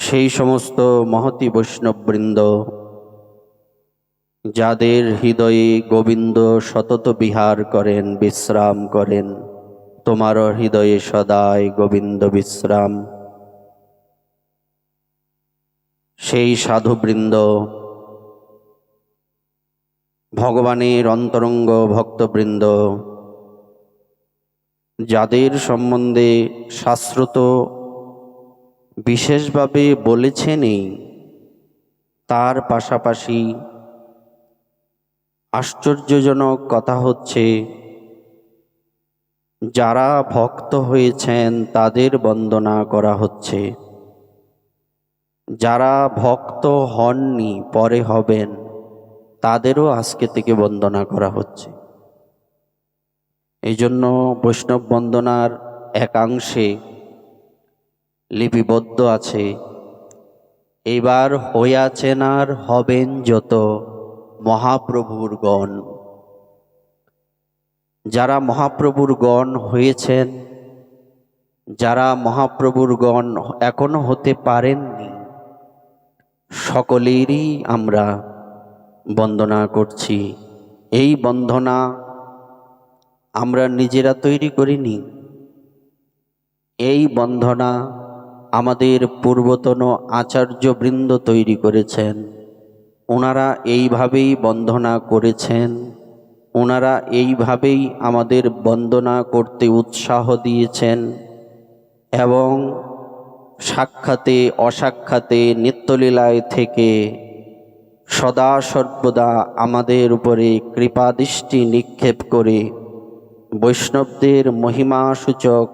সেই সমস্ত মহতী বৈষ্ণববৃন্দ যাদের হৃদয়ে গোবিন্দ সতত বিহার করেন, বিশ্রাম করেন, তোমার হৃদয়ে সদাই গোবিন্দ বিশ্রাম। সেই সাধুবৃন্দ, ভগবানের অন্তরঙ্গ ভক্তবৃন্দ, যাদের সম্বন্ধে শাস্ত্রত বিশেষভাবে বলেছেনই, তার পাশাপাশি আশ্চর্যজনক কথা হচ্ছে, যারা ভক্ত হয়েছেন তাদের বন্দনা করা হচ্ছে, যারা ভক্ত হননি পরে হবেন তাদেরও আজকে থেকে বন্দনা করা হচ্ছে। এই জন্য বৈষ্ণব বন্দনার একাংশে লিপিবদ্ধ আছে, এবার হইয়াছেন আর হবেন যত মহাপ্রভুর গণ। যারা মহাপ্রভুর গণ হয়েছেন, যারা মহাপ্রভুর গণ এখনো হতে পারেননি, সকলেরই আমরা বন্দনা করছি। এই বন্দনা আমরা নিজেরা তৈরি করিনি, এই বন্দনা আমাদের পূর্বতন আচার্যবৃন্দ তৈরি করেছেন। ওনারা এইভাবেই বন্দনা করেছেন, ওনারা এইভাবেই আমাদের বন্দনা করতে উৎসাহ দিয়েছেন এবং সাক্ষাতে অসাক্ষাতে নিত্যলীলায় থেকে সদা সর্বদা আমাদের উপরে কৃপাদৃষ্টি নিক্ষেপ করে বৈষ্ণবদের মহিমাসূচক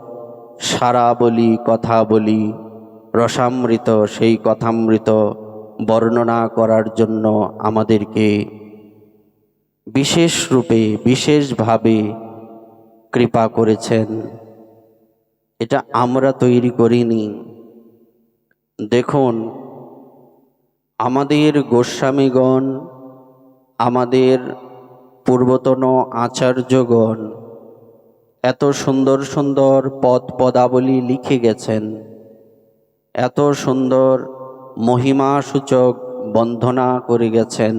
সারা বলি, কথা বলি, রসামৃত সেই কথামৃত বর্ণনা করার জন্য আমাদেরকে বিশেষ রূপে বিশেষভাবে কৃপা করেছেন। এটা আমরা তৈরি করিনি। দেখুন, আমাদের গোস্বামীগণ, আমাদের পূর্বতন আচার্যগণ এত সুন্দর সুন্দর পদ পদাবলী লিখে গেছেন, এত সুন্দর মহিমাসূচক বন্দনা করে গেছেন।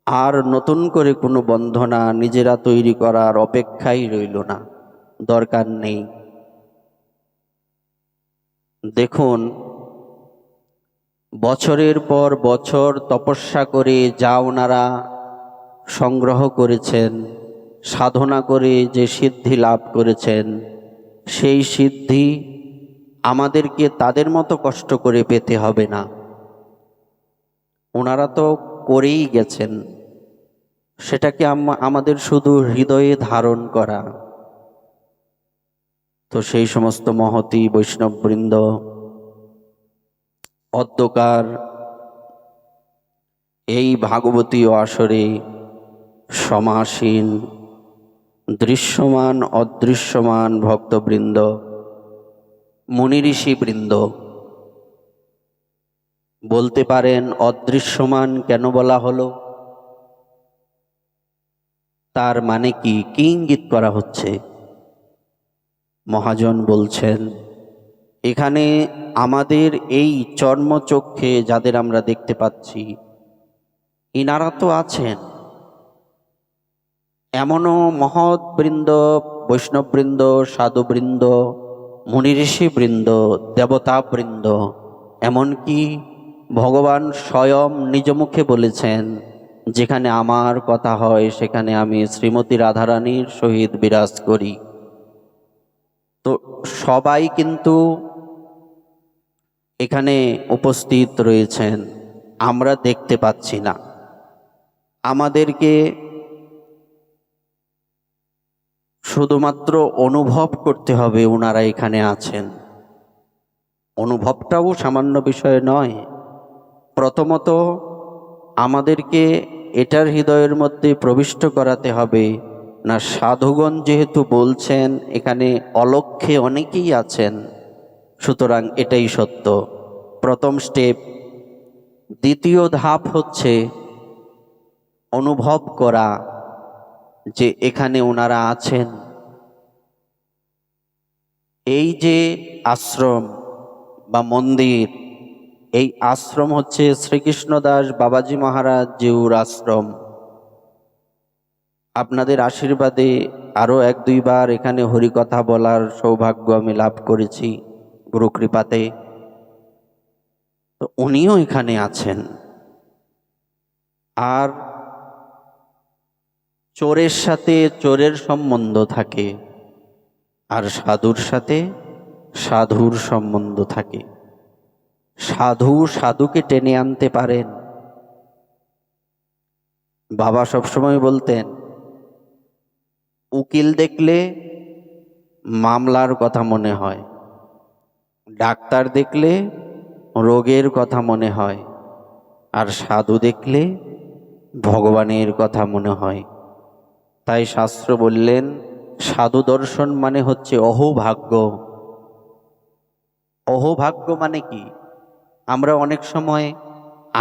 আর নতুন করে কোনো বন্দনা নিজেরা তৈরি করার অপেক্ষাই রইল না, দরকার নেই। দেখুন, বছরের পর বছর তপস্যা করে যা ওনারা সংগ্রহ করেছেন, সাধনা করে যে সিদ্ধি লাভ করেছেন, সেই সিদ্ধি আমাদেরকে তাদের মতো কষ্ট করে পেতে হবে না। ওনারা তো করেই গেছেন, সেটাকে আমাদের শুধু হৃদয়ে ধারণ করা। তো সেই সমস্ত মহতী বৈষ্ণববৃন্দ অদ্যকার এই ভাগবতীয় আসরে সমাসীন দৃশ্যমান অদৃশ্যমান ভক্তবৃন্দ, মুনি ঋষিবৃন্দ, বলতে পারেন অদৃশ্যমান কেন বলা হলো? তার মানে কি ইঙ্গিত করা হচ্ছে? মহাজন বলছেন, এখানে আমাদের এই চর্মচক্ষে যাদের আমরা দেখতে পাচ্ছি, ইনারা তো আছেন। এমনও মহৎ বৃন্দ, বৈষ্ণববৃন্দ, সাধুবৃন্দ, মুনি ঋষিবৃন্দ, দেবতাবৃন্দ, এমনকি ভগবান স্বয়ং নিজ মুখে বলেছেন, যেখানে আমার কথা হয় সেখানে আমি শ্রীমতী রাধারানীর সহিত বিরাজ করি। তো সবাই কিন্তু এখানে উপস্থিত রয়েছেন, আমরা দেখতে পাচ্ছি না। আমাদেরকে শুধুমাত্র অনুভব করতে হবে ওনারা এখানে আছেন। অনুভবটাও সামান্য বিষয় নয়। প্রথমত আমাদেরকে এটার হৃদয়ের মধ্যে প্রবিষ্ট করাতে হবে না, সাধুগণ যেহেতু বলছেন এখানে অলক্ষ্যে অনেকেই আছেন, সুতরাং এটাই সত্য। প্রথম স্টেপ। দ্বিতীয় ধাপ হচ্ছে অনুভব করা যে এখানে ওনারা আছেন। এই যে আশ্রম, বা মন্দির, এই আশ্রম হচ্ছে শ্রীকৃষ্ণদাস বাবাজি মহারাজ জিউর আশ্রম। আপনাদের আশীর্বাদে আরও 1-2 বার এখানে হরিকথা বলার সৌভাগ্য আমি লাভ করেছি গুরু কৃপাতে। তো উনিও এখানে আছেন। আর চোরের সাথে চোরের সম্বন্ধ থাকে, আর সাধুর সাথে সাধুর সম্বন্ধ থাকে। সাধু সাধুকে টেনে আনতে পারেন। বাবা সবসময় বলতেন, উকিল দেখলে মামলার কথা মনে হয়, ডাক্তার দেখলে রোগের কথা মনে হয়, আর সাধু দেখলে ভগবানের কথা মনে হয়। তাই শাস্ত্র বললেন, সাধু দর্শন মানে হচ্ছে অহোভাগ্য। অহোভাগ্য মানে কি? আমরা অনেক সময়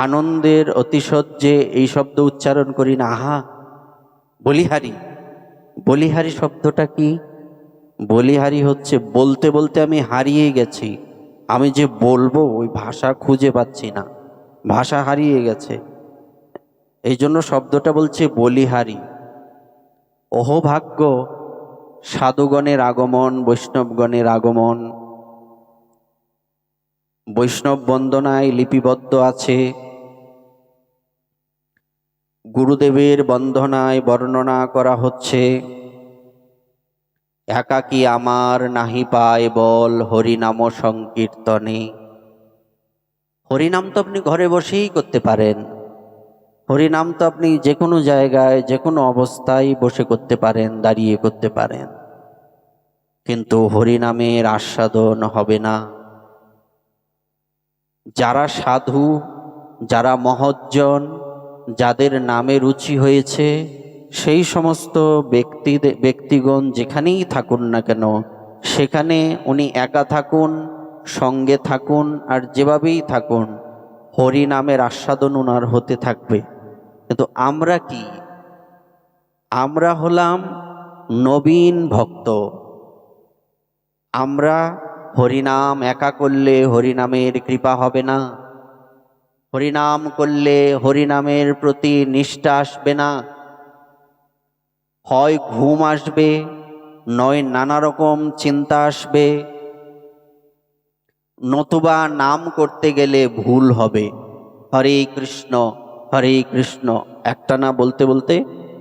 আনন্দের অতিশয্যে এই শব্দ উচ্চারণ করি না, আহা বলিহারি। বলিহারি শব্দটা কি? বলিহারি হচ্ছে বলতে বলতে আমি হারিয়ে গেছি, আমি যে বলবো ওই ভাষা খুঁজে পাচ্ছি না, ভাষা হারিয়ে গেছে, এই জন্য শব্দটা বলছে বলিহারি। অহোভাগ্য সাধুগণের আগমন, বৈষ্ণবগণের আগমন। বৈষ্ণব বন্দনায় লিপিবদ্ধ আছে, গুরুদেবের বন্দনায় বর্ণনা করা হচ্ছে, একাকী আমার নাহি পায় বল হরিনাম সংকীর্তনে। হরিনাম তো আপনি ঘরে বসেই করতে পারেন, হরিনাম তো আপনি যে কোনো জায়গায় যে কোনো অবস্থায় বসে করতে পারেন, দাঁড়িয়ে করতে পারেন, কিন্তু হরিনামের আস্বাদন হবে না। যারা সাধু, যারা মহজ্জন, যাদের নামে রুচি হয়েছে, সেই সমস্ত ব্যক্তিগণ যেখানেই থাকুন না কেন, সেখানে উনি একা থাকুন, সঙ্গে থাকুন, আর যেভাবেই থাকুন, হরি নামের আস্বাদন উনার হতে থাকবে। কিন্তু আমরা কি? আমরা হলাম নবীন ভক্ত। আমরা হরিনাম একা করলে হরিনামের কৃপা হবে না, হরিনাম করলে হরিনামের প্রতি নিষ্ঠা আসবে না। হয় ঘুম আসবে, নয় নানা রকম চিন্তা আসবে, নতুবা নাম করতে গেলে ভুল হবে। হরে কৃষ্ণ হরে কৃষ্ণ একটানা বলতে বলতে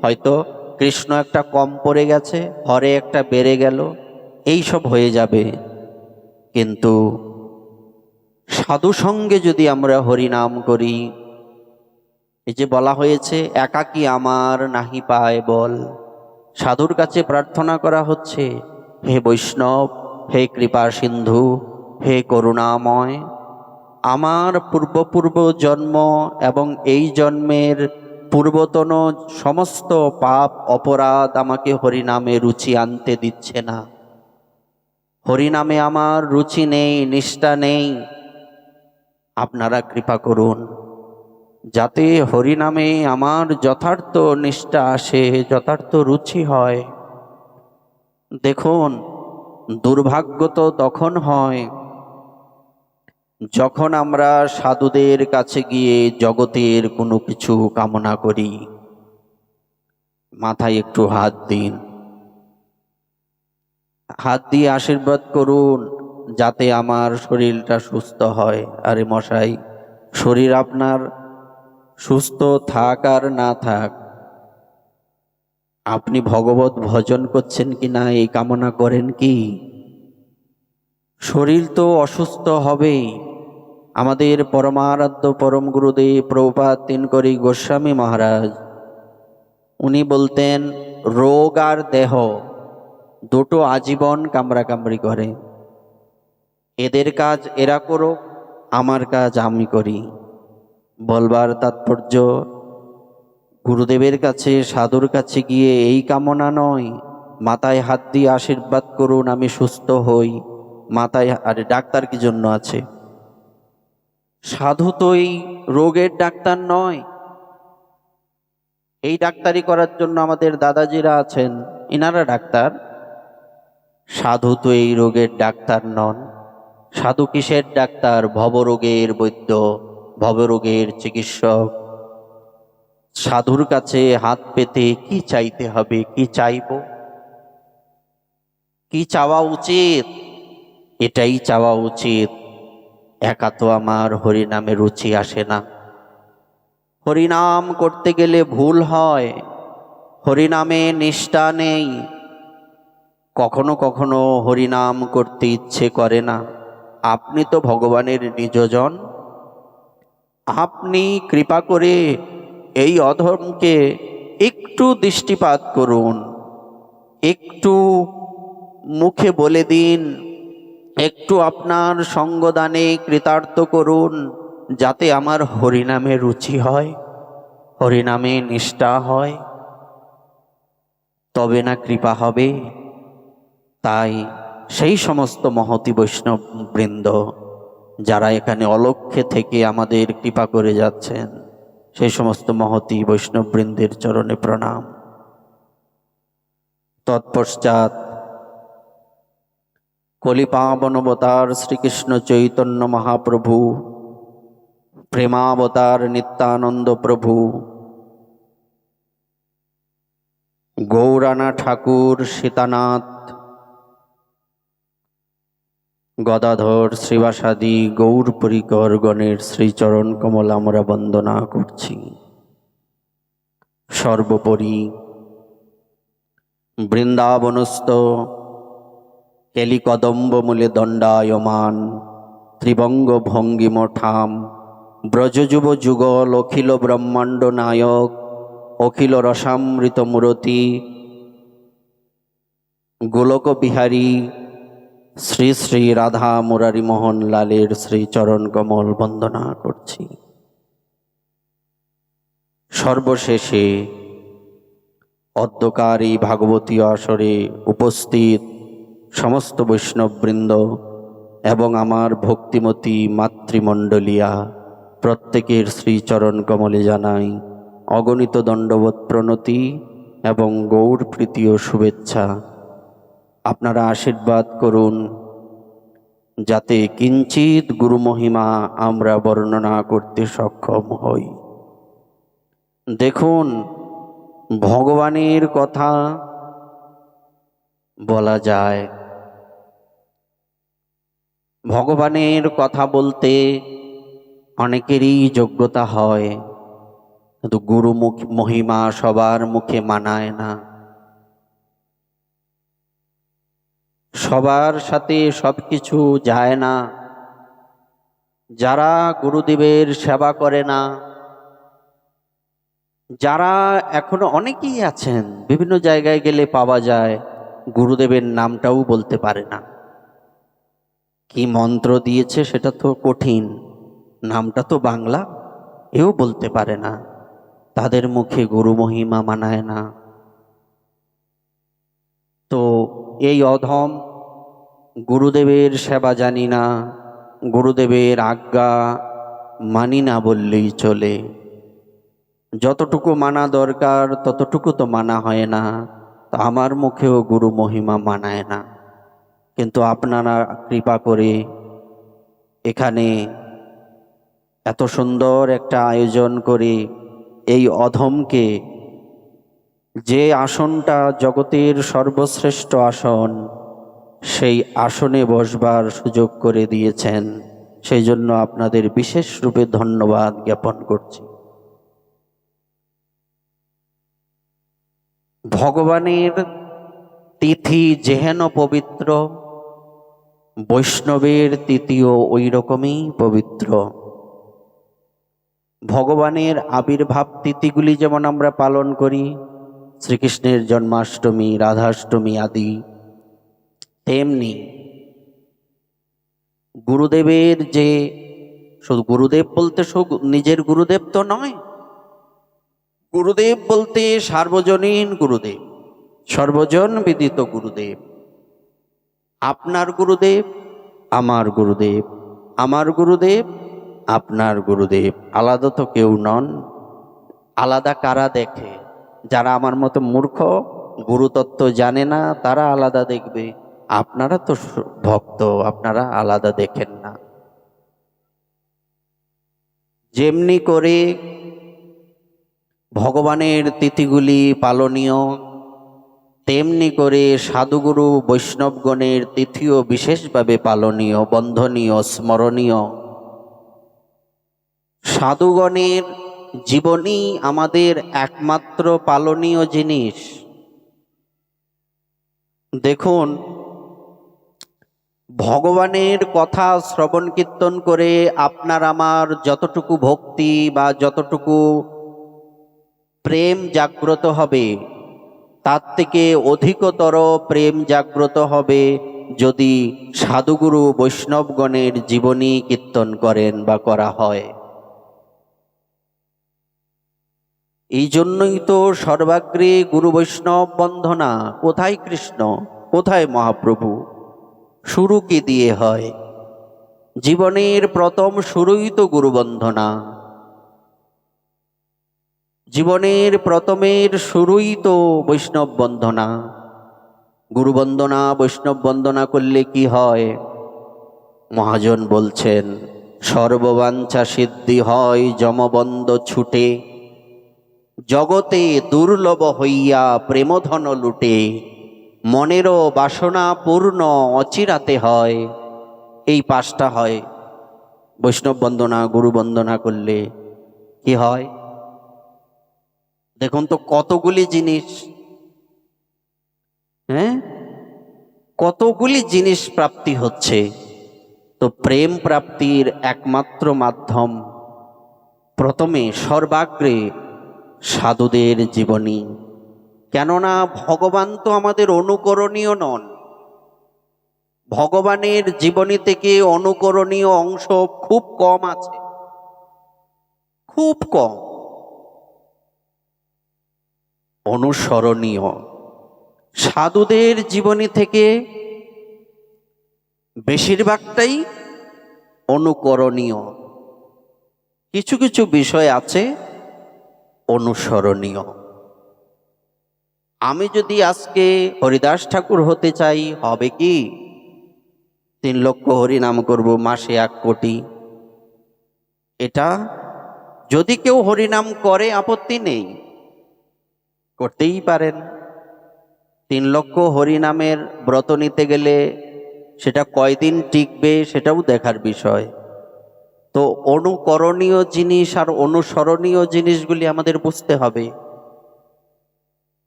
হয়তো কৃষ্ণ একটা কম পড়ে গেছে, হরে একটা বেড়ে গেল, এই সব হয়ে যাবে। কিন্তু সাধু সঙ্গে যদি আমরা হরিনাম করি, এই যে বলা হয়েছে একাকী আমার নাহি পায় বল, সাধুর কাছে প্রার্থনা করা হচ্ছে, হে বৈষ্ণব, হে কৃপা সিন্ধু, হে করুণাময়, আমার পূর্ব জন্ম এবং এই জন্মের পূর্বতন সমস্ত পাপ অপরাধ আমাকে হরিনামে রুচি আনতে দিচ্ছে না। হরিনামে আমার রুচি নেই, নিষ্ঠা নেই। আপনারা কৃপা করুন যাতে হরিনামে আমার যথার্থ নিষ্ঠা আসে, যথার্থ রুচি হয়। দেখুন, দুর্ভাগ্য তো তখন হয় যখন আমরা সাধুদের কাছে গিয়ে জগতের কোনো কিছু কামনা করি। মাথায় একটু হাত দিন, হাত দিয়ে আশীর্বাদ করুন যাতে আমার শরীরটা সুস্থ হয়। আরে মশাই, শরীর আপনার সুস্থ থাক আর না থাক, আপনি ভগবত ভজন করছেন কি না এই কামনা করেন কি? শরীর তো অসুস্থ হবেই। আমাদের পরমারাধ্য পরম গুরুদেব প্রভুপাদ তিনকরি গোস্বামী মহারাজ, উনি বলতেন, রোগ আর দেহ দুটো আজীবন কামড়াকামড়ি করে, এদের কাজ এরা করুক, আমার কাজ আমি করি। বলবার তাৎপর্য, গুরুদেবের কাছে সাধুর কাছে গিয়ে এই কামনা নয়, মাথায় হাত দিয়ে আশীর্বাদ করুন আমি সুস্থ হই। মাথায়, আরে ডাক্তার কি জন্য আছে? সাধু তো এই রোগের ডাক্তার নয়। এই ডাক্তারি করার জন্য আমাদের দাদাজিরা আছেন, ইনারা ডাক্তার। সাধু তো এই রোগের ডাক্তার নন। সাধু কিসের ডাক্তার? ভবরোগের বৈদ্য, ভবরোগের চিকিৎসক। সাধুর কাছে হাত পেতে কি চাইতে হবে? কি চাইব? কি চাওয়া উচিত? এটাই চাওয়া উচিত, একা তো আমার হরিনামে রুচি আসে না। হরিনাম করতে গেলে ভুল হয়, হরিনামে নিষ্ঠা নেই। কখনো কখনো হরিনাম করতে ইচ্ছে করে না। আপনি তো ভগবানের নিজজন, আপনি কৃপা করে এই অধমকে একটু দৃষ্টিপাত করুন, একটু মুখে বলে দিন, একটু আপনার সঙ্গদানে কৃতার্থ করুন, যাতে আমার হরিনামে রুচি হয়, হরিনামে নিষ্ঠা হয়, তবে না কৃপা হবে। তাই সেই সমস্ত মহতি বৈষ্ণব বৃন্দ যারা এখানে অলক্ষ্যে থেকে আমাদের কৃপা করে যাচ্ছেন, সেই সমস্ত মহতি বৈষ্ণব বৃন্দের চরণে প্রণাম। তৎপশ্চাৎ কলিপাবনবতার শ্রীকৃষ্ণ চৈতন্য মহাপ্রভু, প্রেমাবতার নিত্যানন্দ প্রভু, গৌরানা ঠাকুর, সীতানাথ, গদাধর, শ্রীবাসাদি গৌর পরিকর গণের শ্রীচরণ কমল আমরা বন্দনা করছি। সর্বোপরি বৃন্দাবনস্থ কেলিকদম্ব মূলে দণ্ডায়মান ত্রিবঙ্গ ভঙ্গিমঠাম ব্রজযুব যুগল অখিল ব্রহ্মাণ্ড নায়ক অখিল রসামৃত মূরতি গোলক বিহারী শ্রী শ্রী রাধা মুরারি মোহন লালের শ্রীচরণ কমল বন্দনা করছি। সর্বশেষে অদ্যকার এই ভাগবতী আসরে উপস্থিত সমস্ত বৈষ্ণববৃন্দ এবং আমার ভক্তিমতী মাতৃমণ্ডলিয়া প্রত্যেকের শ্রীচরণ কমলে জানাই অগণিত দণ্ডবৎ প্রণতি এবং গৌর প্রীতি ও শুভেচ্ছা। আপনারা আশীর্বাদ করুন যাতে কিঞ্চিত গুরু মহিমা আমরা বর্ণনা করতে সক্ষম হই। দেখুন, ভগবানের কথা বলা যায়, ভগবানের কথা বলতে অনেকেরই যোগ্যতা হয়, কিন্তু গুরু মহিমা সবার মুখে মানায় না, সবার সাথে সবকিছু যায় না। যারা গুরুদেবের সেবা করে না, যারা এখনো অনেকেই আছেন, বিভিন্ন জায়গায় গেলে পাওয়া যায় গুরুদেবের নামটাও বলতে পারে না। কি মন্ত্র দিয়েছে সেটা তো কঠিন, নামটা তো বাংলা, এও বলতে পারে না। তাদের মুখে গুরু মহিমা মানায় না। তো এই অধম গুরুদেবের সেবা জানি না, গুরুদেবের আজ্ঞা মানি না বললেই চলে। যতটুকু মানা দরকার ততটুকু তো মানা হয় না, তো আমার মুখেও গুরু মহিমা মানায় না। কিন্তু আপনারা কৃপা করে এখানে এত সুন্দর একটা আয়োজন করে এই অধমকে, যে আসনটা জগতের সর্বশ্রেষ্ঠ আসন, সেই আসনে বসবার সুযোগ করে দিয়েছেন, সেই জন্য আপনাদের বিশেষ রূপে ধন্যবাদ জ্ঞাপন করছি। ভগবানের তিথি যেহেন পবিত্র, বৈষ্ণবের তিথিও ওই রকমই পবিত্র। ভগবানের আবির্ভাব তিথিগুলি যেমন আমরা পালন করি, শ্রীকৃষ্ণের জন্মাষ্টমী, রাধাষ্টমী আদি, তেমনি গুরুদেবের যে, শুধু গুরুদেব বলতে শুধু নিজের গুরুদেব তো নয়, গুরুদেব বলতে সার্বজনীন গুরুদেব, সর্বজন বিদিত গুরুদেব। আপনার গুরুদেব আমার গুরুদেব, আমার গুরুদেব আপনার গুরুদেব, আলাদা তো কেউ নন। আলাদা কারা দেখে? যারা আমার মতো মূর্খ, গুরুতত্ত্ব জানে না, তারা আলাদা দেখবে। আপনারা তো ভক্ত, আপনারা আলাদা দেখেন না। যেমনি করে ভগবানের তিথিগুলি পালনীয়, তেমনি করে সাধুগুরু বৈষ্ণবগণের তিথিও বিশেষভাবে পালনীয়, বন্ধনীয়, স্মরণীয়। সাধুগণের জীবনী আমাদের একমাত্র পালনীয় জিনিস। দেখুন, ভগবানের কথা শ্রবণ কীর্তন করে আপনার আমার যতটুকু ভক্তি বা যতটুকু প্রেম জাগ্রত হবে, তার থেকে অধিকতর প্রেম জাগ্রত হবে যদি সাধুগুরু বৈষ্ণবগণের জীবনী কীর্তন করেন বা করা হয়। এই জন্যই তো সর্বাগ্রে গুরু বৈষ্ণব বন্দনা। কোথায় কৃষ্ণ, কোথায় মহাপ্রভু? শুরু কি দিয়ে হয়? জীবনের প্রথম শুরুই তো গুরু বন্দনা। জীবনের প্রথমের শুরুই তো বৈষ্ণব বন্দনা। গুরু বন্দনা, বৈষ্ণব বন্দনা করলে কি হয়? মহাজন বলছেন, সর্ববাঞ্ছা সিদ্ধি হয় যমবন্দ ছুটে, জগতে দুর্লভ হইয়া প্রেমধন লুটে, মনেরও বাসনা পূর্ণ অচিরাতে হয়। এই পাঁচটা হয় বৈষ্ণব বন্দনা, গুরু বন্দনা করলে। কি হয় দেখুন তো, কতগুলি জিনিস, হ্যাঁ, কতগুলি জিনিস প্রাপ্তি হচ্ছে। তো প্রেম প্রাপ্তির একমাত্র মাধ্যম প্রথমে সর্বাগ্রে সাধুদের জীবনী। কেননা ভগবান তো আমাদের অনুকরণীয় নন। ভগবানের জীবনী থেকে অনুকরণীয় অংশ খুব কম আছে, খুব কম। অনুসরণীয় সাধুদের জীবনী থেকে বেশিরভাগটাই অনুকরণীয়। কিছু কিছু বিষয় আছে অনুসরণীয়। আমি যদি আজকে হরিদাস ঠাকুর হতে চাই, হবে কি? 3 লক্ষ হরিনাম করব, মাসে 1 কোটি। এটা যদি কেউ হরিনাম করে আপত্তি নেই, করতেই পারেন। 3 লক্ষ হরিনামের ব্রত নিতে গেলে সেটা কয়দিন টিকবে সেটাও দেখার বিষয়। তো অনুকরণীয় জিনিস আর অনুসরণীয় জিনিসগুলি আমাদের বুঝতে হবে।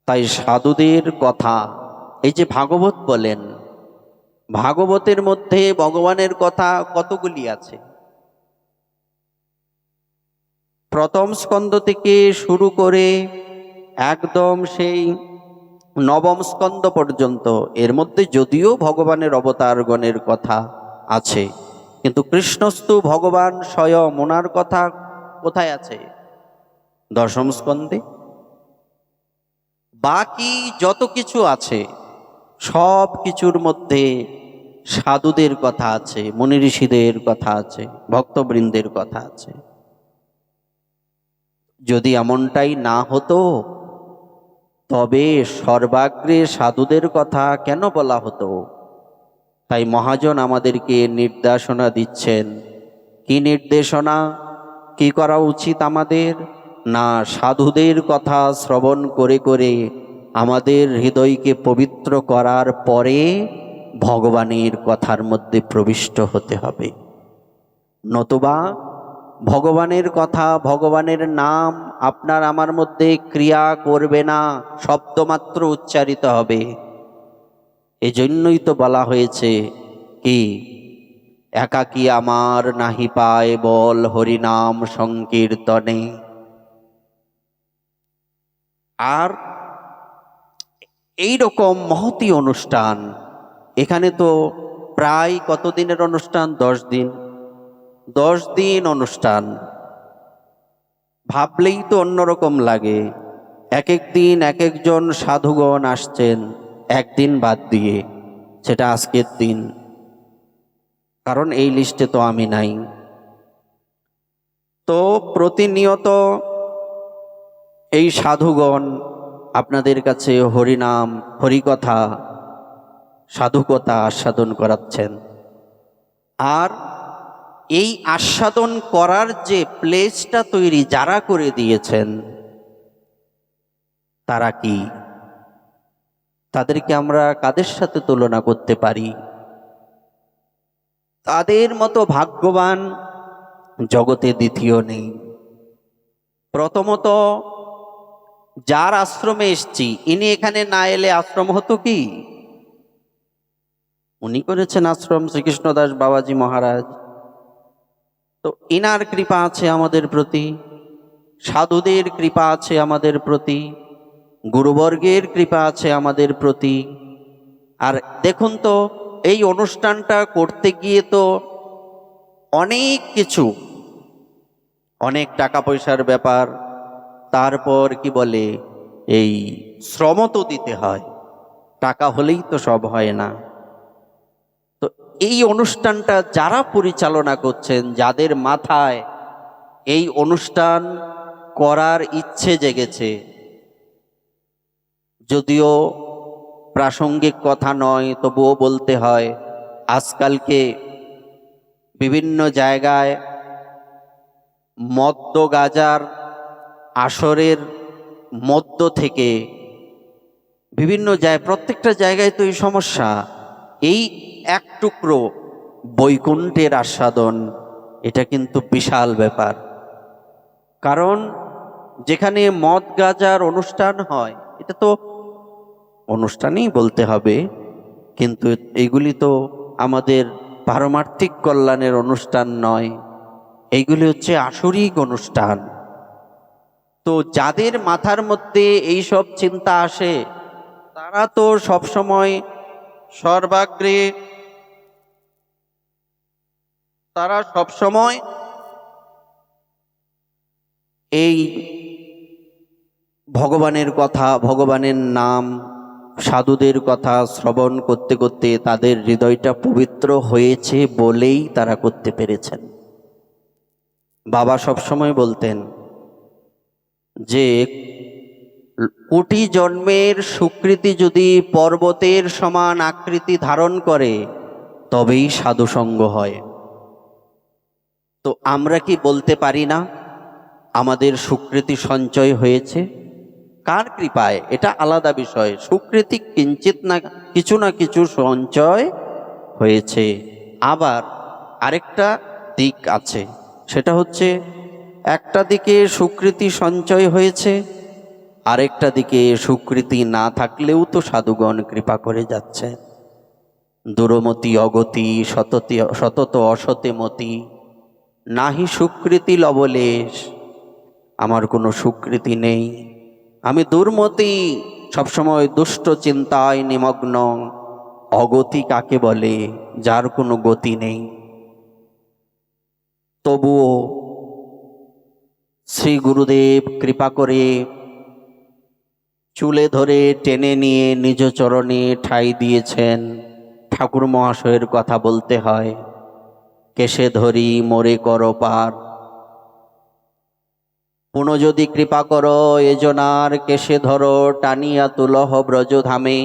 তাই সাধুদের কথা, এই যে ভাগবত বলেন, ভাগবতের মধ্যে ভগবানের কথা কতগুলি আছে। প্রথম স্কন্ধ থেকে শুরু করে একদম সেই নবম স্কন্ধ পর্যন্ত, এর মধ্যে যদিও ভগবানের অবতারগণের কথা আছে, কিন্তু কৃষ্ণস্তু ভগবান স্বয়ং, ওনার কথা কোথায় আছে? দশম স্কন্ধে। বাকি যত কিছু আছে সব কিছুর মধ্যে সাধুদের কথা আছে, মুনি ঋষিদের কথা আছে, ভক্তবৃন্দের কথা আছে। যদি এমনটাই না হতো তবে সর্বাগ্রে সাধুদের কথা কেন বলা হতো? তাই মহাজন আমাদেরকে নির্দেশনা দিচ্ছেন। কি নির্দেশনা? কি করা উচিত আমাদের? না, সাধুদের কথা শ্রবণ করে করে আমাদের হৃদয়কে পবিত্র করার পরে ভগবানের কথার মধ্যে প্রবিষ্ট হতে হবে। নতুবা ভগবানের কথা, ভগবানের নাম আপনার আমার মধ্যে ক্রিয়া করবে না, শব্দমাত্র উচ্চারিত হবে। এজন্যই তো বলা হয়েছে কি, একাকী আমার নাহি পায় বল হরিনাম সংকীর্তনে। আর এই রকম মহতি অনুষ্ঠান, এখানে তো প্রায় কতদিনের অনুষ্ঠান? 10 দিন। 10 দিন অনুষ্ঠান ভাবলেই তো অন্যরকম লাগে। এক এক দিন এক একজন সাধুগণ আসছেন, একদিন বাদ দিয়ে, সেটা আজকের দিন, কারণ এই লিস্টে তো আমি নাই। তো প্রতিনিয়ত এই সাধুগণ আপনাদের কাছে হরিনাম, হরিকথা সাধুকতা আস্বাদন করাচ্ছেন। আর এই আস্বাদন করার যে প্লেসটা তৈরি যারা করে দিয়েছেন তারা কি, তাদেরকে আমরা কাদের সাথে তুলনা করতে পারি? তাদের মতো ভাগ্যবান জগতে দ্বিতীয় নেই। প্রথমত, যার আশ্রমে এসছি, ইনি এখানে না এলে আশ্রম হতো কি? উনি করেছেন আশ্রম, শ্রীকৃষ্ণদাস বাবাজি মহারাজ। তো ইনার কৃপা আছে আমাদের প্রতি, সাধুদের কৃপা আছে আমাদের প্রতি, গুরুবর্গের কৃপা আছে আমাদের প্রতি। আর দেখুন তো, এই অনুষ্ঠানটা করতে গিয়ে তো অনেক কিছু, অনেক টাকা পয়সার ব্যাপার, তারপর কি বলে এই শ্রম তো দিতে হয়, টাকা হলেই তো সব হয় না। তো এই অনুষ্ঠানটা যারা পরিচালনা করছেন, যাদের মাথায় এই অনুষ্ঠান করার ইচ্ছে জেগেছে, যদিও প্রাসঙ্গিক কথা নয় তবুও বলতে হয়, আজকালকে বিভিন্ন জায়গায় মদ্য গাজার আসরের মধ্য থেকে বিভিন্ন জায়গায়, প্রত্যেকটা জায়গায় তো এই সমস্যা। এই এক টুকরো বৈকুণ্ঠের আস্বাদন, এটা কিন্তু বিশাল ব্যাপার। কারণ যেখানে মদ গাজার অনুষ্ঠান হয়, এটা তো অনুষ্ঠানই বলতে হবে, কিন্তু এইগুলি তো আমাদের পারমার্থিক কল্যাণের অনুষ্ঠান নয়, এইগুলি হচ্ছে আসরিক অনুষ্ঠান। তো যাদের মাথার মধ্যে এই সব চিন্তা আসে, তারা তো সবসময় সর্বাগ্রে, তারা সবসময় এই ভগবানের কথা, ভগবানের নাম, সাধুদের কথা শ্রবণ করতে করতে তাদের হৃদয়টা পবিত্র হয়েছে বলেই তারা করতে পেরেছেন। বাবা সবসময় বলতেন যে কোটি জন্মের সুকৃতি যদি পর্বতের সমান আকৃতি ধারণ করে তবেই সাধুসঙ্গ হয়। তো আমরা কি বলতে পারি না আমাদের সুকৃতি সঞ্চয় হয়েছে? কার কৃপায়? এটা আলাদা বিষয়। সুকৃতি কিঞ্চিত না কিছু না কিছু সঞ্চয় হয়েছে। আবার আরেকটা দিক আছে, সেটা হচ্ছে একটা দিকে সুকৃতি সঞ্চয় হয়েছে, আরেকটা দিকে সুকৃতি না থাকলেও তো সাধুগণ কৃপা করে যাচ্ছে। দুরমতি অগতি সতত অসতে মতি, নাহি সুকৃতি লবলেশ। আমার কোনো সুকৃতি নেই, আমি দুর্মতি, সবসময় দুষ্ট চিন্তায় নিমগ্ন। অগতি কাকে বলে? যার কোনো গতি নেই। তবুও শ্রী গুরুদেব কৃপা করে চুলে ধরে টেনে নিয়ে নিজ চরণে ঠাঁই দিয়েছেন। ঠাকুর মহাশয়ের কথা বলতে হয়, কেশে ধরি মোরে কর পার, পুনঃ যদি কৃপা করো এজনার কেশে ধরো, টানিয়া তুলহ ব্রজধামে।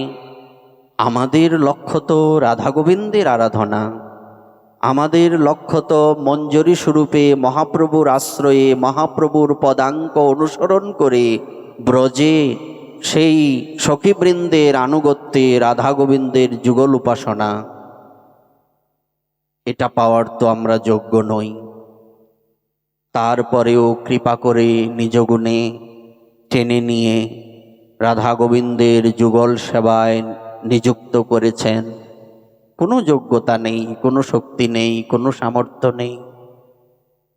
আমাদের লক্ষ্য তো রাধা গোবিন্দের আরাধনা, আমাদের লক্ষ্য তো মঞ্জরি স্বরূপে মহাপ্রভুর আশ্রয়ে মহাপ্রভুর পদাঙ্ক অনুসরণ করে ব্রজে সেই সখীবৃন্দের আনুগত্যে রাধা গোবিন্দের যুগল উপাসনা। এটা পাওয়ার তো আমরা যোগ্য নই। তারপরেও কৃপা করে নিজ গুণে টেনে নিয়ে রাধা গোবিন্দের যুগল সেবায় নিযুক্ত করেছেন। কোনো যোগ্যতা নেই, কোনো শক্তি নেই, কোনো সামর্থ্য নেই,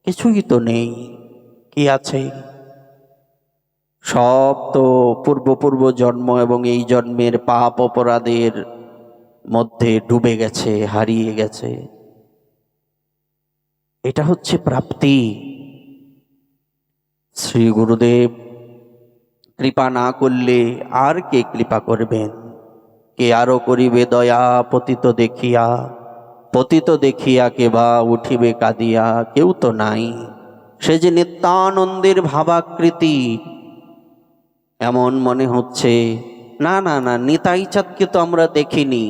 কিছুই তো নেই। কি আছে? সব তো পূর্ব জন্ম এবং এই জন্মের পাপ অপরাধের মধ্যে ডুবে গেছে, হারিয়ে গেছে। এটা হচ্ছে প্রাপ্তি। শ্রী গুরুদেব কৃপা না করলে আর কে কৃপা করবেন? কে আরো করিবে দয়া পতিত দেখিয়া? পতিত দেখিয়া কে বা উঠিবে কাঁদিয়া? কেউ তো নাই। সে যে নিত্যানন্দের ভাবাকৃতি, এমন মনে হচ্ছে না না না, নিতাই চাঁদকে তো আমরা দেখিনি,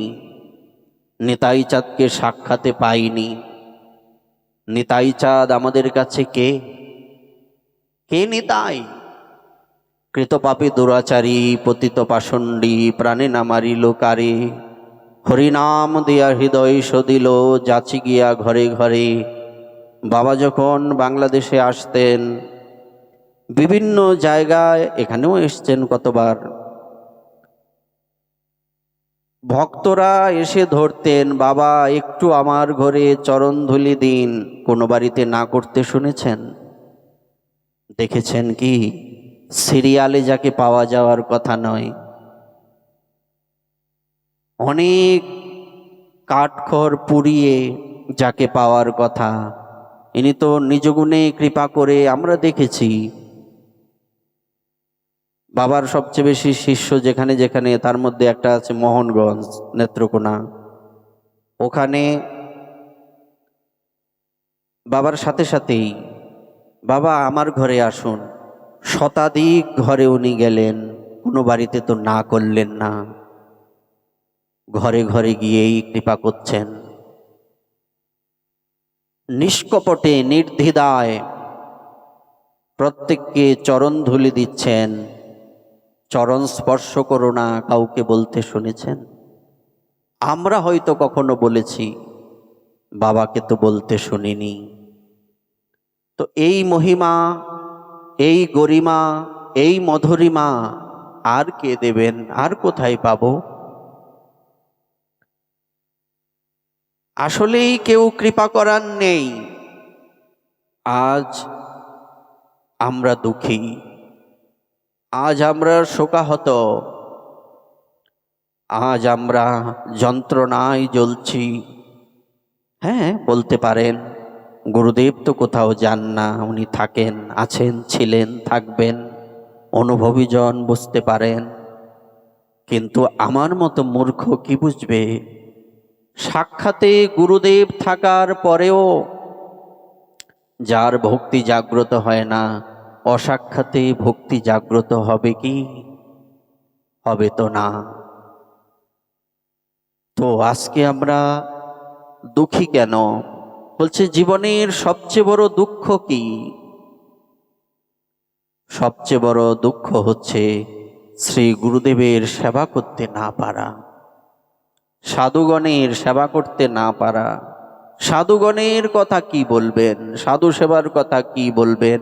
নিতাই চাঁদকে সাক্ষাতে পাইনি। নিতাই চাঁদ আমাদের কাছে কে? কে নিতাই? কৃতপাপী দুরাচারী পতিত পাষণ্ডী প্রাণে না মারিল কারে, হরিনাম দিয়া হৃদয় সদিল যাচি গিয়া ঘরে ঘরে। বাবা যখন বাংলাদেশে আসতেন, বিভিন্ন জায়গায়, এখানেও এসছেন কতবার, ভক্তরা এসে ধরতেন, বাবা একটু আমার ঘরে চরণধুলি দিন। কোনো বাড়িতে না করতে শুনেছেন? দেখেছেন কি? সিরিয়ালে যাকে পাওয়া যাওয়ার কথা নয়, অনেক কাঠখড় পুড়িয়ে যাকে পাওয়ার কথা, ইনি তো নিজ গুণে কৃপা করে আমরা দেখেছি। বাবার সবচেয়ে বেশি শিষ্য যেখানে যেখানে, তার মধ্যে একটা আছে মোহনগঞ্জ, নেত্রকোনা। ওখানে বাবার সাথে সাথেই, বাবা আমার ঘরে আসুন, শতাধিক ঘরে উনি গেলেন, কোনো বাড়িতে তো না করলেন না, ঘরে ঘরে গিয়েই কৃপা করছেন। নিষ্কপটে নির্দ্বিধায় প্রত্যেককে চরণ ধুলি দিচ্ছেন। চরণ স্পর্শ করো না কাউকে বলতে শুনেছেন? আমরা হয়তো কখনো বলেছি, বাবাকে তো বলতে শুনিনি। তো এই মহিমা, এই গরিমা, এই মধুরিমা আর কে দেবেন? আর কোথায় পাবো? আসলেই কেউ কৃপা করার নেই। আজ আমরা দুঃখী, আজ আমরা শোকাহত, আজ আমরা যন্ত্রণায় জ্বলছি। হ্যাঁ, বলতে পারেন গুরুদেব তো কোথাও যান না, উনি থাকেন, আছেন, ছিলেন, থাকবেন, অনুভবী জন বুঝতে পারেন। কিন্তু আমার মতো মূর্খ কি বুঝবে? সাক্ষাতে গুরুদেব থাকার পরেও যার ভক্তি জাগ্রত হয় না, অসাক্ষাতে ভক্তি জাগ্রত হবে কি? হবে তো না। তো আজকে আমরা দুঃখী কেন? বলছে জীবনের সবচেয়ে বড় দুঃখ কি? সবচেয়ে বড় দুঃখ হচ্ছে শ্রী গুরুদেবের সেবা করতে না পারা, সাধুগণের সেবা করতে না পারা। সাধুগণের কথা কি বলবেন? সাধু সেবার কথা কি বলবেন?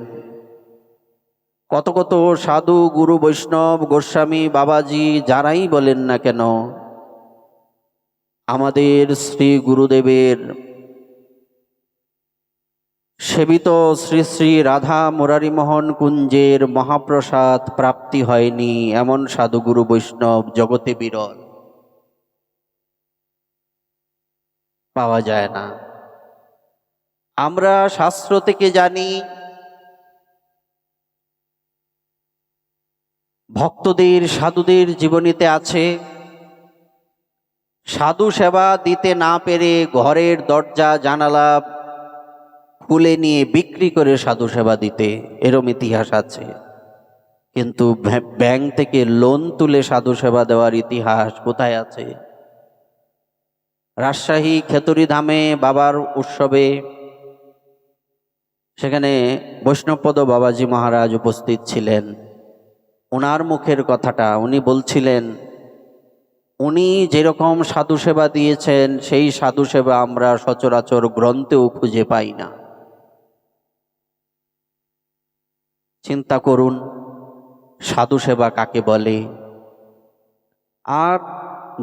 কত কত সাধু, গুরু, বৈষ্ণব, গোস্বামী, বাবাজি যারাই বলেন না কেন, আমাদের শ্রী গুরুদেবের সেবিত শ্রী শ্রী রাধা মুরারি মোহন কুঞ্জের মহাপ্রসাদ প্রাপ্তি হয়নি এমন সাধুগুরু বৈষ্ণব জগতে বিরল, পাওয়া যায় না। আমরা শাস্ত্র থেকে জানি ভক্তদের, সাধুদের জীবনীতে আছে, সাধু সেবা দিতে না পেরে ঘরের দরজা জানালা খুলে নিয়ে বিক্রি করে সাধু সেবা দিতে, এরম ইতিহাস আছে। কিন্তু ব্যাংক থেকে লোন তুলে সাধু সেবা দেওয়ার ইতিহাস কোথায় আছে? রাজশাহী খেতড়ি ধামে বাবার উৎসবে, সেখানে বৈষ্ণবপদ বাবাজি মহারাজ উপস্থিত ছিলেন। ওনার মুখের কথাটা উনি বলছিলেন, উনি যেরকম সাধু সেবা দিয়েছেন সেই সাধু সেবা আমরা সচরাচর গ্রন্থেও খুঁজে পাই না। চিন্তা করুন সাধু সেবা কাকে বলে। আর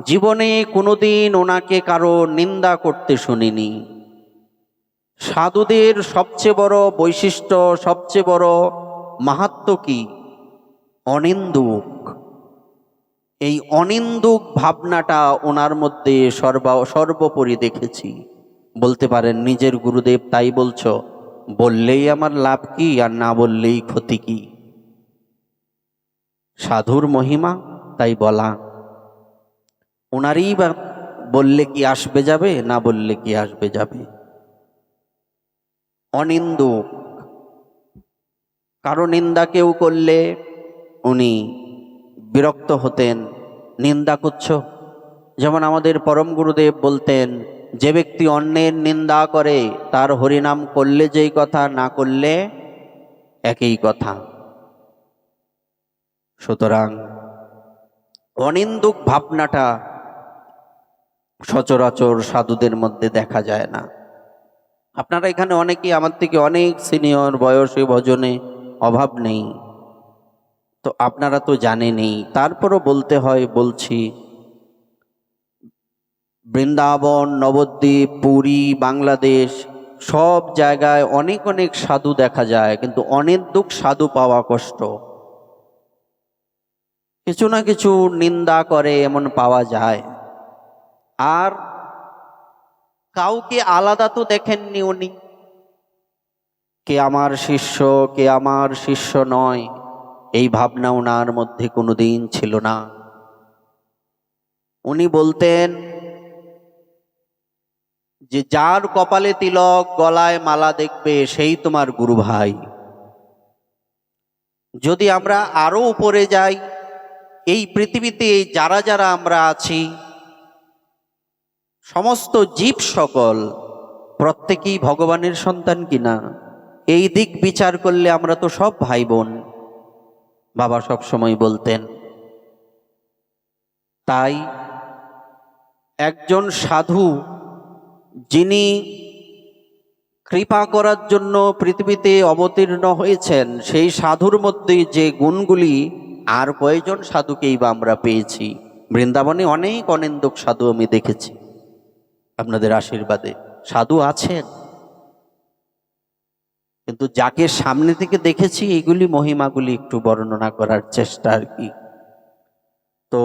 জীবনে কোনোদিন ওনাকে কারো নিন্দা করতে শুনিনি। সাধুদের সবচেয়ে বড় বৈশিষ্ট্য, সবচেয়ে বড় মাহাত্ম্য কি? অনিন্দুক। এই অনিন্দুক ভাবনাটা ওনার মধ্যে সর্বোপরি দেখেছি। বলতে পারেন নিজের গুরুদেব তাই বলছো, বললেই আমার লাভ কি আর না বললেই ক্ষতি কি? সাধুর মহিমা তাই বলা। ওনারই বা বললে কি আসবে যাবে, না বললে কি আসবে যাবে? অনিন্দুক। কারো নিন্দা কেউ করলে উনি বিরক্ত হতেন, নিন্দা করছো, যেমন আমাদের পরম গুরুদেব বলতেন, যে ব্যক্তি অন্যের নিন্দা করে তার হরিনাম করলে যেই কথা, না করলে একই কথা। সুতরাং অনিন্দুক ভাবনাটা সচরাচর সাধুদের মধ্যে দেখা যায় না। আপনারা এখানে অনেকেই আমার থেকে অনেক সিনিয়র, বয়সে ভজনে অভাব নেই, তো আপনারা তো জানেনই, তারপরও বলতে হয়, বলছি। বৃন্দাবন, নবদ্বীপ, পুরী, বাংলাদেশ সব জায়গায় অনেক অনেক সাধু দেখা যায়, কিন্তু অনিন্দুক সাধু পাওয়া কষ্ট। কিছু না কিছু নিন্দা করে এমন পাওয়া যায়। আর কাউকে আলাদা তো দেখেননি উনি, কে আমার শিষ্য, কে আমার শিষ্য নয়, এই ভাবনা ওনার মধ্যে কোনোদিন ছিল না। উনি বলতেন যে যার কপালে তিলক, গলায় মালা দেখবে, সেই তোমার গুরু ভাই। যদি আমরা আরো উপরে যাই, এই পৃথিবীতে যারা যারা আমরা আছি, সমস্ত জীব সকল প্রত্যেকেই ভগবানের সন্তান কিনা, এই দিক বিচার করলে আমরা তো সব ভাই বোন, বাবা সব সময় বলতেন। তাই একজন সাধু যিনি কৃপা করার জন্য পৃথিবীতে অবতীর্ণ হয়েছেন, সেই সাধুর মধ্যে যে গুণগুলি, আর কয়জন সাধুকেই বা আমরা পেয়েছি। বৃন্দাবনে অনেক অনিন্দুক সাধু আমি দেখেছি, আপনাদের আশীর্বাদে সাধু আছেন, কিন্তু যাকে সামনে থেকে দেখেছি, এইগুলি মহিমাগুলি একটু বর্ণনা করার চেষ্টা আর কি। তো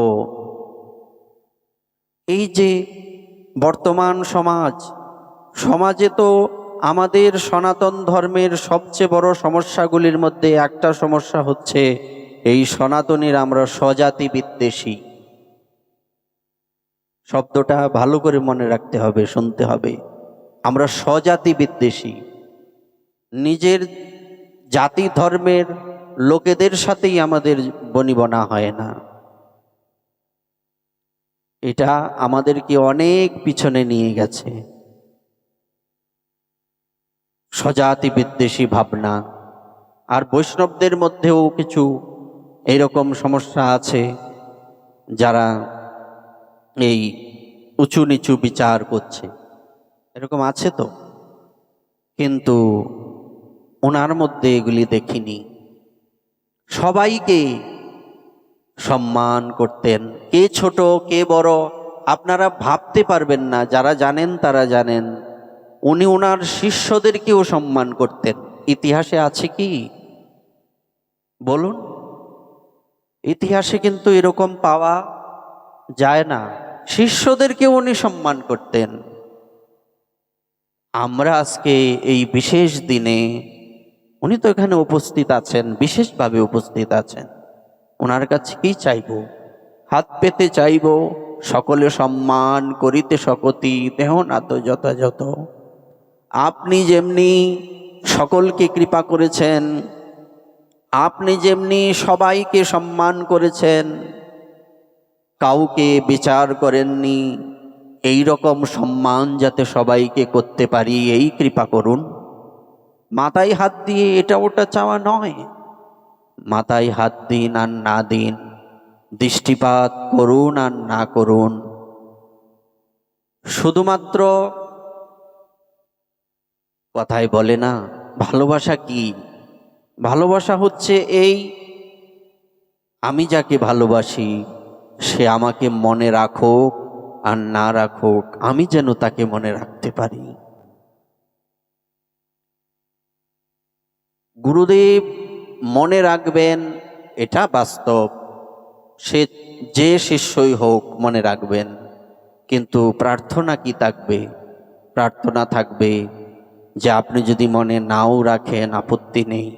এই যে বর্তমান সমাজে তো আমাদের সনাতন ধর্মের সবচেয়ে বড় সমস্যাগুলির মধ্যে একটা সমস্যা হচ্ছে, এই সনাতনীর আমরা স্বজাতি বিদ্বেষী। শব্দটা ভালো করে মনে রাখতে হবে, শুনতে হবে। আমরা স্বজাতি বিদ্বেষী, নিজের জাতি ধর্মের লোকেদের সাথেই আমাদের বনিবনা হয় না। এটা আমাদেরকে অনেক পিছনে নিয়ে গেছে, স্বজাতি বিদ্বেষী ভাবনা। আর বৈষ্ণবদের মধ্যেও কিছু এইরকম সমস্যা আছে, যারা এই উঁচু নিচু বিচার করছে, এরকম আছে তো, কিন্তু ওনার মধ্যে এগুলি দেখিনি। সবাইকে সম্মান করতেন, কে ছোট কে বড় আপনারা ভাবতে পারবেন না, যারা জানেন তারা জানেন। উনি ওনার শিষ্যদেরকেও সম্মান করতেন। ইতিহাসে আছে কি বলুন? ইতিহাসে কিন্তু এরকম পাওয়া যায় না। শিষ্যদেরকেও উনি সম্মান করতেন। আমরা আজকে এই বিশেষ দিনে, উনি তো এখানে উপস্থিত আছেন, বিশেষভাবে উপস্থিত আছেন, ওনার কাছে কি চাইব? হাত পেতে চাইব, সকলে সম্মান করিতে শকতি, দেহ না তো যথাযথ। আপনি যেমনি সকলকে কৃপা করেছেন, আপনি যেমনি সবাইকে সম্মান করেছেন, কাউকে বিচার করেননি, এই রকম সম্মান যাতে সবাইকে করতে পারি, এই কৃপা করুন। মাথায় হাত দিয়ে এটা ওটা চাওয়া নয়, মাথায় হাত দিন আর না দিন, দৃষ্টিপাত করুন আর না করুন, শুধুমাত্র কথায় বলে না ভালোবাসা কি? ভালোবাসা হচ্ছে এই, আমি যাকে ভালোবাসি সে আমাকে মনে রাখুক আর না রাখুক, আমি যেন তাকে মনে রাখতে পারি। গুরুদেব মনে রাখবেন, এটা বাস্তব, সে যে শিষ্যই হোক মনে রাখবেন, কিন্তু প্রার্থনা কি থাকবে? প্রার্থনা থাকবে যে আপনি যদি মনে নাও রাখেন আপত্তি নেই,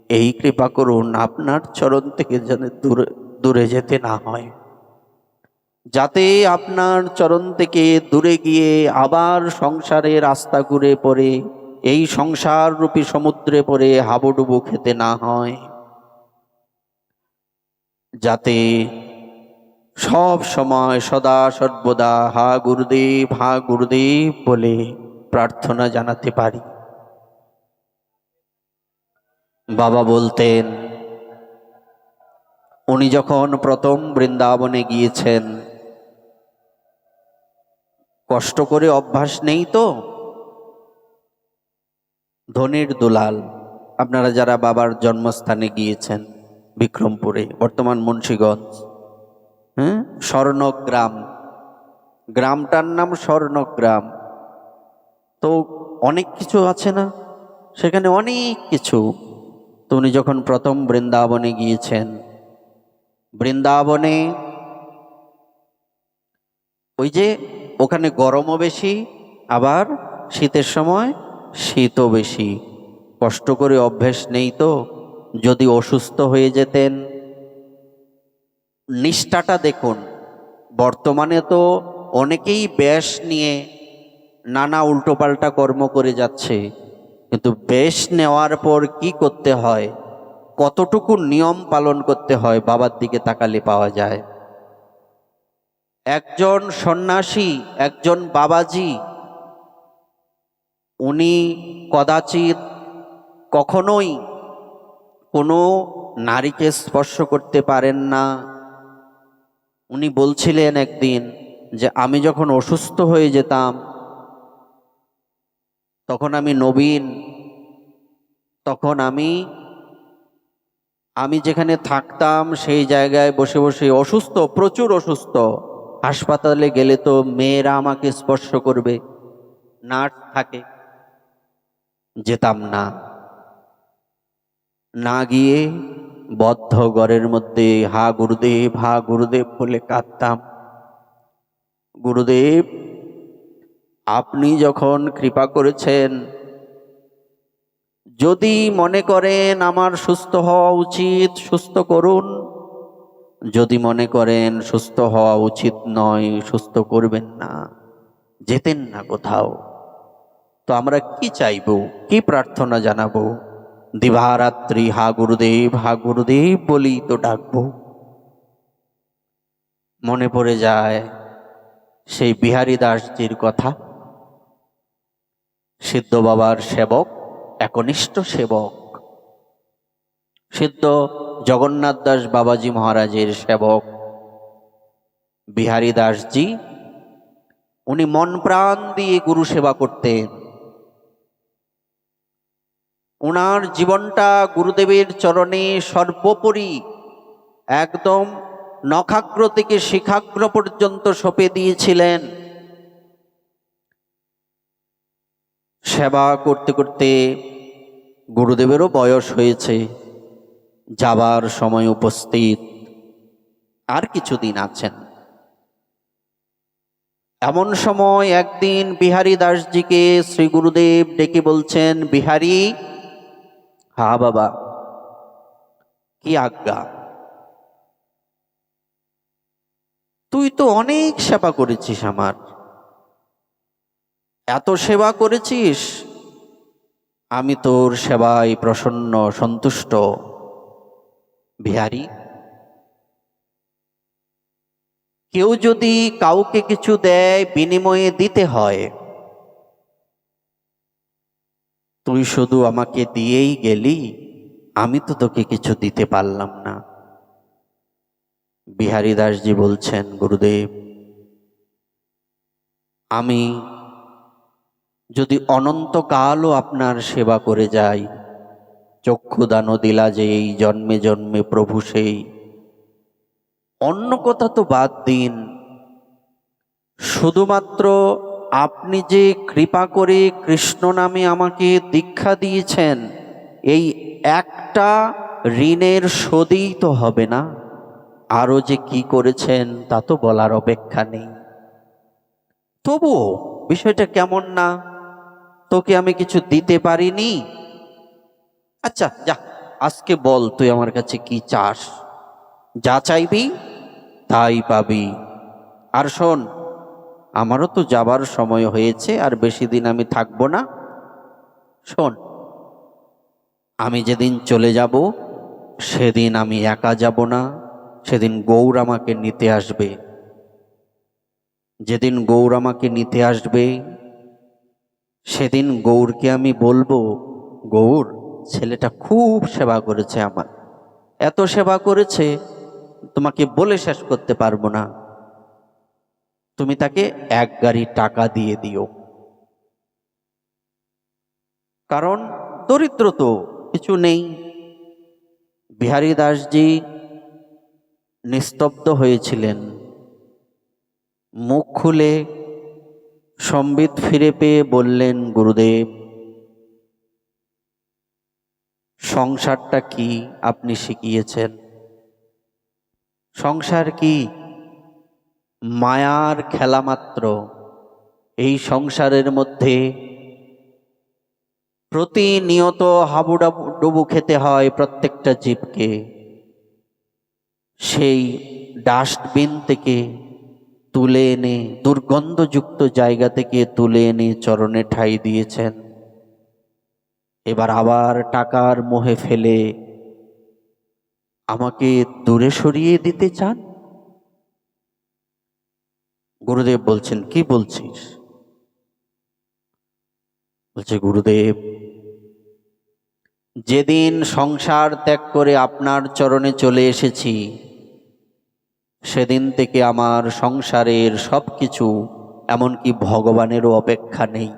এই কৃপা করুন আপনার চরণ থেকে যেন দূরে যেতে না হয়, যাতে আপনার চরণ থেকে দূরে গিয়ে আবার সংসারের রাস্তা ঘুরে পড়ে এই সংসার রূপী সমুদ্রে পড়ে হাবুডুবু খেতে না হয়, যাতে সব সময় সদা সর্বদা হা গুরুদেব বলে প্রার্থনা জানাতে পারি। বাবা বলতেন, উনি যখন প্রথম বৃন্দাবনে গিয়েছেন, কষ্ট করে অভ্যাস নেই তো। ধনির দুলাল, আপনারা যারা বাবার জন্মস্থানে গিয়েছেন বিক্রমপুরে, বর্তমান মুন্সিগঞ্জ, স্বর্ণগ্রাম, গ্রামটার নাম স্বর্ণগ্রাম। তো অনেক কিছু আছে না সেখানে, অনেক কিছু। তো উনি যখন প্রথম বৃন্দাবনে গিয়েছেন, বৃন্দাবনে ওই যে ওখানে গরমও বেশি, আবার শীতের সময় শীতও বেশি। কষ্ট করে অভ্যেস নেই তো, যদি অসুস্থ হয়ে যেতেন। নিষ্ঠাটা দেখুন, বর্তমানে তো অনেকেই বেশ নিয়ে নানা উল্টোপাল্টা কর্ম করে যাচ্ছে, কিন্তু বেশ নেওয়ার পর কি করতে হয়, কতটুকু নিয়ম পালন করতে হয়, বাবার দিকে তাকালে পাওয়া যায়। একজন সন্ন্যাসী, একজন বাবাজি, উনি কদাচিৎ কখনোই কোনো নারীকে স্পর্শ করতে পারেন না। উনি বলছিলেন একদিন যে আমি যখন অসুস্থ হয়ে যেতাম, তখন আমি নবীন, তখন আমি যেখানে থাকতাম সেই জায়গায় বসে বসে, অসুস্থ, প্রচুর অসুস্থ, হাসপাতালে গেলে তো মেয়েরা আমাকে স্পর্শ করবে, নার্স থাকে, যেতাম না। না গিয়ে বদ্ধ ঘরের মধ্যে হা গুরুদেব বলে কাঁদতাম। গুরুদেব, আপনি যখন কৃপা করেছেন, যদি মনে করেন আমার সুস্থ হওয়া উচিত, সুস্থ করুন। যদি মনে করেন সুস্থ হওয়া উচিত নয়, সুস্থ করবেন না। যেতেন না কোথাও। তো আমরা কি চাইবো, কি প্রার্থনা জানাবো? দিবারাত্রি হা গুরুদেব বলি তো ডাকবো। মনে পড়ে যায় সেই বিহারী দাসজির কথা, সিদ্ধ বাবার সেবক, একনিষ্ঠ সেবক, সিদ্ধ জগন্নাথ দাস বাবাজি মহারাজের সেবক বিহারী দাসজি। উনি মন প্রাণ দিয়ে গুরু সেবা করতেন। ওনার জীবনটা গুরুদেবের চরণে সর্বোপরি, একদম নখাগ্র থেকে শিখাগ্র পর্যন্ত সঁপে দিয়েছিলেন। সেবা করতে করতে গুরুদেবেরও বয়স হয়েছে, যাবার সময় উপস্থিত, আর কিছুদিন আছেন। এমন সময় একদিন বিহারী দাসজিকে শ্রী গুরুদেব ডেকে বলছেন, বিহারী, হা বাবা, কি আজ্ঞা? তুই তো অনেক সেবা করেছিস, আমার এত সেবা করেছিস, আমি তোর সেবায় প্রসন্ন সন্তুষ্ট। বিহারী, কেউ যদি কাউকে কিছু দেয়, বিনিময়ে দিতে হয়। তুই শুধু আমাকে দিয়েই গেলি, আমি তো তোকে কিছু দিতে পারলাম না। বিহারী দাসজি বলছেন, গুরুদেব, আমি যদি অনন্তকালও আপনার সেবা করে যাই, চক্ষুদান দিলা যে এই জন্মে জন্মে প্রভু সেই, অন্য কথা তো বাদ দিন, শুধুমাত্র আপনি যে কৃপা করে কৃষ্ণ নামে আমাকে দীক্ষা দিয়েছেন, এই একটা ঋণের শোধই তো হবে না। আরও যে কি করেছেন তা তো বলার অপেক্ষা নেই। তবুও বিষয়টা কেমন না, তোকে আমি কিছু দিতে পারিনি। আচ্ছা যা, আজকে বল তুই আমার কাছে কি চাস, যা চাইবি তাই পাবি। আর শোন, আমারও তো যাবার সময় হয়েছে, আর বেশি দিন আমি থাকবো না। শোন, আমি যেদিন চলে যাব, সেদিন আমি একা যাব না, সেদিন গৌর আমাকে নিতে আসবে। যেদিন গৌর আমাকে নিতে আসবে সেদিন গৌরকে আমি বলবো, গৌর, ছেলেটা খুব সেবা করেছে আমার, এত সেবা করেছে তোমাকে বলে শেষ করতে পারবো না, তুমি তাকে এক গাড়ি টাকা দিয়ে দিও। কারণ দরিদ্র তো, কিছু নেই। বিহারী দাসজি নিস্তব্ধ হয়েছিলেন। মুখ খুলে সম্বিত ফিরে পেয়ে বললেন, গুরুদেব, সংসারটা কি আপনি শিখিয়েছেন? সংসার কি? মায়ার খেলা মাত্র। এই সংসারের মধ্যে প্রতিনিয়ত হাবুডুবু খেতে হয় প্রত্যেকটা জীবকে। সেই ডাস্টবিন থেকে তুলে এনে, দুর্গন্ধযুক্ত জায়গা থেকে তুলে এনে চরণে ঠাঁই দিয়েছেন। এবার আবার টাকার মোহে ফেলে আমাকে দূরে সরিয়ে দিতে চান? গুরুদেব বলছেন, কি বলছিস? বলছে, গুরুদেব, যেদিন সংসার ত্যাগ করে আপনার চরণে চলে এসেছি সেদিন থেকে আমার সংসারের সব কিছু, এমনকি ভগবানেরও অপেক্ষা নেই।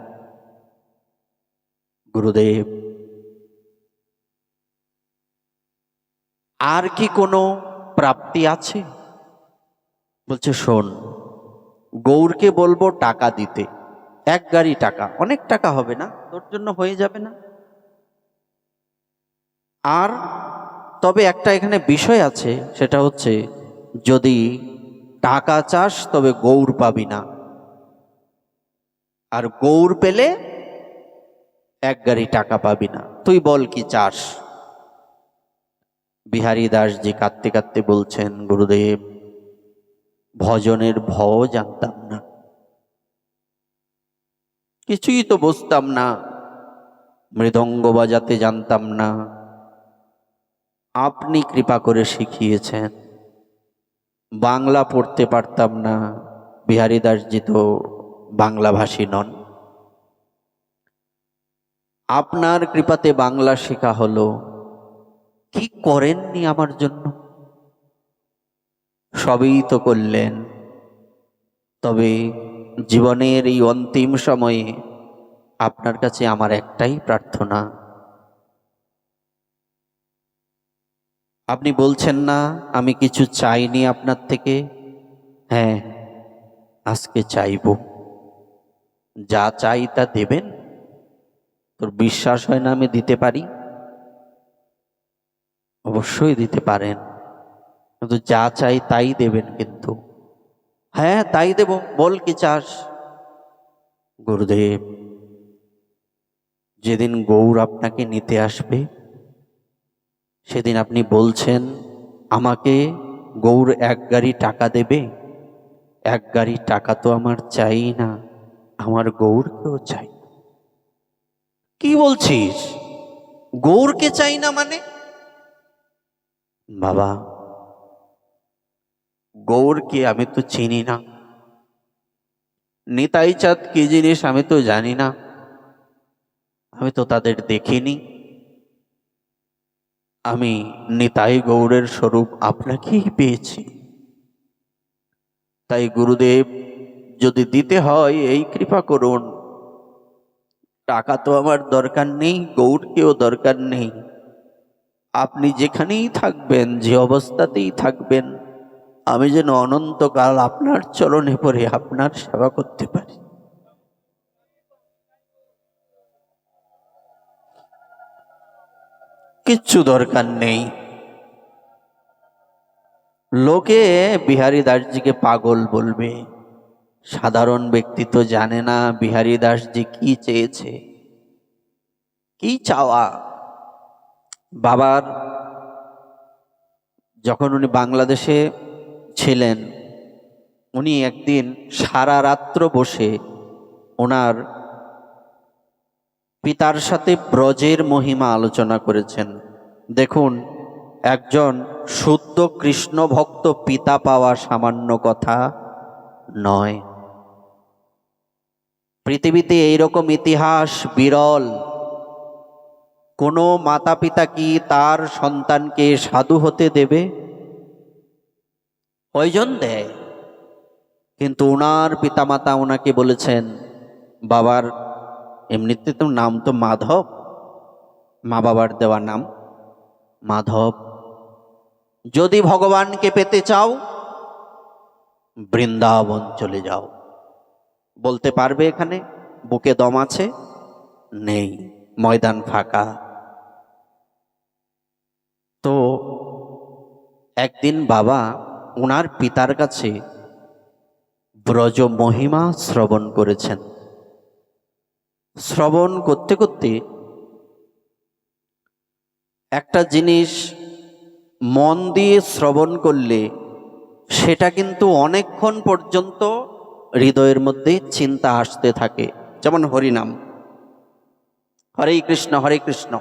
গুরুদেব, আর কি কোনো প্রাপ্তি আছে? বলছে, শোন, গৌরকে বলবো টাকা দিতে, এক গাড়ি টাকা, অনেক টাকা হবে না, তোর জন্য হয়ে যাবে না? আর তবে একটা এখানে বিষয় আছে, সেটা হচ্ছে, যদি টাকা চাস তবে গৌর পাবি না, আর গৌর পেলে এক গাড়ি টাকা পাবি না। তুই বল কি চাস? বিহারী দাসজি কাঁদতে কাঁদতে বলছেন, গুরুদেব, ভজনের ভ জানতাম না, কিছুই তো বুঝতাম না, মৃদঙ্গ বাজাতে জানতাম না, আপনি কৃপা করে শিখিয়েছেন। বাংলা পড়তে পারতাম না, বিহারী দাসজি তো বাংলাভাষী নন, আপনার কৃপাতে বাংলা শেখা হলো। কি করেননি আমার জন্য? সবই তো করলেন। তবে জীবনের এই অন্তিম সময়ে আপনার কাছে আমার একটাই প্রার্থনা, আপনি বলছেন না আমি কিছু চাইনি আপনার থেকে? হ্যাঁ, আজকে চাইব, যা চাই তা দেবেন? তোর বিশ্বাস হয় না আমি দিতে পারি? অবশ্যই দিতে পারেন, কিন্তু যা চাই তাই দেবেন কিন্তু। হ্যাঁ, তাই দেব, বল কি চাস? গুরুদেব, যেদিন গৌর আপনাকে নিতে আসবে সেদিন আপনি বলছেন আমাকে গৌর এক গাড়ি টাকা দেবে। এক গাড়ি টাকা তো আমার চাই না, আমার গৌরকেও চাই। কি বলছিস? গৌরকে চাই না মানে? বাবা, গৌরকে আমি তো চিনি না, নিতাই চাঁদ কি জিনিস আমি তো জানি না, আমি তো তাদের দেখিনি। আমি নিতাই গৌরের স্বরূপ আপনাকেই পেয়েছি। তাই গুরুদেব, যদি দিতে হয় এই কৃপা করুন, টাকা তো আমার দরকার নেই, গৌরকেও দরকার নেই। আপনি যেখানেই থাকবেন, যে অবস্থাতেই থাকবেন, আমি যেন অনন্তকাল আপনার চরণে পড়ে আপনার সেবা করতে পারি। কিচ্ছু দরকার নেই। লোকে বিহারী দাসজিকে পাগল বলবে, সাধারণ ব্যক্তি তো জানে না বিহারী দাসজি কি চেয়েছে, কি চাওয়া। বাবার যখন উনি বাংলাদেশে ছিলেন, উনি একদিন সারা রাত্র বসে ওনার পিতার সাথে ব্রজের মহিমা আলোচনা করেছেন। দেখুন, একজন শুদ্ধ কৃষ্ণ ভক্ত পিতা পাওয়া সামান্য কথা নয়। পৃথিবীতে এইরকম ইতিহাস বিরল। কোনো মাতা পিতা কি তার সন্তানকে সাধু হতে দেবে? কয়জন দেয়? কিন্তু ওনার পিতামাতা ওনাকে বলেছেন, বাবার এমনিতে তো নাম তো মাধব, মা বাবার দেওয়া নাম মাধব। যদি ভগবানকে পেতে চাও বৃন্দাবন চলে যাও। বলতে পারবে এখানে বুকে দম আছে? নেই, ময়দান ফাঁকা। তো একদিন বাবা ওনার পিতার কাছে ব্রজ মহিমা শ্রবণ করেছেন। শ্রবণ করতে করতে একটা জিনিস মন দিয়ে শ্রবণ করলে সেটা কিন্তু অনেকক্ষণ পর্যন্ত হৃদয়ের মধ্যে চিন্তা আসতে থাকে। যেমন হরিনাম, হরে কৃষ্ণ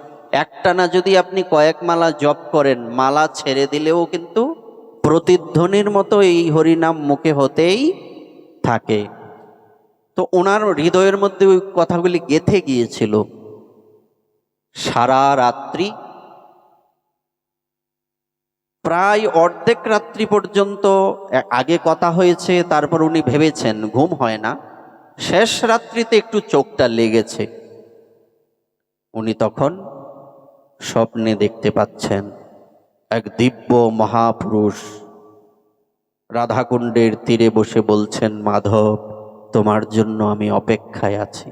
একটানা যদি আপনি কয়েক মালা জপ করেন, মালা ছেড়ে দিলেও কিন্তু প্রতিধ্বনির মতো এই হরিনাম মুখে হতেই থাকে। তো ওনার হৃদয়ের মধ্যে ওই কথাগুলি গেঁথে গিয়েছিল। সারা রাত্রি, প্রায় অর্ধেক রাত্রি পর্যন্ত আগে কথা হয়েছে, তারপর উনি ভেবেছেন ঘুম হয় না, শেষ রাত্রিতে একটু চোখটা লেগেছে। উনি তখন স্বপ্নে দেখতে পাচ্ছেন এক দিব্য মহাপুরুষ রাধাকুণ্ডের তীরে বসে বলছেন, মাধব তোমার জন্য আমি অপেক্ষায় আছি।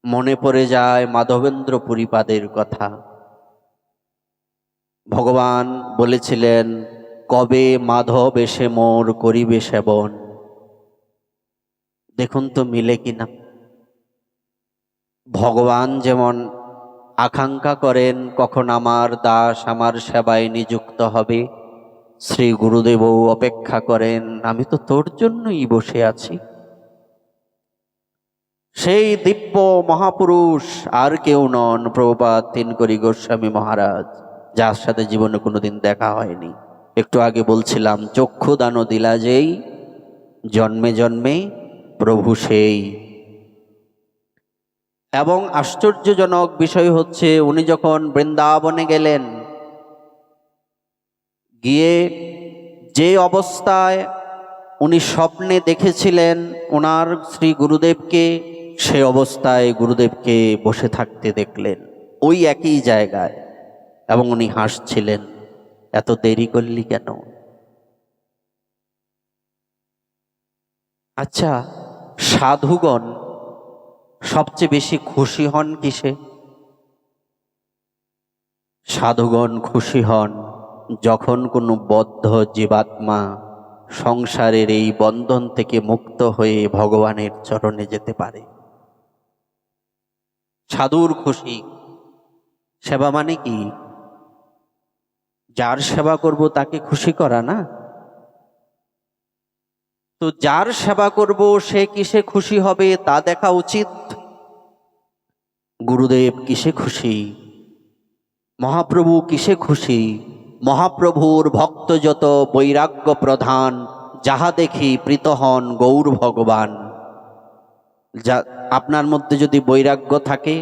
মনে পড়ে যায় মাধবেন্দ্র পুরীপাদের কথা। ভগবান বলেছিলেন, কবে মাধব এসে মোর করিবে সেবন। দেখুন তো মিলে কিনা। ভগবান যেমন আকাঙ্ক্ষা করেন কখন আমার দাস আমার সেবায় নিযুক্ত হবে, শ্রী গুরুদেবও অপেক্ষা করেন, আমি তো তোর জন্যই বসে আছি। সেই দিব্য মহাপুরুষ আর কেউ নন, প্রভুপাদ তিনকড়ি গোস্বামী মহারাজ, যার সাথে জীবনে কোনোদিন দেখা হয়নি। একটু আগে বলছিলাম, চক্ষু দান দিলা যেই, জন্মে জন্মে প্রভু সেই। এবং আশ্চর্যজনক বিষয় হচ্ছে, উনি যখন বৃন্দাবনে গেলেন, গিয়ে যে অবস্থায় উনি স্বপ্নে দেখেছিলেন ওনার শ্রী গুরুদেবকে, সে অবস্থায় গুরুদেবকে বসে থাকতে দেখলেন ওই একই জায়গায়, এবং উনি হাসছিলেন, এত দেরি করলি কেন? আচ্ছা, সাধুগণ সবচেয়ে বেশি খুশি হন কিসে? সাধুগণ খুশি হন যখন কোনো বদ্ধ জীবাত্মা সংসারের এই বন্ধন থেকে মুক্ত হয়ে ভগবানের চরণে যেতে পারে। সাধুর খুশি। সেবা মানে কি? যার সেবা করব তাকে খুশি করা না? তো যার সেবা করব সে কিসে খুশি হবে তা দেখা উচিত। গুরুদেব কিসে খুশি, মহাপ্রভু কিসে খুশি? মহাপ্রভুর ভক্ত যত বৈরাগ্য প্রধান, যাহা দেখি প্রীত হন গৌর ভগবান। যা আপনার মধ্যে যদি বৈরাগ্য থাকে,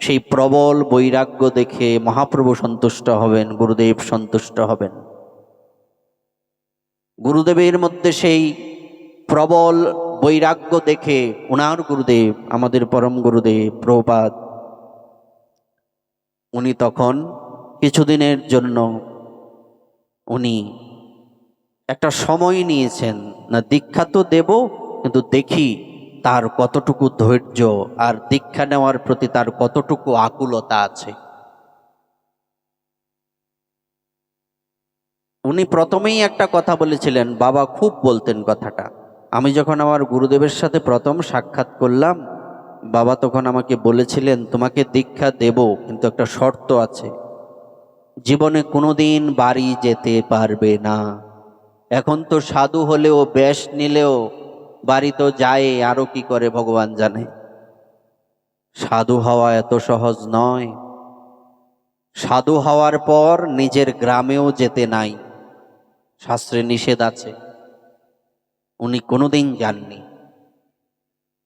সেই প্রবল বৈরাগ্য দেখে মহাপ্রভু সন্তুষ্ট হবেন, গুরুদেব সন্তুষ্ট হবেন। গুরুদেবের মধ্যে সেই প্রবল বৈরাগ্য দেখে ওনার গুরুদেব, আমাদের পরম গুরুদেব প্রভুপাদ, উনি তখন কিছুদিনের জন্য উনি একটা সময় নিয়েছেন, না দীক্ষা তো দেব, কিন্তু দেখি তার কতটুকু ধৈর্য আর দীক্ষা নেওয়ার প্রতি তার কতটুকু আকুলতা আছে। উনি প্রথমেই একটা কথা বলেছিলেন, বাবা খুব বলতেন কথাটা। আমি যখন আমার গুরুদেবের সাথে প্রথম সাক্ষাৎ করলাম, বাবা তখন আমাকে বলেছিলেন, তোমাকে দীক্ষা দেব, কিন্তু একটা শর্ত আছে, জীবনে কোনোদিন বাড়ি যেতে পারবে না। এখন তো সাধু হলেও বেশ নিলেও বাড়ি তো যায়, আরো কি করে ভগবান জানে। সাধু হওয়া এত সহজ নয়। সাধু হওয়ার পর নিজের গ্রামেও যেতে নাই, শাস্ত্রে নিষেধ আছে। উনি কোনোদিন যাননি,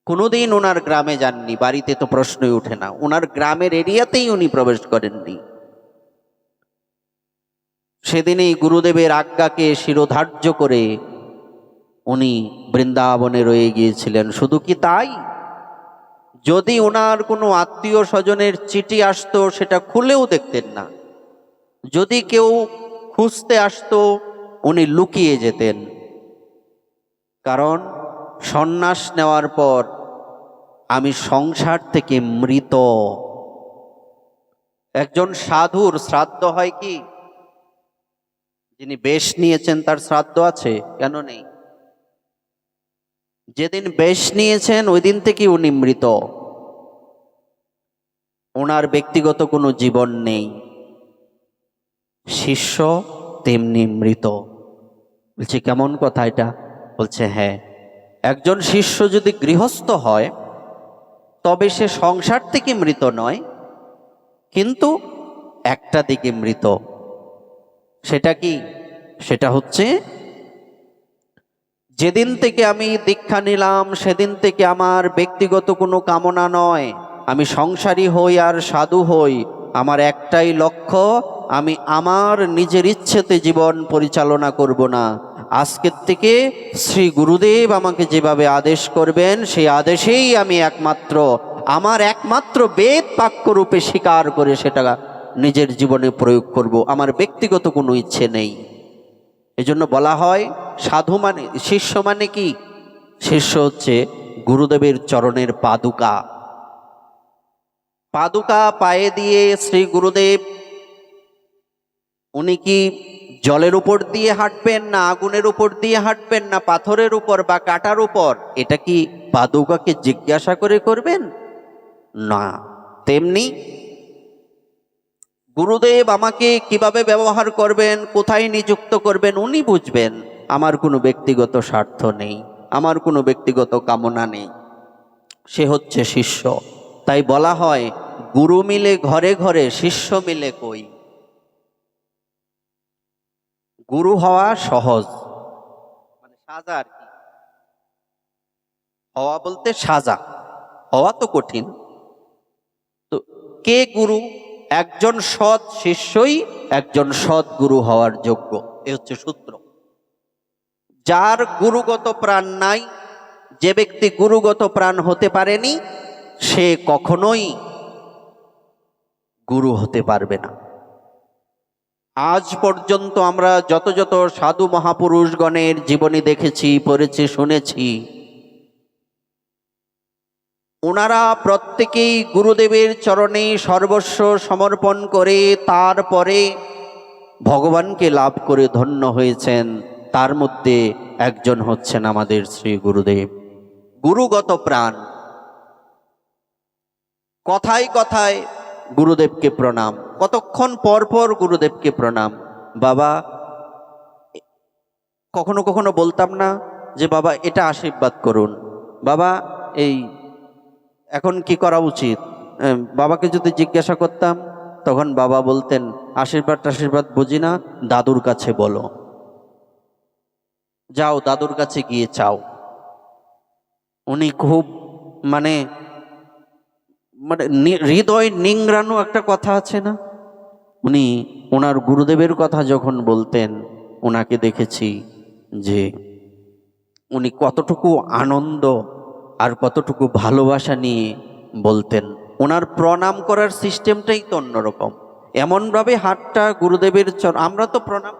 কোনোদিন ওনার গ্রামে যাননি, বাড়িতে তো প্রশ্নই ওঠে না, ওনার গ্রামের এরিয়াতেই উনি প্রবেশ করেননি। সেদিনই গুরুদেবের আজ্ঞাকে শিরোধার্য করে উনি বৃন্দাবনে রয়ে গিয়েছিলেন। শুধু কি তাই, যদি ওনার কোনো আত্মীয় স্বজনের চিঠি আসতো সেটা খুলেও দেখতেন না। যদি কেউ খুঁজতে আসতো উনি লুকিয়ে যেতেন, কারণ সন্ন্যাস নেওয়ার পর আমি সংসার থেকে মৃত। একজন সাধুর শ্রাদ্ধ হয় কি? যিনি বেশ নিয়েছেন তার শ্রাদ্ধ আছে? কেন নেই? যেদিন বেশ নিয়েছেন ওই দিন থেকে উনি মৃত, ওনার ব্যক্তিগত কোনো জীবন নেই। শিষ্য তেমনি মৃত। বলছে কেমন কথা এটা? বলছে হ্যাঁ, একজন শিষ্য যদি গৃহস্থ হয় তবে সে সংসার থেকে মৃত নয়, কিন্তু একটা দিকে মৃত। সেটা কি? সেটা হচ্ছে যেদিন থেকে আমি দীক্ষা নিলাম সেদিন থেকে আমার ব্যক্তিগত কোনো কামনা নয়, আমি সংসারী হই আর সাধু হই, আমার একটাই লক্ষ্য, আমি আমার নিজের ইচ্ছেতে জীবন পরিচালনা করব না। আজকের থেকে শ্রী গুরুদেব আমাকে যেভাবে আদেশ করবেন সেই আদেশেই আমি আমার একমাত্র বেদ বাক্য রূপে স্বীকার করে সেটা নিজের জীবনে প্রয়োগ করব, আমার ব্যক্তিগত কোনো ইচ্ছে নেই। এজন্য বলা হয় সাধু মানে, শিষ্য মানে কি? শিষ্য হচ্ছে গুরুদেবের চরণের পাদুকা। পাদুকা পায়ে দিয়ে শ্রী গুরুদেব উনি কি জলের উপর দিয়ে হাঁটবেন, না আগুনের উপর দিয়ে হাঁটবেন, না পাথরের উপর বা কাটার উপর, এটা কি পাদুকাকে জিজ্ঞাসা করে করবেন? না। তেমনি গুরুদেব আমাকে কিভাবে ব্যবহার করবেন, কোথায় নিযুক্ত করবেন উনি বুঝবেন। আমার কোনো ব্যক্তিগত স্বার্থ নেই, আমার কোনো ব্যক্তিগত কামনা নেই। সে হচ্ছে শিষ্য। তাই বলা হয় গুরু মিলে ঘরে ঘরে, শিষ্য মিলে কই। গুরু হওয়া সহজ, মানে সাজা আর কি। হওয়া বলতে সাজা, হওয়া তো কঠিন। তো কে গুরু? একজন সৎ শিষ্যই একজন সৎ গুরু হওয়ার যোগ্য। এ হচ্ছে সূত্র। যার গুরুগত প্রাণ নাই, যে ব্যক্তি গুরুগত প্রাণ হতে পারেনি, সে কখনোই গুরু হতে পারবে না। আজ পর্যন্ত আমরা যত যত সাধু মহাপুরুষগণের জীবনী দেখেছি, পড়েছি, শুনেছি, ওনারা প্রত্যেকেই গুরুদেবের চরণে সর্বস্ব সমর্পণ করে তারপরে ভগবানকে লাভ করে ধন্য হয়েছেন। তার মধ্যে একজন হচ্ছেন আমাদের শ্রী গুরুদেব। গুরুগত প্রাণ। কথায় কথায় গুরুদেবকে প্রণাম, কতক্ষণ পর পর গুরুদেবকে প্রণাম। বাবা, কখনো কখনো বলতাম না যে বাবা এটা আশীর্বাদ করুন, বাবা এই এখন কি করা উচিত? বাবাকে যদি জিজ্ঞাসা করতাম তখন বাবা বলতেন আশীর্বাদ বুঝি না, দাদুর কাছে বলো, যাও দাদুর কাছে গিয়ে চাও। উনি খুব মানে মানে হৃদয় নিংড়ানো একটা কথা আছে না, উনি ওনার গুরুদেবের কথা যখন বলতেন, ওনাকে দেখেছি যে উনি কতটুকু আনন্দ আর কতটুকু ভালোবাসা নিয়ে বলতেন। ওনার প্রণাম করার সিস্টেমটাই তো অন্যরকম। এমনভাবে হাতটা গুরুদেবের আমরা তো প্রণাম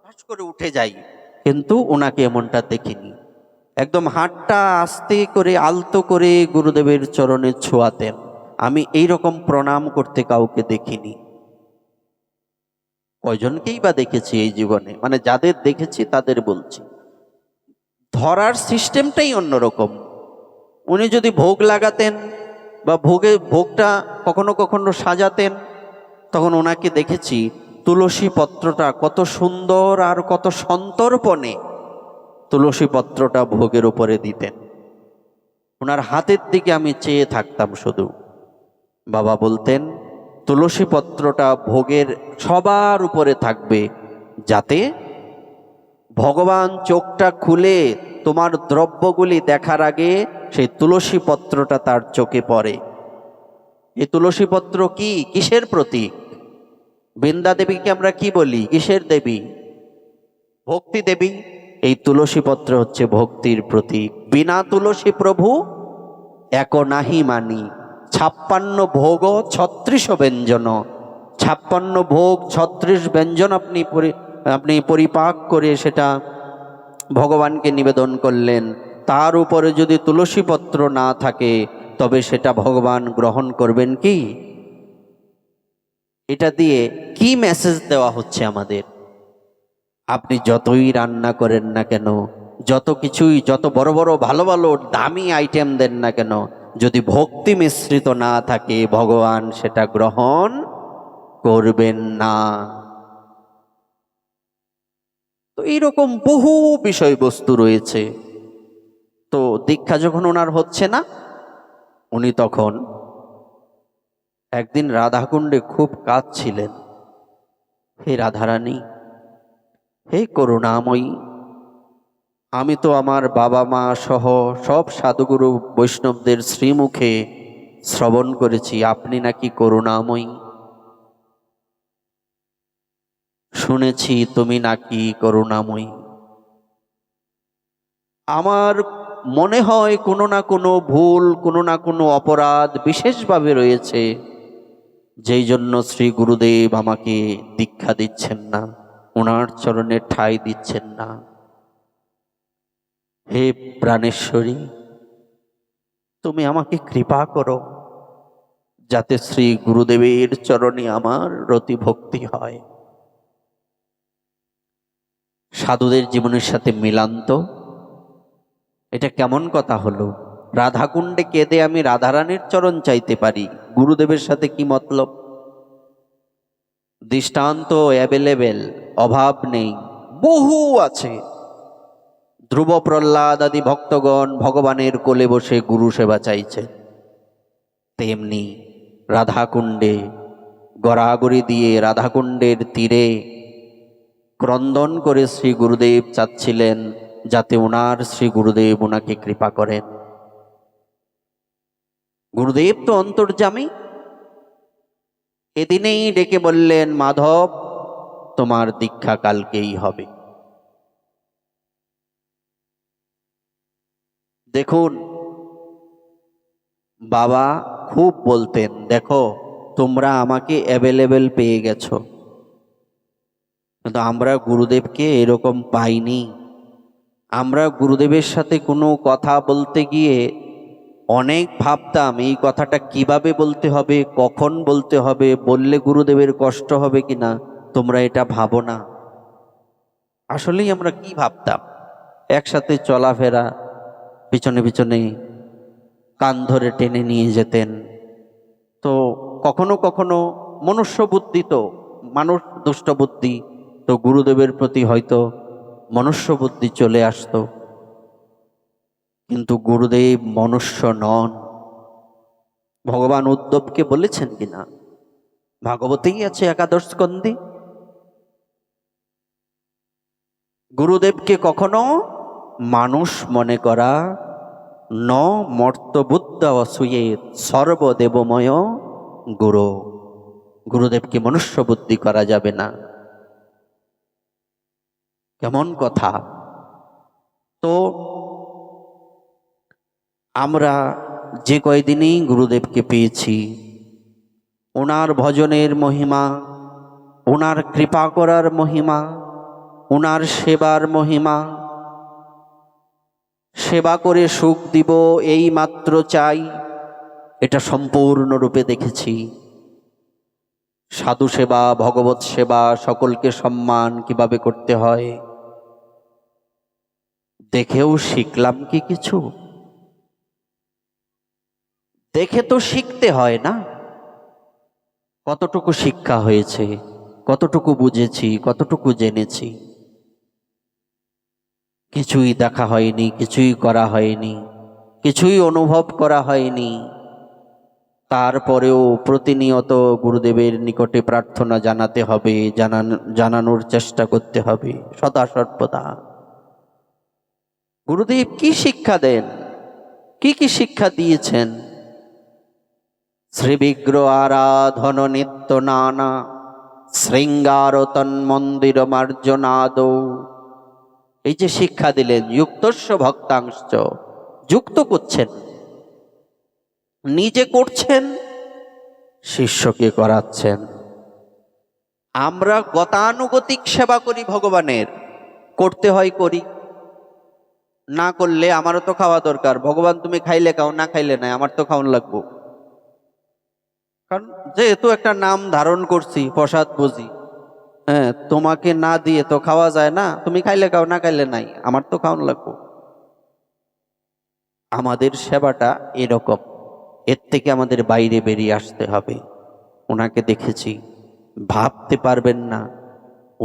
ঠাস করে উঠে যাই, কিন্তু ওনাকে এমনটা দেখিনি। একদম হাতটা আস্তে করে আলতো করে গুরুদেবের চরণে ছোঁয়াতেন। আমি এই রকম প্রণাম করতে কাউকে দেখিনি। কয়জনকেই বা দেখেছি এই জীবনে, মানে যাদের দেখেছি তাদের বলছি। ধরার সিস্টেমটাই অন্যরকম। উনি যদি ভোগ লাগাতেন বা ভোগটা কখনো কখনো সাজাতেন, তখন ওনাকে দেখেছি তুলসী পত্রটা কত সুন্দর আর কত সন্তর্পণে তুলসী পত্রটা ভোগের উপরে দিতেন। ওনার হাতের দিকে আমি চেয়ে থাকতাম শুধু। বাবা বলতেন তুলসী পত্রটা ভোগের সবার উপরে থাকবে, যাতে ভগবান চোখটা খুলে তোমার দ্রব্যগুলি দেখার আগে সেই তুলসী পত্রটা তার চোখে পড়ে। এই তুলসী পত্র কি, কিসের প্রতীক? বৃন্দা দেবীকে আমরা কি বলি, কিসের দেবী? ভক্তি দেবী। এই তুলসী পত্র হচ্ছে ভক্তির প্রতীক। বিনা তুলসী প্রভু এক নাহি মানি। 56 ভোগ 36 ব্যঞ্জন, 56 ভোগ 36 ব্যঞ্জন আপনি পরিপাক করে সেটা ভগবানকে নিবেদন করলেন। তার উপরে যদি তুলসী পত্র না থাকে তবে সেটা ভগবান গ্রহণ করবেন কি? এটা দিয়ে কি মেসেজ দেওয়া হচ্ছে আমাদের? আপনি যতই রান্না করেন না কেন, যত বড় বড় ভালো ভালো দামি আইটেম দেন না কেন, যদি ভক্তি মিশ্রিত না থাকে ভগবান সেটা গ্রহণ করবেন না। তো এইরকম বহু বিষয়বস্তু রয়েছে। তো দীক্ষা যখন ওনার হচ্ছে না, উনি তখন একদিন রাধাকুণ্ডে খুব কাঁদছিলেন। হে রাধারানী, হে করুণাময়ী, আমি তো আমার বাবা মা সহ সব সাধুগুরু বৈষ্ণবদের শ্রীমুখে শ্রবণ করেছি আপনি নাকি করুণাময়ী। শুনেছি তুমি নাকি করুণাময়ী। আমার মনে হয় কোনো না কোনো ভুল, কোনো না কোনো অপরাধ বিশেষভাবে রয়েছে, যেই জন্য শ্রী গুরুদেব আমাকে দীক্ষা দিচ্ছেন না, ওনার চরণে ঠাঁই দিচ্ছেন না। হে প্রাণেশ্বরী, তুমি আমাকে কৃপা করো, যাতে শ্রী গুরুদেবের চরণে আমার রতি ভক্তি হয়। সাধুদের জীবনের সাথে মিলান্ত, এটা কেমন কথা হলো? রাধাকুণ্ডে কেঁদে আমি রাধারানীর চরণ চাইতে পারি, গুরুদেবের সাথে কি মতলব? দৃষ্টান্ত অ্যাভেলেবেল, অভাব নেই, বহু আছে। ধ্রুব প্রহ্লাদ আদি ভক্তগণ ভগবানের কোলে বসে গুরু সেবা চাইছে, তেমনি রাধাকুণ্ডে গড়াগড়ি দিয়ে রাধাকুণ্ডের তীরে ক্রন্দন করে শ্রী গুরুদেব চাচ্ছিলেন যাতে ওনার শ্রী গুরুদেব ওনাকে কৃপা করেন। গুরুদেব তো অন্তর্যামী, এদিনেই ডেকে বললেন, মাধব তোমার দীক্ষা কালকেই হবে। দেখুন, বাবা খুব বলতেন, দেখো তোমরা আমাকে অ্যাভেলেবেল পেয়ে গেছো, কিন্তু আমরা গুরুদেবকে এরকম পাইনি। আমরা গুরুদেবের সাথে কোনো কথা বলতে গিয়ে অনেক ভাবতাম এই কথাটা কিভাবে বলতে হবে, কখন বলতে হবে, বললে গুরুদেবের কষ্ট হবে কিনা। তোমরা এটা ভাবো না। আসলেই আমরা কি ভাবতাম, একসাথে চলাফেরা, পিছনে পিছনে কান ধরে টেনে নিয়ে যেতেন। তো কখনো কখনো মনুষ্য বুদ্ধি, তো মানুষ দুষ্ট বুদ্ধি, তো গুরুদেবের প্রতি হয়তো মনুষ্য বুদ্ধি চলে আসতো, কিন্তু গুরুদেব মনুষ্য নন। ভগবান উদ্ধবকে বলেছেন কিনা, ভাগবতেই আছে একাদশ স্কন্ধে, গুরুদেবকে কখনো মানুষ মনে করা ন মর্তবুদ্ধ অসূয়ে সর্বদেবময় গুরু। গুরুদেবকে মনুষ্য বুদ্ধি করা যাবে না। কেমন কথা! তো আমরা যে কয়দিনই গুরুদেবকে পেয়েছি, ওনার ভজনের মহিমা, ওনার কৃপা করার মহিমা, ওনার সেবার মহিমা, সেবা করে সুখ দিব এই মাত্র চাই, এটা সম্পূর্ণরূপে দেখেছি। সাধু সেবা, ভগবত সেবা, সকলকে সম্মান কিভাবে করতে হয় দেখেও শিখলাম কি কিছু? দেখে তো শিখতে হয় না? কতটুকু শিক্ষা হয়েছে, কতটুকু বুঝেছি, কতটুকু জেনেছি? কিছুই দেখা হয়নি, কিছুই করা হয়নি, কিছুই অনুভব করা হয়নি। তারপরেও প্রতিনিয়ত গুরুদেবের নিকটে প্রার্থনা জানাতে হবে, জানানোর চেষ্টা করতে হবে সদা সর্বদা। গুরুদেব কি শিক্ষা দেন, কি কি শিক্ষা দিয়েছেন? শ্রীবিগ্রহ আরাধন নিত্য নানা শৃঙ্গার তন্মন্দির মার্জনাদ। এই যে শিক্ষা দিলেন, যুক্তস্য ভক্তাংশ, যুক্ত করছেন, নিজে করছেন, শিষ্যকে করাচ্ছেন। আমরা গতানুগতিক সেবা করি ভগবানের, করতে হয় করি, না করলে আমারও তো খাওয়া দরকার। ভগবান তুমি খাইলে খাও, না খাইলে নাই, আমার তো খাওয়ান লাগবো। কারণ যেহেতু একটা নাম ধারণ করছি, প্রসাদ বুঝি, হ্যাঁ, তোমাকে না দিয়ে তো খাওয়া যায় না। তুমি খাইলে খাও, না খাইলে নাই, আমার তো খাওয়ান লাগবো। আমাদের সেবাটা এরকম, এর থেকে আমাদের বাইরে বেরিয়ে আসতে হবে। ওনাকে দেখেছি, ভাবতে পারবেন না,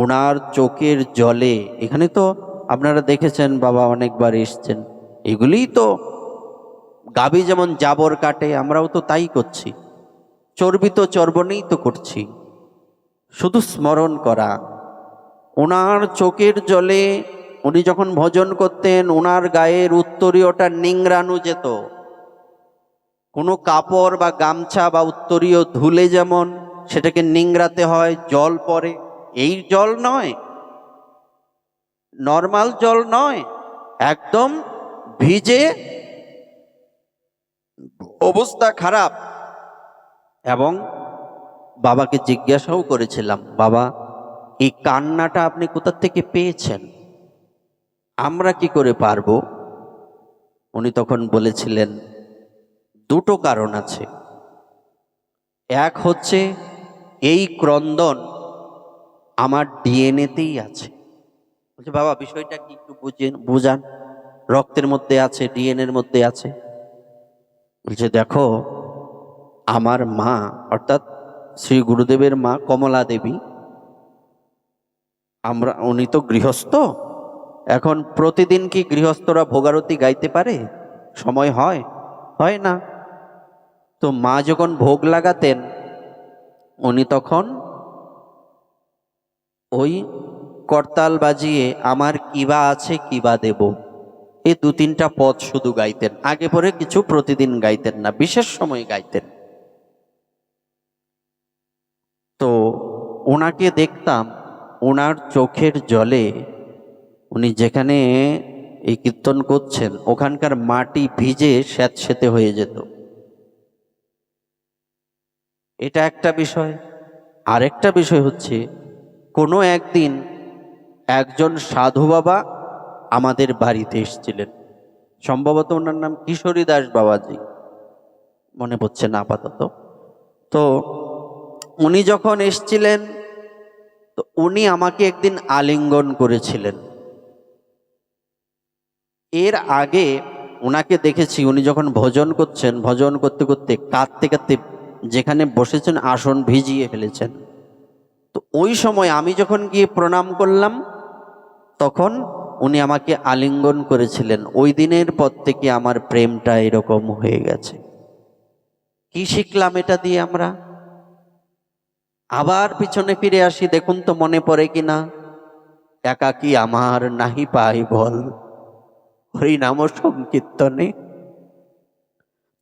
ওনার চোখের জলে, এখানে তো আপনারা দেখেছেন, বাবা অনেকবার এসছেন, এগুলিই তো গাভী যেমন জাবর কাটে, আমরাও তো তাই করছি। চর্বি তো চর্বণেই তো করছি, শুধু স্মরণ করা। ওনার চোখের জলে উনি যখন ভজন করতেন, ওনার গায়ের উত্তরীয়টা নিংড়ানো যেত। কোনো কাপড় বা গামছা বা উত্তরীয় ধুলে যেমন সেটাকে নিংড়াতে হয়, জল পড়ে, এই জল নয়, নর্মাল জল নয়, একদম ভিজে, অবস্থা খারাপ। এবং বাবাকে জিজ্ঞাসাও করেছিলাম, বাবা এই কান্নাটা আপনি কোথা থেকে পেয়েছেন, আমরা কি করে পারবো? উনি তখন বলেছিলেন, দুটো কারণ আছে। এক হচ্ছে এই ক্রন্দন আমার ডিএনএতেই আছে। বলছে, বাবা বিষয়টা কি একটু বুঝান, রক্তের মধ্যে আছে, ডিএনএর মধ্যে আছে। বলছে, দেখো আমার মা, অর্থাৎ শ্রী গুরুদেবের মা কমলা দেবী, উনি তো গৃহস্থ। এখন প্রতিদিন কি গৃহস্থরা ভোগারতি গাইতে পারে? সময় হয়? হয় না। তো মা যখন ভোগ লাগাতেন, উনি তখন ওই করতাল বাজিয়ে আমার কিবা আছে কিবা দেব, এই দু তিনটা পদ শুধু গাইতেন। আগে পরে কিছু প্রতিদিন গাইতেন না, বিশেষ সময় গাইতেন। তো ওনাকে দেখতাম, ওনার চোখের জলে, উনি যেখানে এই কীর্তন করছেন ওখানকার মাটি ভিজে স্যাঁতসেঁতে হয়ে যেত। এটা একটা বিষয়। আরেকটা বিষয় হচ্ছে, কোনো একদিন একজন সাধু বাবা আমাদের বাড়িতে এসেছিলেন, সম্ভবত ওনার নাম কিশোরী দাস বাবাজি, মনে পড়ছে না আপাতত। তো উনি যখন এসেছিলেন, তো উনি আমাকে একদিন আলিঙ্গন করেছিলেন। এর আগে ওনাকে দেখেছি, উনি যখন ভজন করছেন, ভজন করতে করতে কাঁদতে কাঁদতে যেখানে বসেছেন আসন ভিজিয়ে ফেলেছেন। তো ওই সময় আমি যখন গিয়ে প্রণাম করলাম, তখন উনি আমাকে আলিঙ্গন করেছিলেন। ওই দিনের পর থেকে আমার প্রেমটা এরকম হয়ে গেছে। কি শিখলাম এটা দিয়ে আমরা? আবার পিছনে ফিরে আসি, দেখুন তো মনে পড়ে কিনা, একাকী আমার নাহি পাই বল, হরি নাম সংকীর্তনে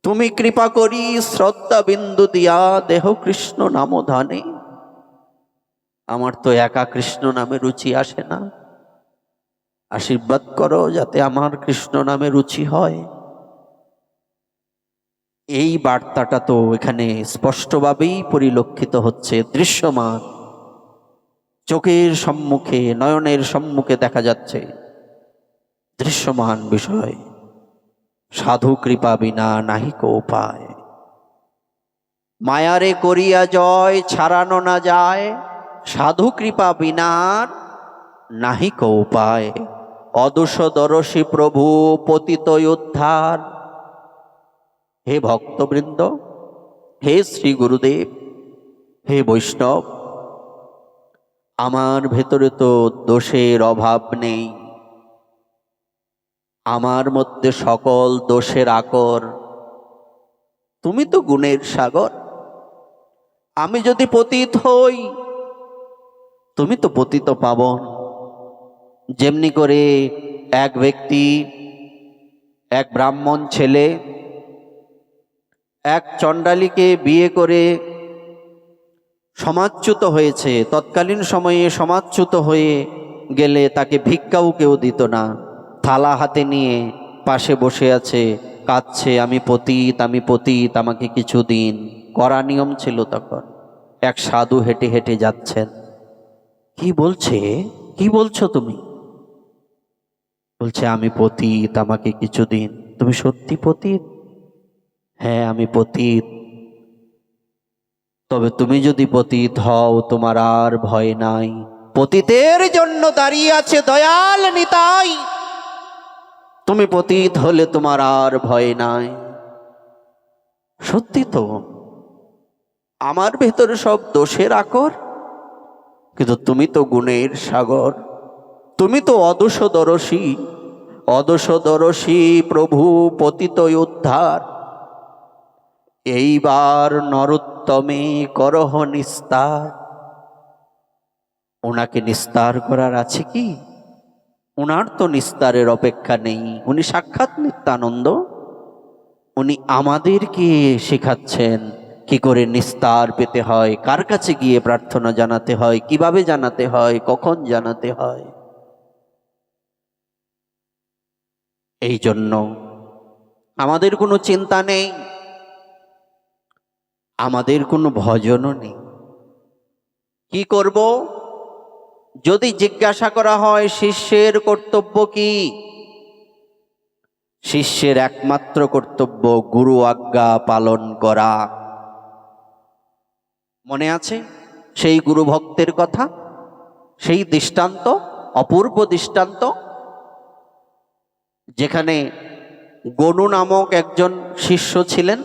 তুমি কৃপা করি শ্রদ্ধা বিন্দু দিয়া দেহ কৃষ্ণ নাম ধানে। আমার তো একা কৃষ্ণ নামে রুচি আসে না, আশীর্বাদ করো যাতে আমার কৃষ্ণ নামে রুচি হয়। এই বার্তাটা তো এখানে স্পষ্টভাবেই পরিলক্ষিত হচ্ছে, দৃশ্যমান, চোখের সম্মুখে, নয়নের সম্মুখে দেখা যাচ্ছে, দৃশ্যমান বিষয়। সাধু কৃপা বিনা নাহিক উপায়, মায়ারে করিয়া জয় ছাড়ানো না যায়, সাধু কৃপা বিনা নাহিক উপায়। অদোষ দরশী প্রভু পতিত উদ্ধার। হে ভক্তবৃন্দ, হে শ্রী গুরুদেব, হে বৈষ্ণব, আমার ভেতরে তো দোষের অভাব নেই, আমার মধ্যে সকল দোষের আকর, তুমি তো গুণের সাগর, আমি যদি পতিত হই তুমি তো পতিত পাবন। যেমনি করে এক ব্যক্তি, এক ব্রাহ্মণ ছেলে এক চণ্ডালীকে বিয়ে করে সমাজচ্যুত হয়েছে, তৎকালীন সময়ে সমাজচ্যুত হয়ে গেলে তাকে ভিক্ষাও কেউ দিত না। থালা হাতে নিয়ে পাশে বসে আছে, কাঁদছে, আমি পতিত, আমি পতিত, আমাকে কিছু দিন। কড়া নিয়ম ছিল তখন। এক সাধু হেঁটে হেঁটে যাচ্ছেন। কি বলছে, কি বলছো তুমি? বলছে আমি পতিত, আমাকে কিছু দিন। তুমি সত্যি পতিত? হ্যাঁ আমি পতিত। তবে তুমি যদি পতিত হও তোমার আর ভয় নাই, পতিতের জন্য দাঁড়িয়ে আছে দয়াল নিতাই। তুমি পতিত হলে তোমার আর ভয় নাই। সত্যি তো, আমার ভেতরে সব দোষের আকর, কিন্তু তুমি তো গুণের সাগর, তুমি তো অদোষদর্শী, অদোষদর্শী প্রভু পতিত উদ্ধার। এইবার নরোত্তমে করহ নিস্তার। ওনাকে নিস্তার করার আছে কি? ওনার তো নিস্তারের অপেক্ষা নেই, উনি সাক্ষাৎ নিত্যানন্দ। উনি আমাদেরকে শেখাচ্ছেন কি করে নিস্তার পেতে হয়, কার কাছে গিয়ে প্রার্থনা জানাতে হয়, কিভাবে জানাতে হয়, কখন জানাতে হয়। এই জন্য আমাদের কোনো চিন্তা নেই, আমাদের কোনো ভজনও নেই। কি করব? যদি জিজ্ঞাসা করা হয় শিষ্যের কর্তব্য কি, শিষ্যের একমাত্র কর্তব্য গুরু আজ্ঞা পালন করা। মনে আছে সেই গুরু ভক্তের কথা, সেই দৃষ্টান্ত, অপূর্ব দৃষ্টান্ত, যেখানে গনু নামক একজন শিষ্য ছিলেন,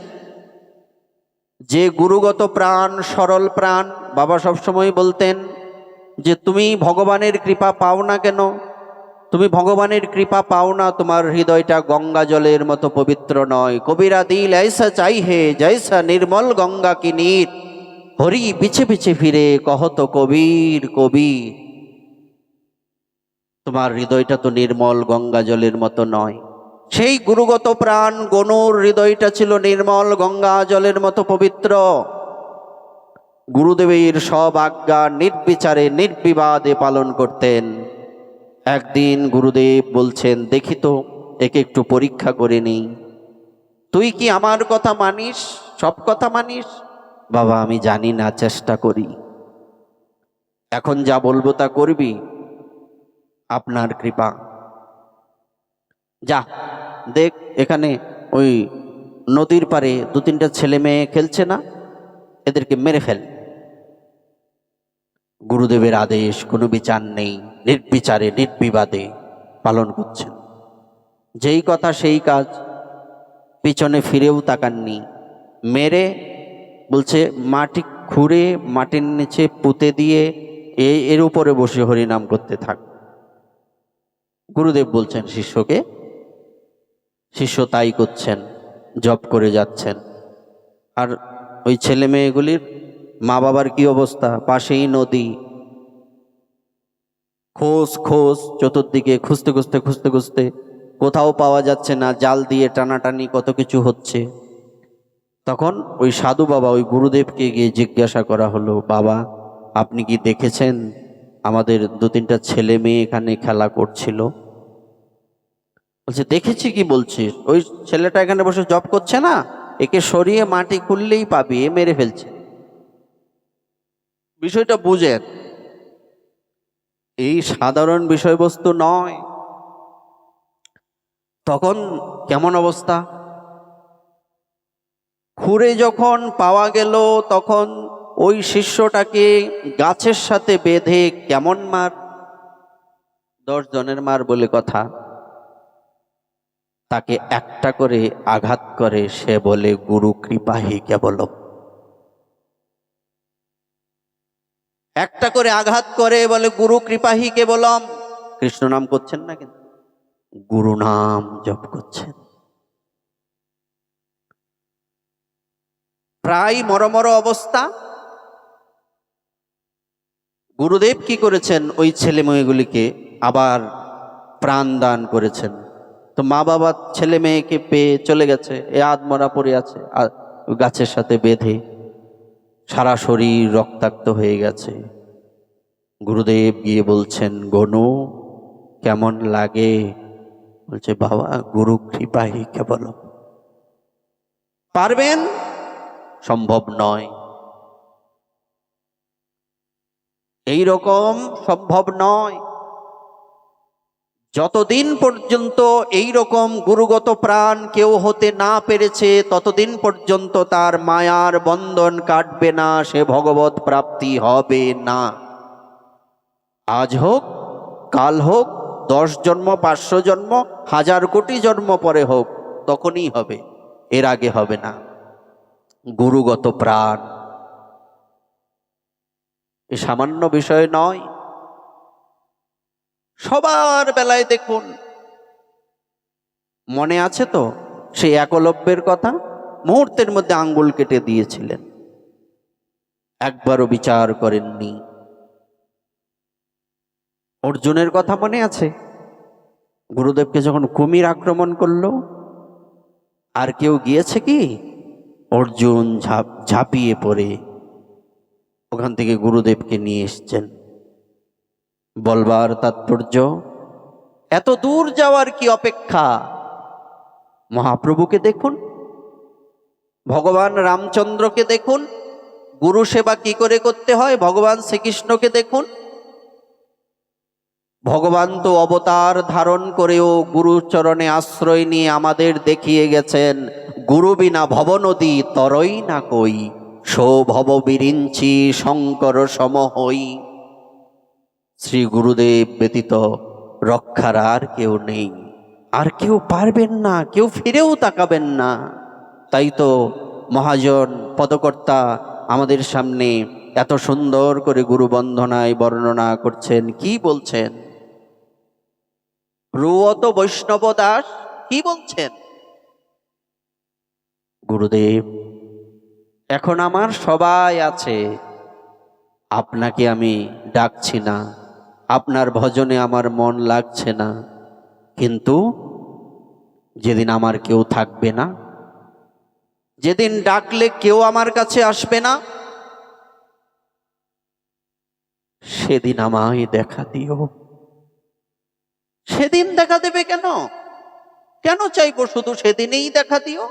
যে গুরুগত প্রাণ, সরল প্রাণ। বাবা সবসময় বলতেন যে তুমি ভগবানের কৃপা পাও না কেন? তুমি ভগবানের কৃপা পাও না, তোমার হৃদয়টা গঙ্গা জলের মতো পবিত্র নয়। কবিরা দিল ऐसा চাইহে জৈসা নির্মল গঙ্গা কি নীর, হরি পিছে পিছে ফিরে কহত কবির কবির। তোমার হৃদয়টা তো নির্মল গঙ্গা জলের মতো নয়। সেই গুরুগত প্রাণ গনুর হৃদয়টা ছিল নির্মল গঙ্গা জলের মতো পবিত্র। গুরুদেবের সব আজ্ঞা নির্বিচারে নির্বিবাদে পালন করতেন। একদিন গুরুদেব বলছেন, দেখি তো একে একটু পরীক্ষা করে নিই, তুই কি আমার কথা মানিস, সব কথা মানিস? বাবা আমি জানি না, চেষ্টা করি। এখন যা বলবো তা করবি? আপনার কৃপা। যা দেখ, এখানে ওই নদীর পারে দু তিনটা ছেলে মেয়ে খেলছে না, এদেরকে মেরে ফেল। গুরুদেবের আদেশ, কোনো বিচার নেই, নির্বিচারে নির্বিবাদে পালন করছেন। যেই কথা সেই কাজ, পিছনে ফিরেও তাকাননি। মেরে বলছে মাটি খুঁড়ে মাটির নিচে পুঁতে দিয়ে এর উপরে বসে হরিনাম করতে থাক। গুরুদেব বলছেন শিষ্যকে, শিষ্য তাই করছেন, জপ করে যাচ্ছেন। আর ওই ছেলে মেয়েগুলির মা বাবার কি অবস্থা? পাশেই নদী, খোঁজ খোঁজ চতুর্দিকে, খুঁজতে খুঁজতে খুঁজতে খুঁজতে কোথাও পাওয়া যাচ্ছে না, জাল দিয়ে টানাটানি কত কিছু হচ্ছে। তখন ওই সাধু বাবা, ওই গুরুদেবকে গিয়ে জিজ্ঞাসা করা হলো, বাবা আপনি কি দেখেছেন আমাদের দু তিনটা ছেলে মেয়ে এখানে খেলা করছিল? বলছে দেখেছি। কি বলছিস? ওই ছেলেটা এখানে বসে জব করছে না, একে সরিয়ে মাটি খুললেই পাবি, এ মেরে ফেলছে। বিষয়টা বুঝেন, এই সাধারণ বিষয়বস্তু নয়। তখন কেমন অবস্থা? খুঁড়ে যখন পাওয়া গেল তখন ওই শিষ্যটাকে গাছের সাথে বেঁধে, কেমন মার, 10 জনের মার বলে কথা, তাকে একটা করে আঘাত করে। সে বলে গুরু কৃপাহি কেবলম। একটা করে আঘাত করে বলে গুরু কৃপাহি কেবলম। কৃষ্ণ নাম করছেন না, কিন্তু গুরু নাম জপ করছেন। প্রায় মরমর অবস্থা। গুরুদেব কি করেছেন, ওই ছেলে মেয়েগুলিকে আবার প্রাণ দান করেছেন। তো মা বাবা ছেলে মেয়েকে পেয়ে চলে গেছে, এ আধমরা পড়ে আছে গাছের সাথে বেঁধে, সারা শরীর রক্তাক্ত হয়ে গেছে। গুরুদেব গিয়ে বলছেন, গনু কেমন লাগে? বলছে, বাবা গুরু কৃপাই কেবল। পারবেন? সম্ভব নয়, এই রকম সম্ভব নয়। যতদিন পর্যন্ত এই রকম গুরুগত প্রাণ কেউ হতে না পেরেছে, ততদিন পর্যন্ত তার মায়ার বন্ধন কাটবে না, সে ভগবত প্রাপ্তি হবে না। আজ হোক, কাল হোক, 10 জন্ম, 500 জন্ম, 1000 কোটি জন্ম পরে হোক, তখনই হবে, এর আগে হবে না। গুরুগত প্রাণ এ সামান্য বিষয় নয়। সবার বেলায় দেখুন, মনে আছে তো সেই একলব্যের কথা? মুহূর্তের মধ্যে আঙ্গুল কেটে দিয়েছিলেন, একবারও বিচার করেননি। অর্জুনের কথা মনে আছে? গুরুদেবকে যখন কুমির আক্রমণ করলো, আর কেউ গিয়েছে কি? অর্জুন ঝাঁপিয়ে পড়ে ওখান থেকে গুরুদেবকে নিয়ে এসছেন। বলবার তাৎপর্য, এত দূর যাওয়ার কি অপেক্ষা? মহাপ্রভুকে দেখুন, ভগবান রামচন্দ্রকে দেখুন, গুরু সেবা কি করে করতে হয় ভগবান শ্রীকৃষ্ণকে দেখুন। ভগবান তো অবতার ধারণ করেও গুরুচরণে আশ্রয় নিয়ে আমাদের দেখিয়ে গেছেন, গুরু বিনা ভব নদী তরই না কই, সো ভব বিরিঞ্চি শঙ্কর সম হই। শ্রী গুরুদেব ব্যতীত রক্ষার আর কেউ নেই, আর কেউ পারবেন না, কেউ ফিরেও তাকাবেন না। তাই তো মহাজন পদকর্তা আমাদের সামনে এত সুন্দর করে গুরু বন্দনায় বর্ণনা করছেন। কি বলছেন? রুয়ত বৈষ্ণব দাস কি বলছেন? গুরুদেব, এখন আমার সবাই আছে, আপনাকে আমি ডাকছি না, আপনার ভজনে আমার মন লাগছে না, কিন্তু যেদিন আমার কেউ থাকবে না, যেদিন ডাকলে কেউ আমার কাছে আসবে না, সেদিন আমায় দেখা দিও। সেদিন দেখা দেবে কেন? কেন চাইবো শুধু সেদিনেই দেখা দিও?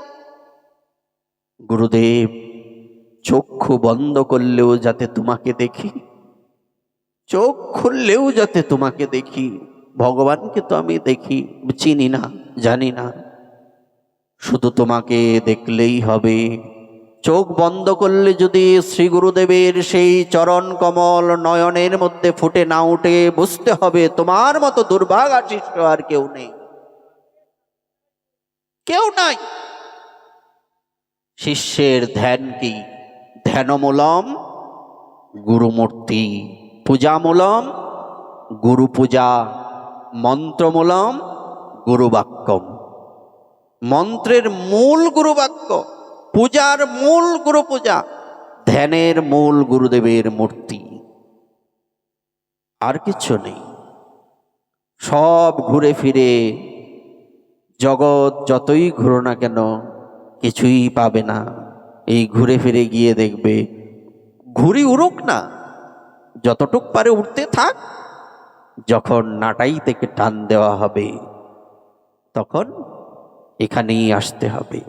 গুরুদেব, চক্ষু বন্ধ করলেও যাতে তোমাকে দেখি, চোখ খুললেও যাতে তোমাকে দেখি। ভগবানকে তো আমি দেখি, চিনি না, জানি না, শুধু তোমাকে দেখলেই হবে। চোখ বন্ধ করলে যদি শ্রী গুরুদেবের সেই চরণ কমল নয়নের মধ্যে ফুটে না উঠে, বুঝতে হবে তোমার মতো দুর্ভাগাশিষ্ট আর কেউ নেই, কেউ নাই। শিষ্যের ধ্যান কি? ধ্যানমূলম গুরুমূর্তি, পূজামূলম গুরু পূজা, মন্ত্রমূলম গুরুবাক্যম। মন্ত্রের মূল গুরুবাক্য, পূজার মূল গুরু পূজা, ধ্যানের মূল গুরুদেবের মূর্তি, আর কিছু নেই। সব ঘুরে ফিরে জগৎ যতই ঘুরো না কেন কিছুই পাবে না। এই ঘুরে ফিরে গিয়ে দেখবে, ঘুরি উড়ুক না, যতটুক পারে উঠতে থাক, যখন নাটাই থেকে টান দেওয়া হবে তখন এখানেই আসতে হবে।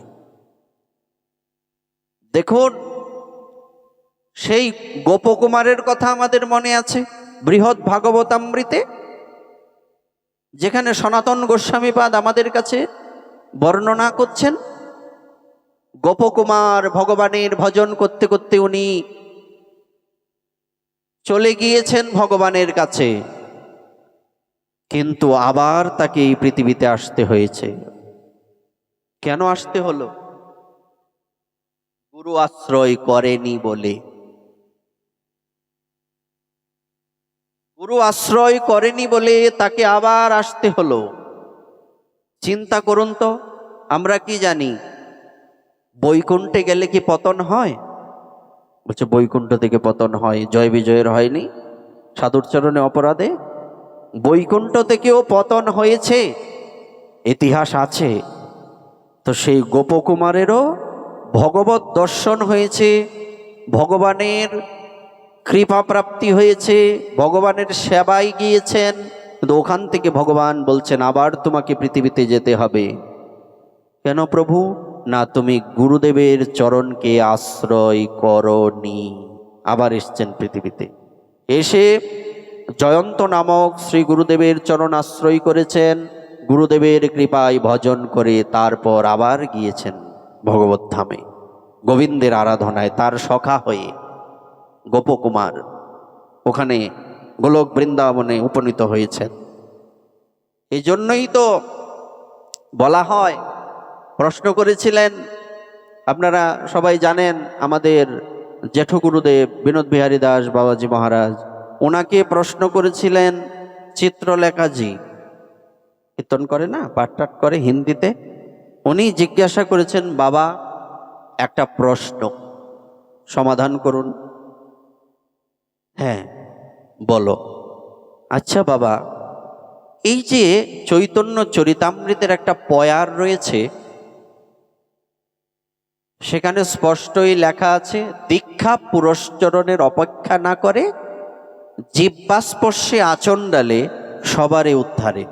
দেখুন, সেই গোপকুমারের কথা আমাদের মনে আছে বৃহৎ ভাগবতামৃতে, যেখানে সনাতন গোস্বামীপাদ আমাদের কাছে বর্ণনা করছেন। গোপকুমার ভগবানের ভজন করতে করতে উনি চলে গিয়েছেন ভগবানের কাছে, কিন্তু আবার তাকে এই পৃথিবীতে আসতে হয়েছে। কেন আসতে হলো? গুরু আশ্রয় করেনি বলে। গুরু আশ্রয় করেনি বলে তাকে আবার আসতে হলো। চিন্তা করুন তো, আমরা কি জানি? বৈকুণ্ঠে গেলে কি পতন হয়? বলছে বৈকুণ্ঠ থেকে পতন হয়, জয় বিজয়ের হয়নি সাধুর চরণে অপরাধে। বৈকুণ্ঠ থেকেও পতন হয়েছে, ইতিহাস আছে। তো সেই গোপকুমারেরও ভগবত দর্শন হয়েছে, ভগবানের কৃপা প্রাপ্তি হয়েছে, ভগবানের সেবায় গিয়েছেন। কিন্তু ওখান থেকে ভগবান বলছেন আবার তোমাকে পৃথিবীতে যেতে হবে। কেন প্রভু? না, তুমি গুরুদেবের চরণকে আশ্রয় করনি। আবার এসছেন পৃথিবীতে, এসে জয়ন্ত নামক শ্রী গুরুদেবের চরণ আশ্রয় করেছেন, গুরুদেবের কৃপায় ভজন করে তারপর আবার গিয়েছেন ভগবত ধামে, গোবিন্দের আরাধনায় তার সখা হয়ে গোপকুমার ওখানে গোলক বৃন্দাবনে উপনীত হয়েছেন। এই জন্যই তো বলা হয়, প্রশ্ন করেছিলেন, আপনারা সবাই জানেন, আমাদের জেঠু গুরুদেব বিনোদ বিহারী দাস বাবাজি মহারাজ, ওনাকে প্রশ্ন করেছিলেন চিত্রলেখাজি, কীর্তন করে না, পাঠটাট করে হিন্দিতে। উনি জিজ্ঞাসা করেছেন, বাবা একটা প্রশ্ন সমাধান করুন। হ্যাঁ বলো। আচ্ছা বাবা, এই যে চৈতন্য চরিতামৃতের একটা পয়ার রয়েছে, সেখানে স্পষ্টই লেখা আছে, দীক্ষা পুরস্চরণের অপেক্ষা না করে জিহ্বাস্পর্শে আচণ্ডালে সবারে উদ্ধারে।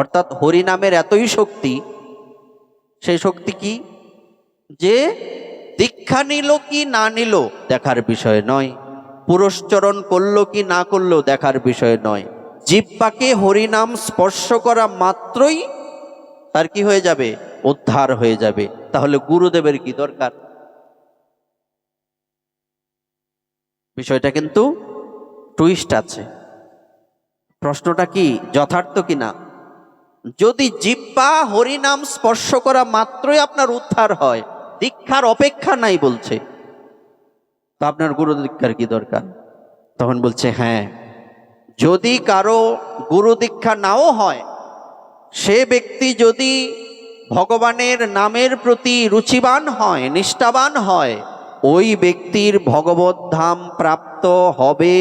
অর্থাৎ হরিনামের এতই শক্তি, সেই শক্তি কি যে দীক্ষা নিল কি না নিল দেখার বিষয় নয়, পুরস্চরণ করলো কি না করলো দেখার বিষয় নয়, জিহ্বাকে হরিনাম স্পর্শ করা মাত্রই তার কি হয়ে যাবে? উদ্ধার হয়ে যাবে। তাহলে গুরুদেবের কি দরকার? বিষয়টা কিন্তু টুইস্ট আছে। প্রশ্নটা কি যথার্থ কিনা? যদি জিহ্বা হরিনাম স্পর্শ করা মাত্রই আপনার উদ্ধার হয়, দীক্ষার অপেক্ষা নাই বলছে, তো আপনার গুরু দীক্ষার কি দরকার? তখন বলছে হ্যাঁ, যদি কারো গুরু দীক্ষা নাও হয়, সে ব্যক্তি যদি ভগবানের নামের প্রতি রুচিবান হয়, নিষ্ঠাবান হয়, ওই ব্যক্তির ভগবত ধাম প্রাপ্ত হবে।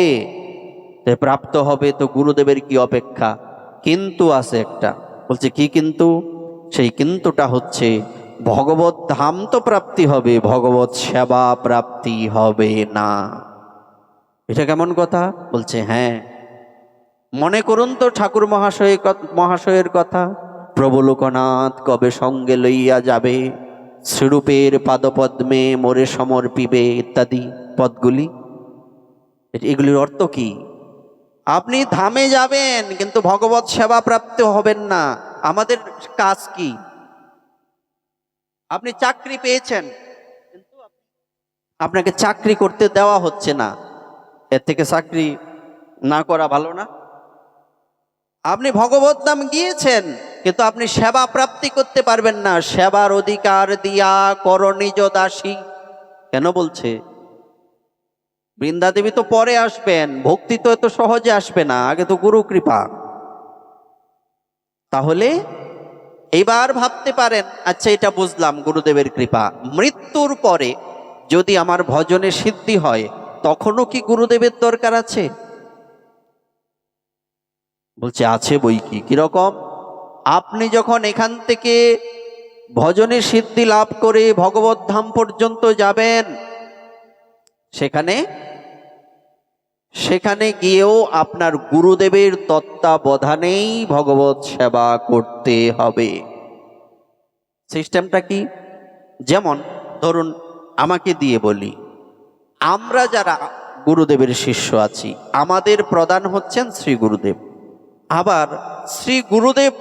প্রাপ্ত হবে তো গুরুদেবের কি অপেক্ষা? কিন্তু আছে একটা, বলছে কি কিন্তু? সেই কিন্তুটা হচ্ছে ভগবত ধাম তো প্রাপ্তি হবে, ভগবত সেবা প্রাপ্তি হবে না। এটা কেমন কথা? বলছে হ্যাঁ, মনে করুন তো ঠাকুর মহাশয়ের কথা, প্রভু লোকনাথ কবে সঙ্গে লইয়া যাবে, শ্রীরূপের পাদপদ্মে মোরে সমর্পিবে, ইত্যাদি পদগুলি। এগুলির অর্থ কি? আপনি ধামে যাবেন কিন্তু ভগবত সেবা প্রাপ্ত হবেন না। আমাদের কাজ কি? আপনি চাকরি পেয়েছেন কিন্তু আপনাকে চাকরি করতে দেওয়া হচ্ছে না, এর থেকে চাকরি না করা ভালো না? আপনি ভগবত ধাম গিয়েছেন কিন্তু আপনি সেবা প্রাপ্তি করতে পারবেন না, সেবার অধিকার দিয়া কর নিজ দাসী। কেন বলছে? বৃন্দাদেবী তো পরে আসবেন, ভক্তি তো এত সহজে আসবে না, আগে তো গুরু কৃপা। তাহলে এইবার ভাবতে পারেন, আচ্ছা এটা বুঝলাম গুরুদেবের কৃপা, মৃত্যুর পরে যদি আমার ভজনে সিদ্ধি হয় তখনও কি গুরুদেবের দরকার আছে? বলছে আছে বই কি। কিরকম? আপনি যখন এখান থেকে ভজনে সিদ্ধি লাভ করে ভগবত ধাম পর্যন্ত যাবেন, সেখানে গিয়েও আপনার গুরুদেবের তত্ত্বাবধানেই ভগবত সেবা করতে হবে। সিস্টেমটা কি? যেমন ধরুন, আমাকে দিয়ে বলি, আমরা যারা গুরুদেবের শিষ্য আছি, আমাদের প্রধান হচ্ছেন শ্রী গুরুদেব। আবার শ্রী গুরুদেব,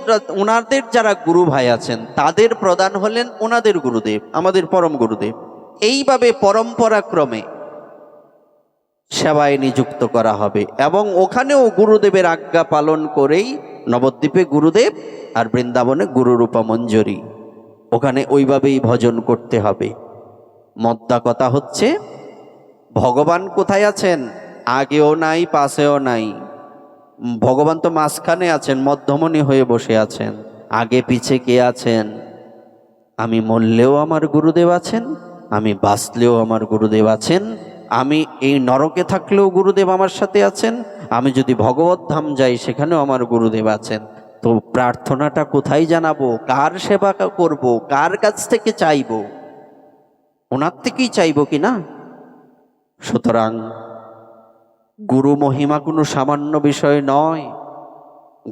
ওনাদের যারা গুরু ভাই আছেন তাদের প্রধান হলেন ওনাদের গুরুদেব, আমাদের পরম গুরুদেব। এইভাবে পরম্পরাক্রমে সেবায় নিযুক্ত করা হবে এবং ওখানেও গুরুদেবের আজ্ঞা পালন করেই, নবদ্বীপে গুরুদেব আর বৃন্দাবনে গুরুরূপা মঞ্জরি, ওখানে ওইভাবেই ভজন করতে হবে। মদ্দা কথা হচ্ছে, ভগবান কোথায় আছেন? আগেও নাই, পাশেও নাই। ভগবান তো মাঝখানে আছেন, মধ্যমণি হয়ে বসে আছেন। আগে পিছে কে আছেন? আমি মরলেও আমার গুরুদেব আছেন, আমি বাঁচলেও আমার গুরুদেব আছেন, আমি এই নরকে থাকলেও গুরুদেব আমার সাথে আছেন, আমি যদি ভগবত ধাম যাই সেখানেও আমার গুরুদেব আছেন। তো প্রার্থনাটা কোথায় জানাবো, কার সেবা করব, কার কাছ থেকে চাইব? ওনার থেকেই চাইব কি না? সুতরাং গুরু মহিমা কোনো সামান্য বিষয় নয়,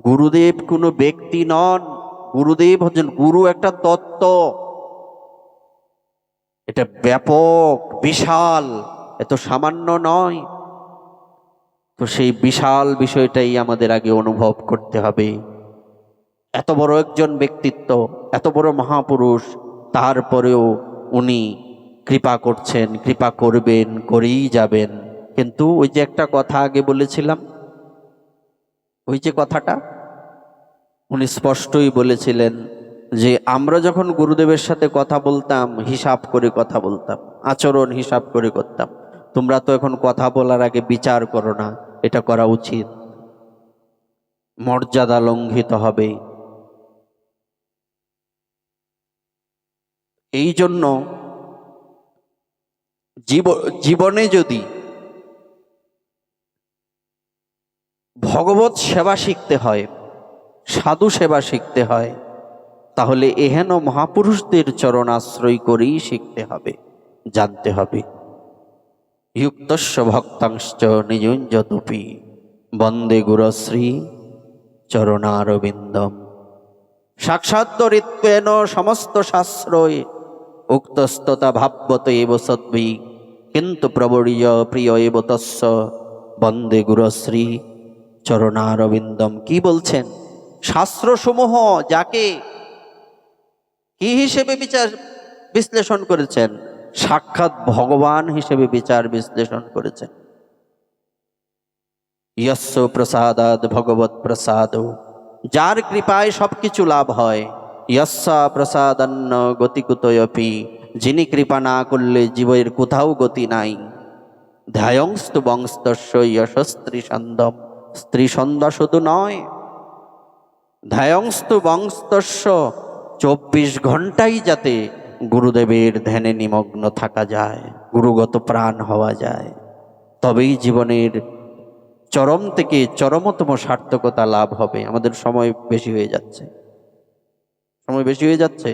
গুরুদেব কোনো ব্যক্তি নন, গুরুদেব হচ্ছেন, গুরু একটা তত্ত্ব, এটা ব্যাপক বিশাল, এত সামান্য নয়। তো সেই বিশাল বিষয়টাই আমাদের আগে অনুভব করতে হবে। এত বড় একজন ব্যক্তিত্ব, এত বড় মহাপুরুষ, তারপরেও উনি কৃপা করছেন, কৃপা করবেন, করেই যাবেন। কিন্তু ওই যে একটা কথা আগে বলেছিলাম, ওই যে কথাটা উনি স্পষ্টই বলেছিলেন যে আমরা যখন গুরুদেবের সাথে কথা বলতাম হিসাব করে কথা বলতাম, আচরণ হিসাব করে করতাম। তোমরা তো এখন কথা বলার আগে বিচার করো না, এটা করা উচিত, মর্যাদা লঙ্ঘিত হবে। এই জন্য জীবনে যদি ভগবত সেবা শিখতে হয়, সাধু সেবা শিখতে হয়, তাহলে এহেন মহাপুরুষদের চরণ আশ্রয় করেই শিখতে হবে, জানতে হবে। যুক্তস্য ভক্তাংশ্চ নিযুঞ্জতুপি বন্দে গুরশ্রী চরণারবিন্দম। সাক্ষাৎতরিত্বেন সমস্ত শাস্ত্রয় উক্তস্ততা ভাব্যত এব সদ্ভি কিন্তু প্রবর্য প্রিয় এব তস্য বন্দে গুরশ্রী চরণারবিন্দম। কি বলছেন? শাস্ত্রসমূহ যাকে কি হিসেবে বিচার বিশ্লেষণ করেছেন? সাক্ষাৎ ভগবান হিসেবে বিচার বিশ্লেষণ করেছেন। যস্য প্রসাদাদ ভগবৎ প্রসাদ, যার কৃপায় সবকিছু লাভ হয়। যস্যা প্রসাদান্ন গতিকুতয়পি, যিনি কৃপা না করলে জীবের কোথাও গতি নাই। ধ্যায়ংস্তু বংস্তস্য যশস্ত্রী সন্দম, স্ত্রী সন্ধ্যা শুধু নয়, ধ্যায়ংস্তু বংস্তস্য 24 ঘন্টাই যাতে গুরুদেবের ধ্যানে নিমগ্ন থাকা যায়, গুরুগত প্রাণ হওয়া যায়, তবেই জীবনের চরম থেকে চরমতম সার্থকতা লাভ হবে। আমাদের সময় বেশি হয়ে যাচ্ছে, সময় বেশি হয়ে যাচ্ছে,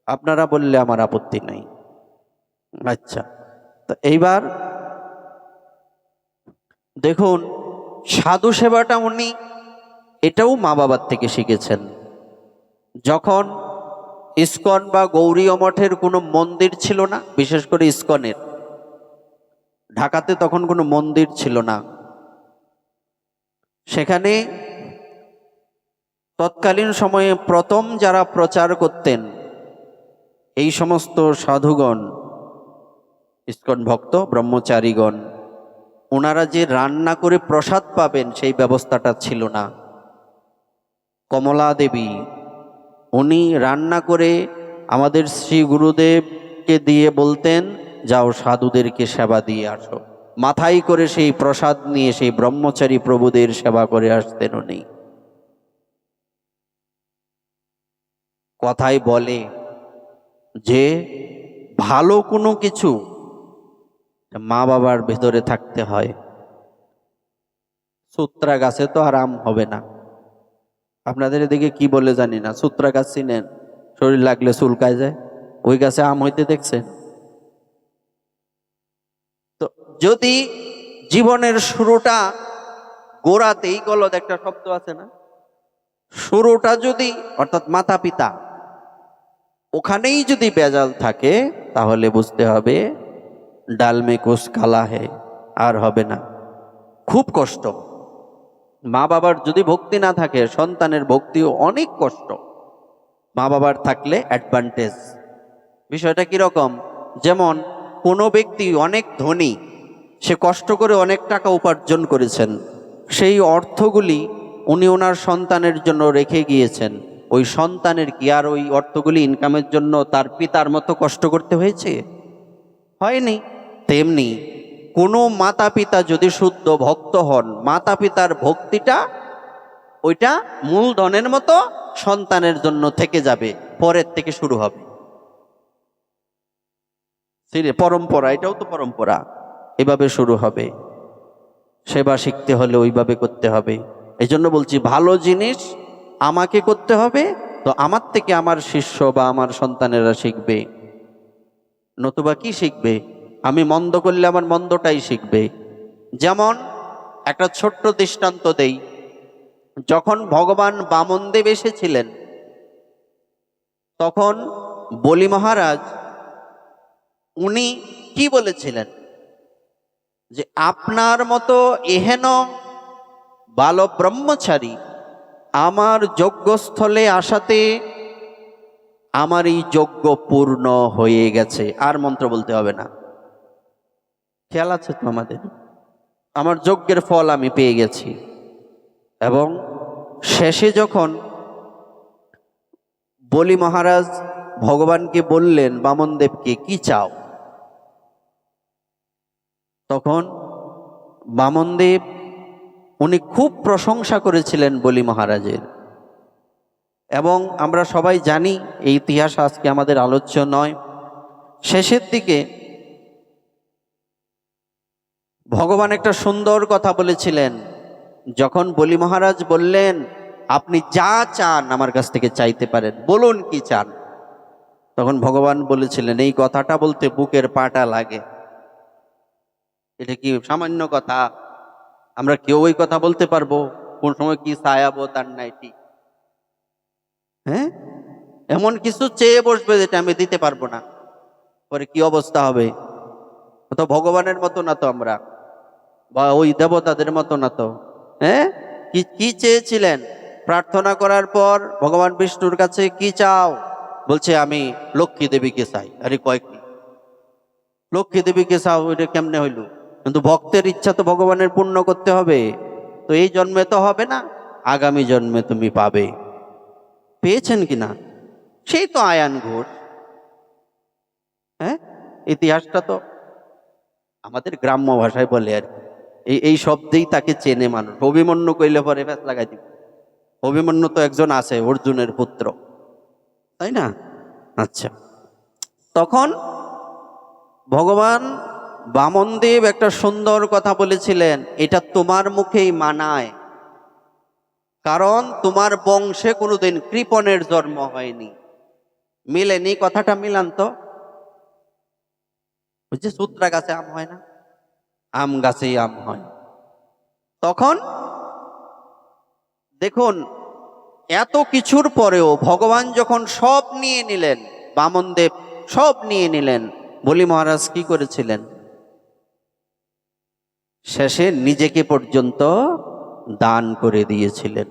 আপনারা বললে আমার আপত্তি নাই। আচ্ছা, তো এইবার দেখুন, সাধু সেবাটা উনি এটাও মা বাবার থেকে শিখেছেন। যখন ইস্কন বা গৌরীয় মঠের কোনো মন্দির ছিল না, বিশেষ করে ইস্কনের, ঢাকাতে তখন কোনো মন্দির ছিল না, সেখানে তৎকালীন সময়ে প্রথম যারা প্রচার করতেন এই সমস্ত সাধুগণ, ইস্কন ভক্ত ব্রহ্মচারীগণ, ওনারা যে রান্না করে প্রসাদ পাবেন সেই ব্যবস্থাটা ছিল না। কমলা দেবী উনি রান্না করে আমাদের শ্রী গুরুদেবকে দিয়ে বলতেন, যাও সাধুদেরকে সেবা দিয়ে আসো। মাথায় করে সেই প্রসাদ নিয়ে সেই ব্রহ্মচারী প্রভুদের সেবা করে আসতেন উনি। কথায় বলে যে ভালো কোনো কিছু মা বাবার ভেতরে থাকতে হয়। সূত্রা গাছে তো আরাম হবে না, আপনাদের এদিকে কি বলে জানি না, সূত্রা গাছ চিনেন? শরীর লাগলে চুলকায় যায়, ওই গাছে আম হইতে দেখছেন? তো যদি জীবনের শুরুটা গোড়াতেই, গলদ একটা শব্দ আছে না, শুরুটা যদি অর্থাৎ মাতা পিতা ওখানেই যদি বেজাল থাকে, তাহলে বুঝতে হবে ডাল মে কুছ কালা হে, আর হবে না, খুব কষ্ট। মা বাবার যদি ভক্তি না থাকে, সন্তানের ভক্তিও অনেক কষ্ট। মা বাবার থাকলে অ্যাডভান্টেজ। বিষয়টা কিরকম? যেমন কোনো ব্যক্তি অনেক ধনী, সে কষ্ট করে অনেক টাকা উপার্জন করেছেন, সেই অর্থগুলি উনি ওনার সন্তানের জন্য রেখে গিয়েছেন। ওই সন্তানের কি আর ওই অর্থগুলি ইনকামের জন্য তার পিতার মতো কষ্ট করতে হয়েছে? হয়নি। তেমনি কোনো মাতা পিতা যদি শুদ্ধ ভক্ত হন, মাতা পিতার ভক্তিটা ওইটা মূলধনের মতো সন্তানের জন্য থেকে যাবে, পরের থেকে শুরু হবে। পরম্পরা, এটাও তো পরম্পরা, এভাবে শুরু হবে। সেবা শিখতে হলে ওইভাবে করতে হবে। এই জন্য বলছি, ভালো জিনিস আমাকে করতে হবে, তো আমার থেকে আমার শিষ্য বা আমার সন্তানেরা শিখবে। নতুবা কি শিখবে? আমি মন্দ করলে আমার মন্দটাই শিখবে। যেমন একটা ছোট্ট দৃষ্টান্ত দেই। যখন ভগবান বামনদেব এসেছিলেন, তখন বলি মহারাজ উনি কি বলেছিলেন? যে আপনার মতো এহেন বাল ব্রহ্মচারী আমার যজ্ঞস্থলে আসাতে আমার এই যজ্ঞ পূর্ণ হয়ে গেছে, আর মন্ত্র বলতে হবে না। খেয়াল আছে তো আমাদের? আমার যজ্ঞের ফল আমি পেয়ে গেছি। এবং শেষে যখন বলি মহারাজ ভগবানকে বললেন, বামনদেবকে, কি চাও? তখন বামনদেব উনি খুব প্রশংসা করেছিলেন বলি মহারাজের। এবং আমরা সবাই জানি, এই ইতিহাস আজকে আমাদের আলোচ্য নয়। শেষের দিকে ভগবান একটা সুন্দর কথা বলেছিলেন। যখন বলি মহারাজ বললেন, আপনি যা চান আমার কাছ থেকে চাইতে পারেন, বলুন কি চান। তখন ভগবান বলেছিলেন, এই কথাটা বলতে বুকের পাটা লাগে। এটা কি সামান্য কথা? আমরা কেউ ওই কথা বলতে পারবো? কোন সময় কি চায়াবো তার নাই ঠিক। হ্যাঁ, এমন কিছু চেয়ে বসবে যেটা আমি দিতে পারবো না, পরে কি অবস্থা হবে? তো ভগবানের মতো না তো আমরা, বা ওই দেবতাদের মতো না তো। হ্যাঁ, কি কি চেয়েছিলেন? প্রার্থনা করার পর ভগবান বিষ্ণুর কাছে, কি চাও? বলছে, আমি লক্ষ্মী দেবীকে চাই। আরে কয়েকটি লক্ষ্মী দেবীকে চাও, এটা কেমনে হইল? কিন্তু ভক্তের ইচ্ছা তো ভগবানের পূর্ণ করতে হবে। তো এই জন্মে তো হবে না, আগামী জন্মে তুমি পাবে। পেয়েছেন কিনা? সেই তো আয়ান ঘোষ। হ্যাঁ, ইতিহাসটা তো আমাদের গ্রাম্য ভাষায় বলে আর কি। এই শব্দেই তাকে চেনে মানুষ। অভিমন্যু কইলে পরে ফ্যাস লাগাই দিব। অভিমন্যু তো একজন আছে, অর্জুনের পুত্র, তাই না? আচ্ছা, তখন ভগবান বামনদেব একটা সুন্দর কথা বলেছিলেন, এটা তোমার মুখেই মানায়, কারণ তোমার বংশে কোনোদিন কৃপণের জন্ম হয়নি। মিলেনি? কথাটা মিলান তো। বুঝছে, সূত্রা গাছে আম হয় না, আম গাছেই আম হয়। তখন দেখুন, এত কিছুর পরেও ভগবান যখন সব নিয়ে নিলেন, বামনদেব সব নিয়ে নিলেন, বলি মহারাজ কি করেছিলেন? শেষে নিজেকে পর্যন্ত দান করে দিয়েছিলেন।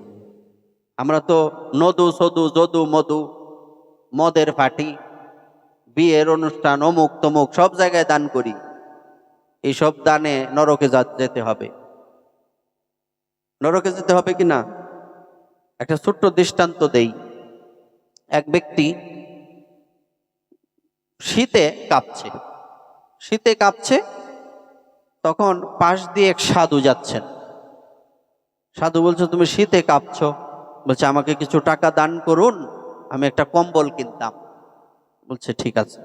আমরা তো নদু সদু যদু মধু, মদের পার্টি, বিয়ের অনুষ্ঠান, অমুক তমুক সব জায়গায় দান করি। এইসব দানে নরকে যেতে হবে। নরকে যেতে হবে কিনা? একটা ছোট্ট দৃষ্টান্ত দেই। এক ব্যক্তি শীতে কাঁপছে, শীতে কাঁপছে, তখন পাশ দিয়ে এক সাধু যাচ্ছেন। সাধু বলছে, তুমি শীতে কাঁপছো, বলছে আমাকে কিছু টাকা দান করুন, আমি একটা কম্বল কিনতাম। বলছে ঠিক আছে।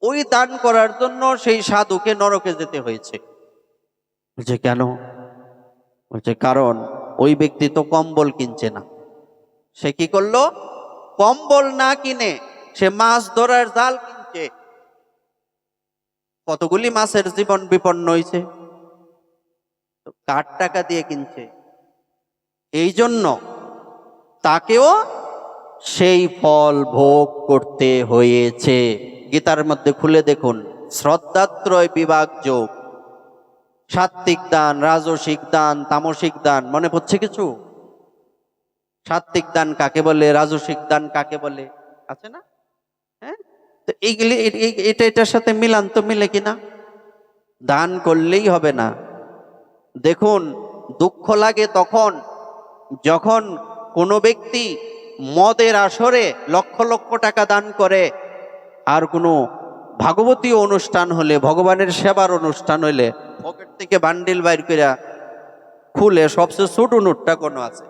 ওই দান করার জন্য সেই সাধুকে নরকে যেতে হয়েছে। বলছে কেন? বলছে কারণ ওই ব্যক্তি তো কম্বল কিনছে না। সে কি করলো? কম্বল না কিনে সে মাছ ধরার জাল কিনছে। কতগুলি মাছের জীবন বিপন্ন হয়েছে, কার টাকা দিয়ে কিনছে। এই জন্য তাকেও সেই ফল ভোগ করতে হয়েছে। গীতার মধ্যে খুলে দেখুন, শ্রদ্ধাত্রয় বিভাগ যোগ, সাত্ত্বিক দান, রাজসিক দান, তামসিক দান। মনে পড়ছে কিছু? সাত্ত্বিক দান কাকে বলে, রাজসিক দান কাকে বলে, আছে না? হ্যাঁ, তো এইগুলি এটার সাথে মিলান তো, মিলে কিনা? দান করলেই হবে না। দেখুন, দুঃখ লাগে তখন যখন কোনো ব্যক্তি মদের আসরে লক্ষ লক্ষ টাকা দান করে, আর কোনো ভাগবতীয় অনুষ্ঠান হলে, ভগবানের সেবার অনুষ্ঠান হলে পকেট থেকে বান্ডিল বাইর করে খুলে সবচেয়ে ছোট নোটটা কোনো আছে?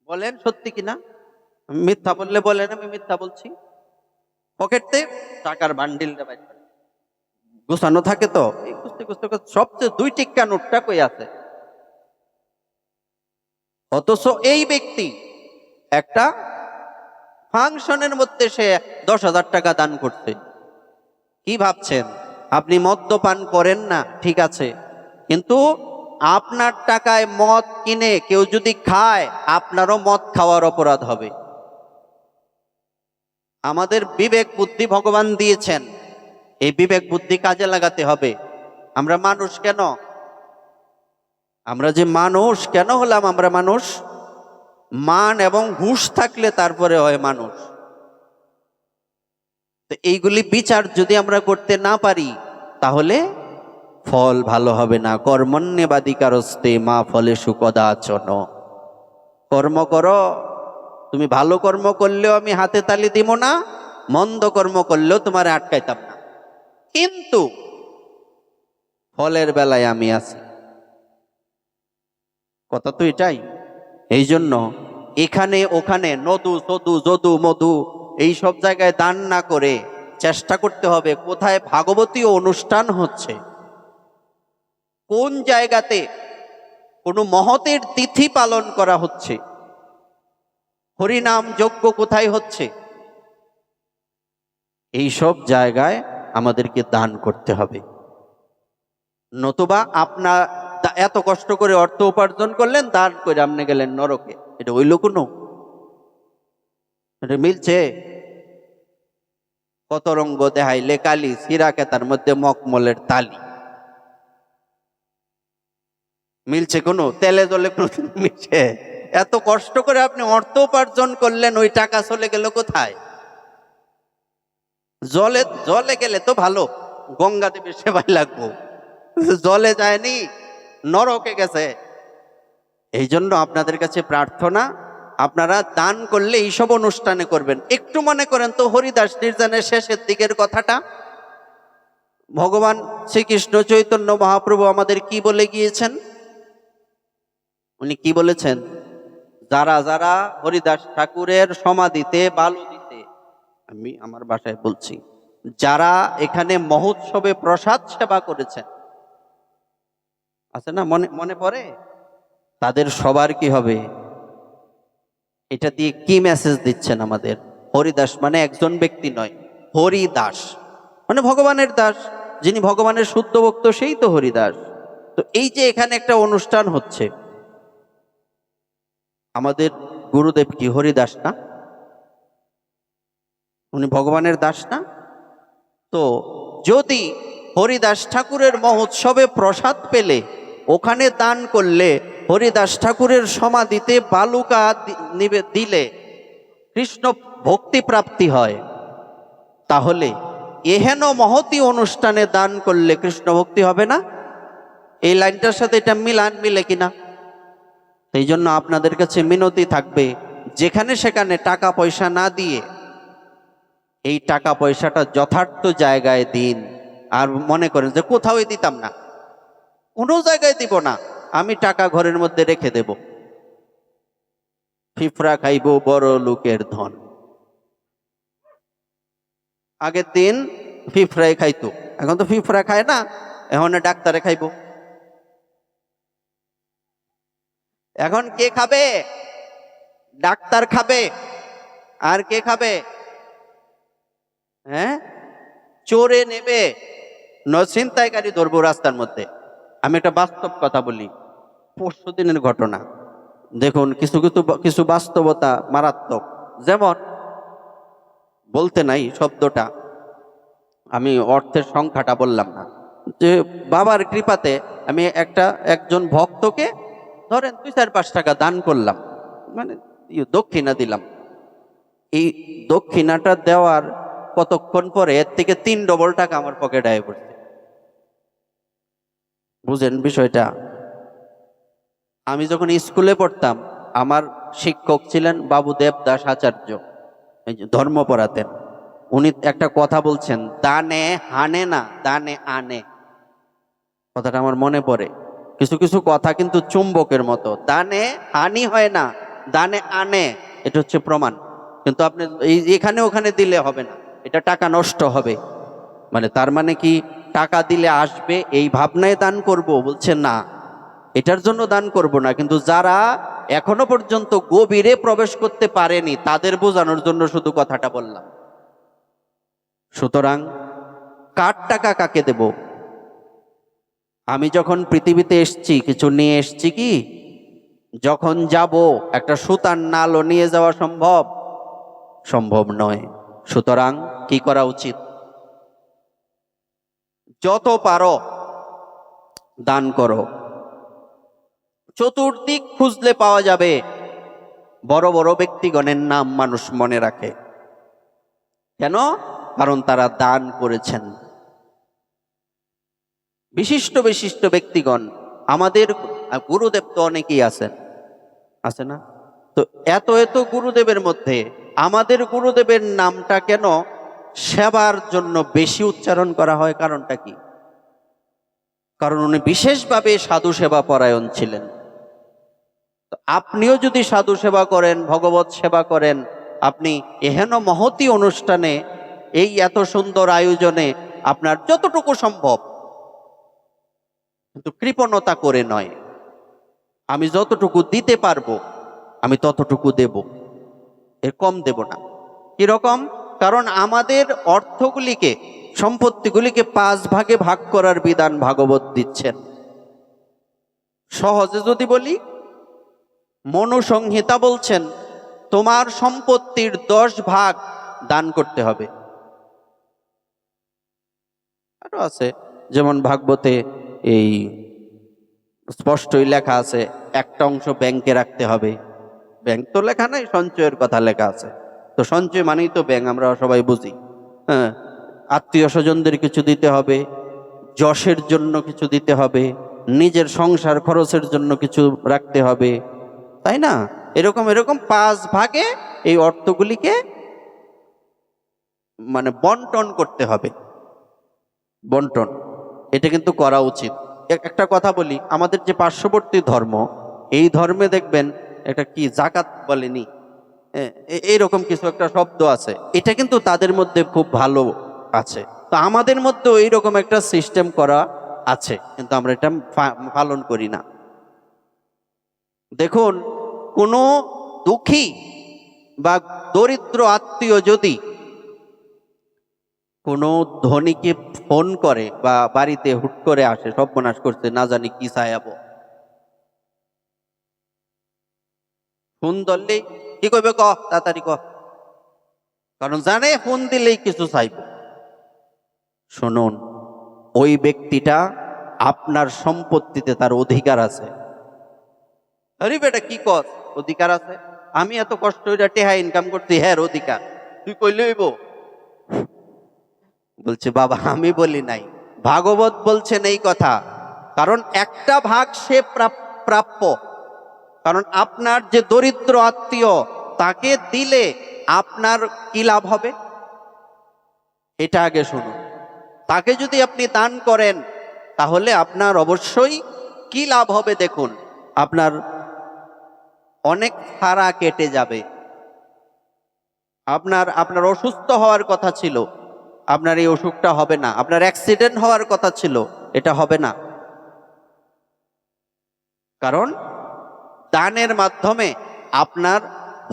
বলেন সত্যি কিনা? মিথ্যা বললে বলেন আমি মিথ্যা বলছি। পকেটে টাকার বান্ডিলটা বাইর করে গোছানো থাকে, তো এই খুঁজতে খুঁজতে খুঁজতে সবচেয়ে 2 টিক্কা নোটটা কই আছে? অথচ এই ব্যক্তি একটা ফাংশনের মধ্যে সে 10,000 টাকা দান করছে। কি ভাবছেন? আপনি মদ্যপান করেন না, ঠিক আছে, কিন্তু আপনার টাকায় মদ কিনে কেউ যদি খায়, আপনারও মদ খাওয়ার অপরাধ হবে। আমাদের বিবেক বুদ্ধি ভগবান দিয়েছেন, এই বিবেক বুদ্ধি কাজে লাগাতে হবে। আমরা মানুষ কেন? আমরা যে মানুষ কেন হলাম? আমরা মানুষ মান এবং হুঁশ থাকলে তারপরে হয় মানুষ। তো এইগুলি বিচার যদি আমরা করতে না পারি, তাহলে ফল ভালো হবে না। কর্মণ্যেবাদিকারস্তে মা ফলেষু কদাচন। কর্ম করো, তুমি ভালো কর্ম করলেও আমি হাতে তালি দিব না, মন্দ কর্ম করলেও তোমার আটকাইতাম না, কিন্তু ফলের বেলায় আমি আছি। কথা তো এটাই। এই জন্য এখানে ওখানে নদু সদু যদু মধু এই সব জায়গায় দান না করে চেষ্টা করতে হবে কোথায় ভাগবতী অনুষ্ঠান হচ্ছে, কোন জায়গাতে কোনো মহতের তিথি পালন করা হচ্ছে, হরিনাম যজ্ঞ কোথায় হচ্ছে, এই সব জায়গায় আমাদেরকে দান করতে হবে। নতুবা আপনার এত কষ্ট করে অর্থ উপার্জন করলেন, দান করে আপনি গেলেন নরকে, এটা হইল কোনো? এটা মিলছে? কত রঙ্গ দেহাইলে কালি, সিরাকে তার মধ্যে মকমলের তালি। মিলছে কোনো? তেলে জলে কোনো মিলছে? এত কষ্ট করে আপনি অর্থ উপার্জন করলেন, ওই টাকা চলে গেল কোথায়? জলে জলে গেলে তো ভালো, গঙ্গা দেবীর সেবায় লাগবো, জলে যায়নি, নরকে গেছে। এই জন্য আপনাদের কাছে প্রার্থনা, আপনারা দান করলে এইসব অনুষ্ঠানে করবেন। একটু মনে করেন তো হরিদাস নির্জনের শেষের দিকের কথাটা, ভগবান শ্রীকৃষ্ণ চৈতন্য মহাপ্রভু আমাদের কি বলে গিয়েছেন? উনি কি বলেছেন? যারা যারা হরিদাস ঠাকুরের সমাধিতে বালু দিতে, আমি আমার ভাষায় বলছি, যারা এখানে মহোৎসবে প্রসাদ সেবা করেছেন, আছে না, মনে মনে পড়ে, তাদের সবার কি হবে? এটা দিয়ে কি মেসেজ দিচ্ছেন আমাদের? হরিদাস মানে একজন ব্যক্তি নয়, হরিদাস মানে ভগবানের দাস, যিনি ভগবানের শুদ্ধ ভক্ত, সেই তো হরিদাস। তো এই যে এখানে একটা অনুষ্ঠান হচ্ছে, আমাদের গুরুদেব কি হরিদাস না? উনি ভগবানের দাস না? তো যদি হরিদাস ঠাকুরের মহোৎসবে প্রসাদ পেলে ওখানে দান করলে, হরিদাস ঠাকুরের সমাধিতে বালুকা দিলে কৃষ্ণ ভক্তি প্রাপ্তি হয়, তাহলে এহেন মহতি অনুষ্ঠানে দান করলে কৃষ্ণ ভক্তি হবে না? এই লাইনটার সাথে এটা মিলে কিনা? সেই জন্য আপনাদের কাছে মিনতি থাকবে, যেখানে সেখানে টাকা পয়সা না দিয়ে এই টাকা পয়সাটা যথার্থ জায়গায় দিন। আর মনে করেন যে কোথাও দিতাম না, কোনো জায়গায় দিব না, আমি টাকা ঘরের মধ্যে রেখে দেব, ফিফরা খাইব বড় লোকের ধন। আগের দিন ফিফরাই খাইতো, এখন তো ফিফরা খায় না, এখন ডাক্তারে খাইব। এখন কে খাবে? ডাক্তার খাবে। আর কে খাবে? হ্যাঁ, চোরে নেবে, ছিনতাইকারী ধরবো রাস্তার মধ্যে। আমি একটা বাস্তব কথা বলি, পরশু দিনের ঘটনা। দেখুন কিছু কিছু কিছু বাস্তবতা মারাত্মক। যেমন, বলতে নাই শব্দটা, আমি অর্থের সংখ্যাটা বললাম না, যে বাবার কৃপাতে আমি একজন ভক্তকে ধরেন 2-4-5 টাকা দান করলাম, মানে দক্ষিণা দিলাম। এই দক্ষিণাটা দেওয়ার কতক্ষণ পরে এর থেকে 3 ডবল টাকা আমার পকেটে আয় পড়ছে। বুঝেন বিষয়টা? আমি যখন স্কুলে পড়তাম, আমার শিক্ষক ছিলেন বাবু দেবদাস আচার্য, এই যে ধর্ম পড়াতেন। উনি একটা কথা বলছেন, দানে হানে না, দানে আনে। কথাটা আমার মনে পড়ে। কিছু কিছু কথা কিন্তু চুম্বকের মতো, দানে হানি হয় না, দানে আনে, এটা হচ্ছে প্রমাণ। কিন্তু আপনি এখানে ওখানে দিলে হবে না, এটা টাকা নষ্ট হবে। মানে তার মানে কি টাকা দিলে আসবে এই ভাবনায় দান করব? বলছে না, এটার জন্য দান করব না, কিন্তু যারা এখনো পর্যন্ত গভীরে প্রবেশ করতে পারেনি তাদের বোঝানোর জন্য শুধু কথাটা বললাম। সুতরাং কার টাকা কাকে দেব? আমি যখন পৃথিবীতে এসছি কিছু নিয়ে এসছি কি? যখন যাব একটা সুতার নালও নিয়ে যাওয়া সম্ভব? সম্ভব নয়। সুতরাং কি করা উচিত? যত পারো দান করো। চতুর্দিক খুঁজলে পাওয়া যাবে বড় বড় ব্যক্তিগণের নাম মানুষ মনে রাখে। কেন? কারণ তারা দান করেছেন। বিশিষ্ট বিশিষ্ট ব্যক্তিগণ, আমাদের গুরুদেব তো অনেকেই আছেন, আছে না? তো এত এত গুরুদেবের মধ্যে আমাদের গুরুদেবের নামটা কেন সেবার জন্য বেশি উচ্চারণ করা হয়? কারণটা কি? কারণ উনি বিশেষভাবে সাধু সেবা পরায়ণ ছিলেন। আপনিও যদি সাধু সেবা করেন, ভগবত সেবা করেন, আপনি এহেন মহতি অনুষ্ঠানে, এই এত সুন্দর আয়োজনে আপনার যতটুকু সম্ভব, কিন্তু কৃপণতা করে নয়, আমি যতটুকু দিতে পারবো আমি ততটুকু দেব, এর কম দেব না। কিরকম? কারণ আমাদের অর্থগুলিকে, সম্পত্তিগুলিকে 5 ভাগে ভাগ করার বিধান ভাগবত দিচ্ছেন। সহজে যদি বলি, মনুসংহিতা বলছেন তোমার সম্পত্তির 10 ভাগ দান করতে হবে। আরো আছে, যেমন ভাগবতে এই স্পষ্টই লেখা আছে, একটা অংশ ব্যাংকে রাখতে হবে। ব্যাংক তো লেখা নাই, সঞ্চয়ের কথা লেখা আছে। তো সঞ্চয় মানেই তো ব্যাংক, আমরা সবাই বুঝি। হ্যাঁ, আত্মীয় স্বজনদের কিছু দিতে হবে, যশের জন্য কিছু দিতে হবে, নিজের সংসার খরচের জন্য কিছু রাখতে হবে, তাই না? এরকম এরকম 5 ভাগে এই অর্থগুলিকে মানে বন্টন করতে হবে। বন্টন, এটা কিন্তু করা উচিত। একটা কথা বলি, আমাদের যে পার্শ্ববর্তী ধর্ম, এই ধর্মে দেখবেন এটা কি জাকাত বলেনি, এইরকম কিছু একটা শব্দ আছে, এটা কিন্তু তাদের মধ্যে খুব ভালো আছে। তো আমাদের মধ্যেও এইরকম একটা সিস্টেম করা আছে, কিন্তু আমরা এটা পালন করি না। দেখুন, কোনো দুঃখী বা দরিদ্র আত্মীয় যদি কোনো ধনীকে ফোন করে বা বাড়িতে হুট করে আসে, সর্বনাশ করছে, না জানি কি চাইব, ফোন ধরলেই কি কইবে? ক তাড়াতাড়ি ক, কারণ জানে ফোন দিলেই কিছু চাইব। শুনুন, ওই ব্যক্তিটা আপনার সম্পত্তিতে তার অধিকার আছে। আরে বেটা কি কর, অধিকার আছে? আমি এত কষ্ট করে টেহা ইনকাম করছি, হ্যাঁ অধিকার, তুই কইলে হইব? বলছে বাবা আমি বলি নাই, ভাগবত বলছেন এই কথা। কারণ একটা ভাগ সে প্রাপ্য। কারণ আপনার যে দরিদ্র আত্মীয়, তাকে দিলে আপনার কি লাভ হবে এটা আগে শুনুন। তাকে যদি আপনি দান করেন তাহলে আপনার অবশ্যই কি লাভ হবে দেখুন। আপনার অনেক ফাড়া কেটে যাবে। আপনার আপনার অসুস্থ হওয়ার কথা ছিল, আপনার এই অসুখটা হবে না। আপনার অ্যাক্সিডেন্ট হওয়ার কথা ছিল, এটা হবে না। কারণ দানের মাধ্যমে আপনার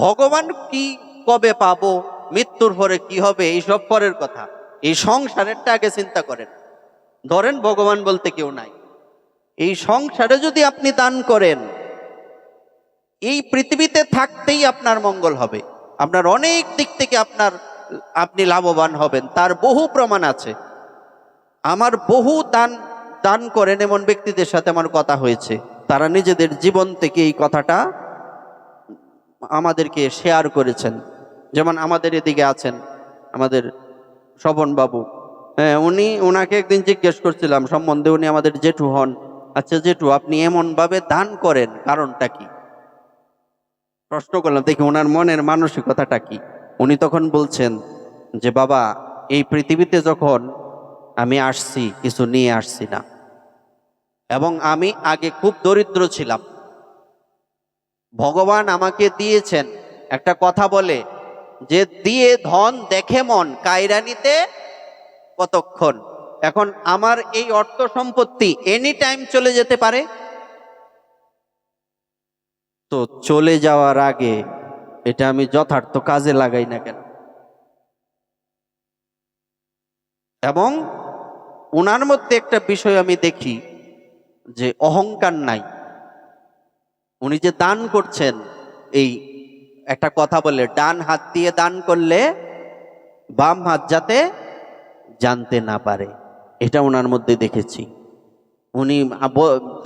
ভগবান কি কবে পাবো, মৃত্যুর পরে কি হবে, এইসব পরের কথা। এই সংসারেরটা আগে চিন্তা করেন। ধরেন ভগবান বলতে কেউ নাই, এই সংসারে যদি আপনি দান করেন, এই পৃথিবীতে থাকতেই আপনার মঙ্গল হবে। আপনার অনেক দিক থেকে আপনি লাভবান হবেন, তার বহু প্রমাণ আছে। আমার বহু দান করেন এমন ব্যক্তিদের সাথে আমার কথা হয়েছে, তারা নিজেদের জীবন থেকে এই কথাটা আমাদেরকে শেয়ার করেছেন। যেমন আমাদের এদিকে আছেন আমাদের স্বপন বাবু, হ্যাঁ, ওনাকে একদিন জিজ্ঞেস করছিলাম সম্বন্ধে, উনি আমাদের জেঠু হন। আচ্ছা জেঠু, আপনি এমন ভাবে দান করেন, কারণটা কি? প্রশ্ন করলাম, দেখি ওনার মনের মানসিকতাটা কি। উনি তখন বলছেন যে বাবা, এই পৃথিবীতে যখন আমি আসছি কিছু নিয়ে আসছি না, এবং আমি আগে খুব দরিদ্র ছিলাম। ভগবান আমাকে দিয়েছেন, একটা কথা বলে যে দিয়ে ধন দেখে মন, কায়রা নিতে কতক্ষণ। এখন আমার এই অর্থ সম্পত্তি এনি টাইম চলে যেতে পারে, তো চলে যাওয়ার আগে এটা আমি যথার্থ কাজে লাগাই না কেন? এবং ওনার মধ্যে একটা বিষয় আমি দেখি যে অহংকার নাই। উনি যে দান করছেন, এই একটা কথা বলে ডান হাত দিয়ে দান করলে বাম হাত যাতে জানতে না পারে, এটা ওনার মধ্যে দেখেছি। উনি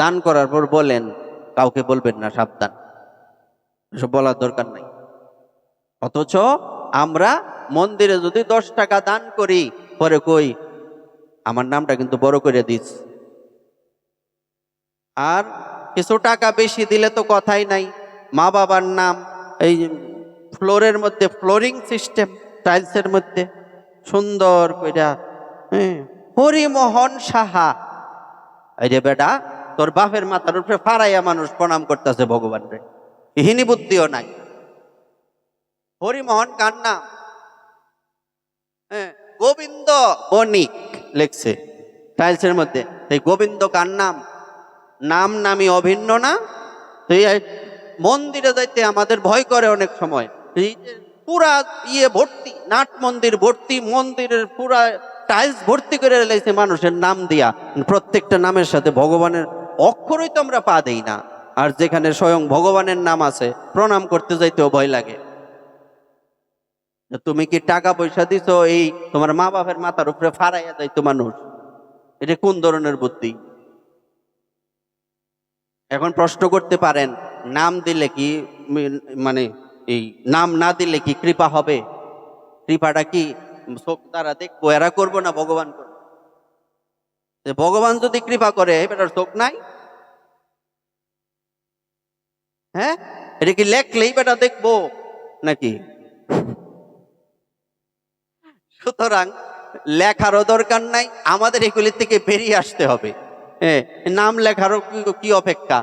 দান করার পর বলেন কাউকে বলবেন না, সাবধান, এসব বলার দরকার নাই। অথচ আমরা মন্দিরে যদি 10 টাকা দান করি, পরে কই আমার নামটা কিন্তু বড় করে দিস। আর কিছু টাকা বেশি দিলে তো কথাই নাই, মা বাবার নাম এই ফ্লোরের মধ্যে, ফ্লোরিং সিস্টেম টাইলসের মধ্যে সুন্দর কইরা, হরিমোহন সাহা। এই রে বেটা, তোর বাপের মাথার উপরে ফারাইয়া মানুষ প্রণাম করতেছে ভগবান রে, হিনি বুদ্ধিও নাই। হরিমোহন কার নাম? গোবিন্দ বণিক লেখছে টাইলসের মধ্যে। এই গোবিন্দ কার নাম? নাম নামই অভিন্ন না? মন্দিরে যাইতে আমাদের ভয় করে অনেক সময়। এই যে পুরা ভর্তি, নাট মন্দির ভর্তি, মন্দিরের পুরা টাইলস ভর্তি করে রেখেছে মানুষের নাম দিয়া। প্রত্যেকটা নামের সাথে ভগবানের অক্ষরই তো আমরা পা দেই না। আর যেখানে স্বয়ং ভগবানের নাম আছে, প্রণাম করতে যাইতেও ভয় লাগে। তুমি কি টাকা পয়সা দিছো এই তোমার মা বাপের মাথার উপরে ফারাইয়া যাইতো মানুষ? এটা কোন ধরনের বুদ্ধি? এখন প্রশ্ন করতে পারেন, নাম দিলে কি মানে এই নাম না দিলে কি কৃপা হবে? কৃপাটা কি চোখ দ্বারা দেখবো, এরা করবো না ভগবান করবো? ভগবান যদি কৃপা করে, এটার চোখ নাই? হ্যাঁ, এটা কি লেখলেই বেটা দেখবো নাকি? সুতরাং লেখারও দরকার নাই, আমাদের এগুলি থেকে বেরিয়ে আসতে হবে। নাম লেখারও কি অপেক্ষা?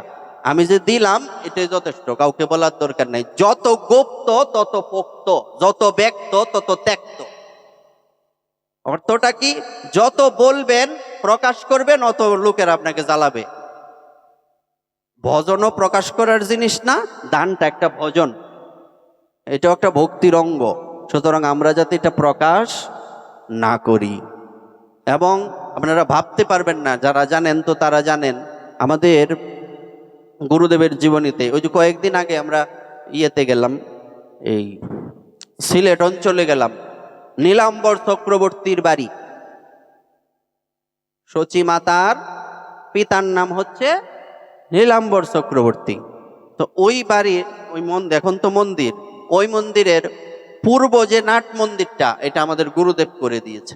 আমি যে দিলাম এটাই যথেষ্ট, কাউকে বলার দরকার নাই। যত গুপ্ত তত পোক্ত, যত ব্যক্ত তত ত্যক্ত। অর্থটা কি? যত বলবেন, প্রকাশ করবেন, অত লোকের আপনাকে জ্বালাবে। ভজনও প্রকাশ করার জিনিস না, দানটা একটা ভজন, এটাও একটা ভক্তির অঙ্গ। সুতরাং আমরা যাতে এটা প্রকাশ না করি। এবং আপনারা ভাবতে পারবেন না, যারা জানেন তো তারা জানেন, আমাদের গুরুদেবের জীবনীতে ওই যে কয়েকদিন আগে আমরা ইয়েতে গেলাম, এই সিলেট অঞ্চলে গেলাম, নীলাম্বর চক্রবর্তীর বাড়ি। সচী মাতার পিতার নাম হচ্ছে নীলাম্বর চক্রবর্তী। তো ওই বাড়ির ওই এখন তো মন্দির, ওই মন্দিরের পূর্ব যে নাট মন্দিরটা, এটা আমাদের গুরুদেব করে দিয়েছে।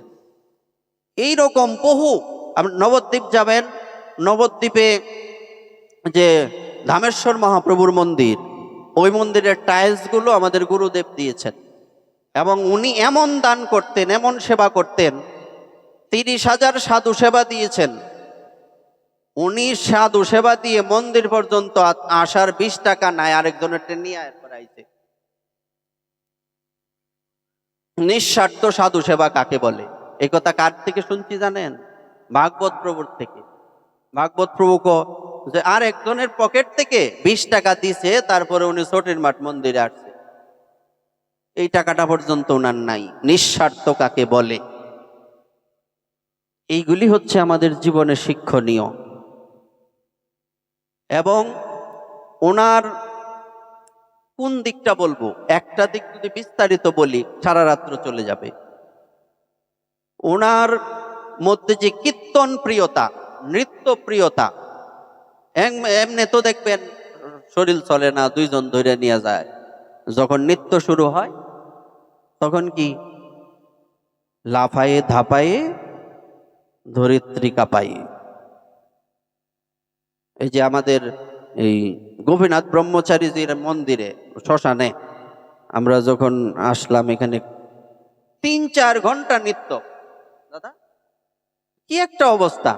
এই রকম বহু, আপনি নবদ্বীপ যাবেন, নবদ্বীপে যে ধামেশ্বর মহাপ্রভুর মন্দির, ওই মন্দিরের টাইলসগুলো আমাদের গুরুদেব দিয়েছেন। এবং উনি এমন দান করতেন, এমন সেবা করতেন, 30,000 সাধু সেবা দিয়েছেন। উনি সাধু সেবা দিয়ে মন্দির পর্যন্ত আসার 20 টাকা নাই, আরেকজনের নিয়ে আইছে। নিঃস্বার্থ সাধু সেবা কাকে বলে? এই কথা কার থেকে শুনছি জানেন? ভাগবত প্রভুর থেকে। ভাগবত প্রভু যে আর একজনের পকেট থেকে 20 টাকা দিছে, তারপরে উনি ছোটির মাঠ মন্দিরে আসছে, এই টাকাটা পর্যন্ত ওনার নাই। নিঃস্বার্থ কাকে বলে? এইগুলি হচ্ছে আমাদের জীবনে শিক্ষণীয়। এবং ওনার কোন দিকটা বলবো, একটা দিক যদি বিস্তারিত বলি সারা রাত্র চলে যাবে। ওনার মধ্যে যে কীর্তন প্রিয়তা, নৃত্য প্রিয়তা, এমনি তো দেখবেন শরীর চলে না, 2 জন ধরে নিয়ে যায়। যখন নৃত্য শুরু হয় তখন কি লাফায়ে ধাপায়ে ধরিত্রী কাঁপায়ে। এই যে আমাদের এই গোপীনাথ ব্রহ্মচারীজির মন্দিরে শ্মশানে আমরা যখন আসলাম, এখানে 3-4 ঘন্টা নৃত্য। দাদা কি একটা অবস্থা!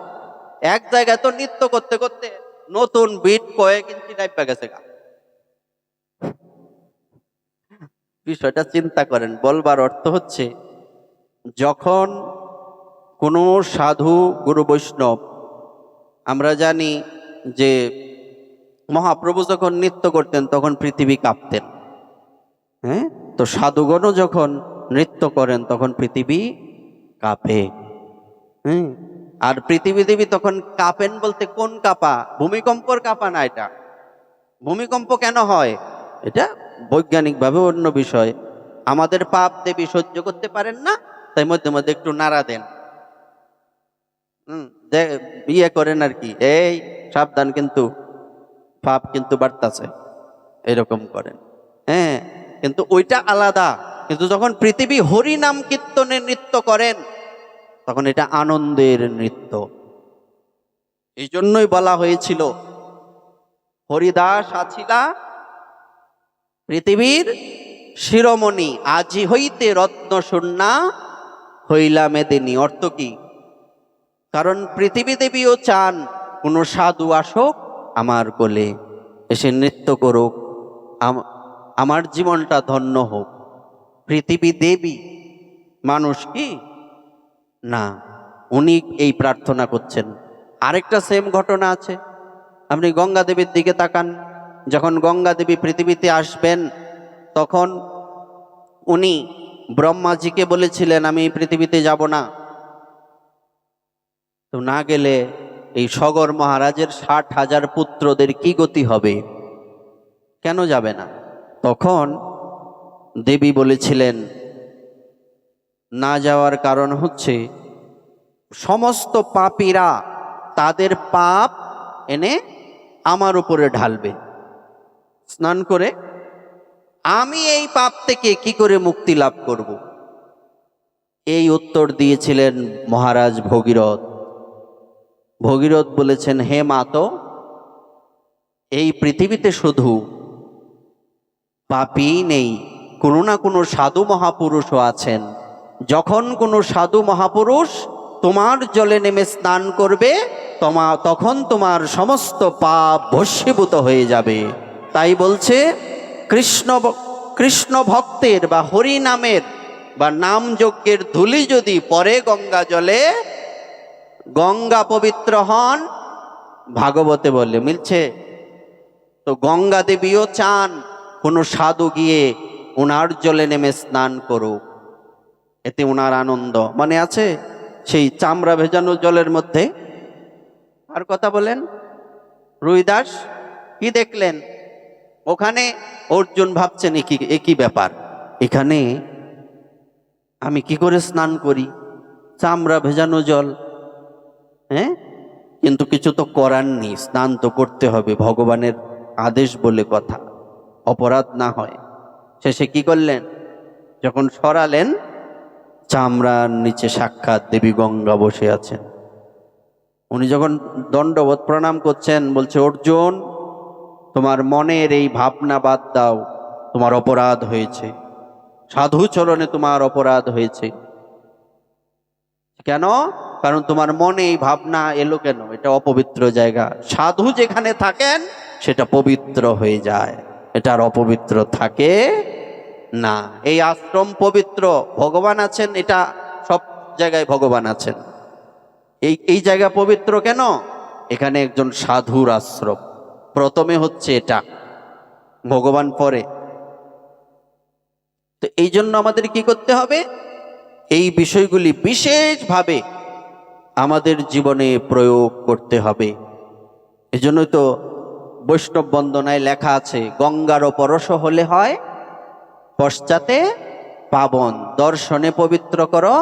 এক জায়গায় তো নৃত্য করতে করতে নতুন বিট কয়েক ইঞ্চি নাইপা গেছে গা। বিষয়টা চিন্তা করেন। বলবার অর্থ হচ্ছে, যখন কোনো সাধু গুরু বৈষ্ণব, আমরা জানি যে মহাপ্রভু যখন নৃত্য করতেন তখন পৃথিবী কাঁপতেন। হ্যাঁ, তো সাধুগণও যখন নৃত্য করেন তখন পৃথিবী কাঁপে। হ্যাঁ, আর পৃথিবী দেবী তখন কাঁপেন বলতে কোন কাঁপা? ভূমিকম্পর কাঁপা না এটা। ভূমিকম্প কেন হয় এটা বৈজ্ঞানিকভাবে অন্য বিষয়। আমাদের পাপ দেবী সহ্য করতে পারেন না, তাই মধ্যে মধ্যে একটু নাড়া দেন, বিয়ে করেন আর কি, এই সাবধান কিন্তু পাপ কিন্তু বাড়তাছে, এরকম করেন। হ্যাঁ, কিন্তু ওইটা আলাদা। কিন্তু যখন পৃথিবী হরি নাম কীর্তনে নৃত্য করেন তখন এটা আনন্দের নৃত্য। এই জন্যই বলা হয়েছিল, হরিদাস আছিলা পৃথিবীর শিরোমণি, আজি হইতে রত্ন শূন্যা হইলা মেদিনী। অর্থ কি? কারণ পৃথিবী দেবীও চান কোনো সাধু আসুক আমার কোলে, এসে নৃত্য করুক, আমার জীবনটা ধন্য হোক। পৃথিবী দেবী, মানুষ কি না, উনি এই প্রার্থনা করছেন। আরেকটা সেম ঘটনা আছে, আপনি গঙ্গা দেবীর দিকে তাকান। যখন গঙ্গা দেবী পৃথিবীতে আসবেন তখন উনি ব্রহ্মাজিকে বলেছিলেন আমি পৃথিবীতে যাব না। তো না গেলে এই সগর মহারাজের 60,000 পুত্রদের কি গতি হবে? কেন যাবে না? তখন দেবী বলেছিলেন না যাওয়ার কারণ হচ্ছে সমস্ত পাপীরা তাদের পাপ এনে আমার উপরে ঢালবে স্নান করে, আমি এই পাপ থেকে কি করে মুক্তি লাভ করব? এই উত্তর দিয়েছিলেন মহারাজ ভগীরথ। ভগীরথ বলেছেন, হে মাতো, এই পৃথিবীতে শুধু পাপী নেই, কোনো না কোনো সাধু মহাপুরুষও আছেন। যখন কোনো সাধু মহাপুরুষ তোমার জলে নেমে স্নান করবে তখন তোমার সমস্ত পাপ ভস্মীভূত হয়ে যাবে। তাই বলছে, কৃষ্ণ ভক্তের বা হরি নামের বা নাম যজ্ঞের ধূলি যদি পরে গঙ্গা জলে, গঙ্গা পবিত্র হন। ভাগবতে বলে মিলছে। তো গঙ্গা দেবীও চান কোনো সাধু গিয়ে ওনার জলে নেমে স্নান করুক, এতে ওনার আনন্দ। মনে আছে সেই চামড়া ভেজানো জলের মধ্যে আর কথা বলেন, রুইদাস কি দেখলেন ওখানে? অর্জুন ভাবছেন একই ব্যাপার, এখানে আমি কি করে স্নান করি, চামড়া ভেজানো জল। হ্যাঁ, কিন্তু কিছু তো করার নেই, স্নান তো করতে হবে, ভগবানের আদেশ বলে কথা, অপরাধ না হয়। শেষে কি করলেন? যখন সরালেন, চামড়ার নিচে সাক্ষাৎ দেবী গঙ্গা বসে আছেন। উনি যখন দণ্ডবোধ প্রণাম করছেন, বলছে অর্জুন তোমার মনের এই ভাবনা বাদ দাও, তোমার অপরাধ হয়েছে, সাধু চরণে তোমার অপরাধ হয়েছে। কেন? কারণ তোমার মনে এই ভাবনা এলো কেন? এটা অপবিত্র জায়গা। সাধু যেখানে থাকেন সেটা পবিত্র হয়ে যায়, এটা আর অপবিত্র থাকে না। এই আশ্রম পবিত্র, ভগবান আছেন, এটা সব জায়গায় ভগবান আছেন। এই জায়গা পবিত্র কেন? এখানে একজন সাধুর আশ্রম। প্রথমে হচ্ছে এটা, ভগবান পরে। তো এই জন্য আমাদের কি করতে হবে? এই বিষয়গুলি বিশেষভাবে আমাদের জীবনে প্রয়োগ করতে হবে। এজন্যই তো বৈষ্ণব বন্দনায় লেখা আছে, গঙ্গার পরশ হলে হয় পশ্চাতে পাবন, দর্শনে পবিত্র করো।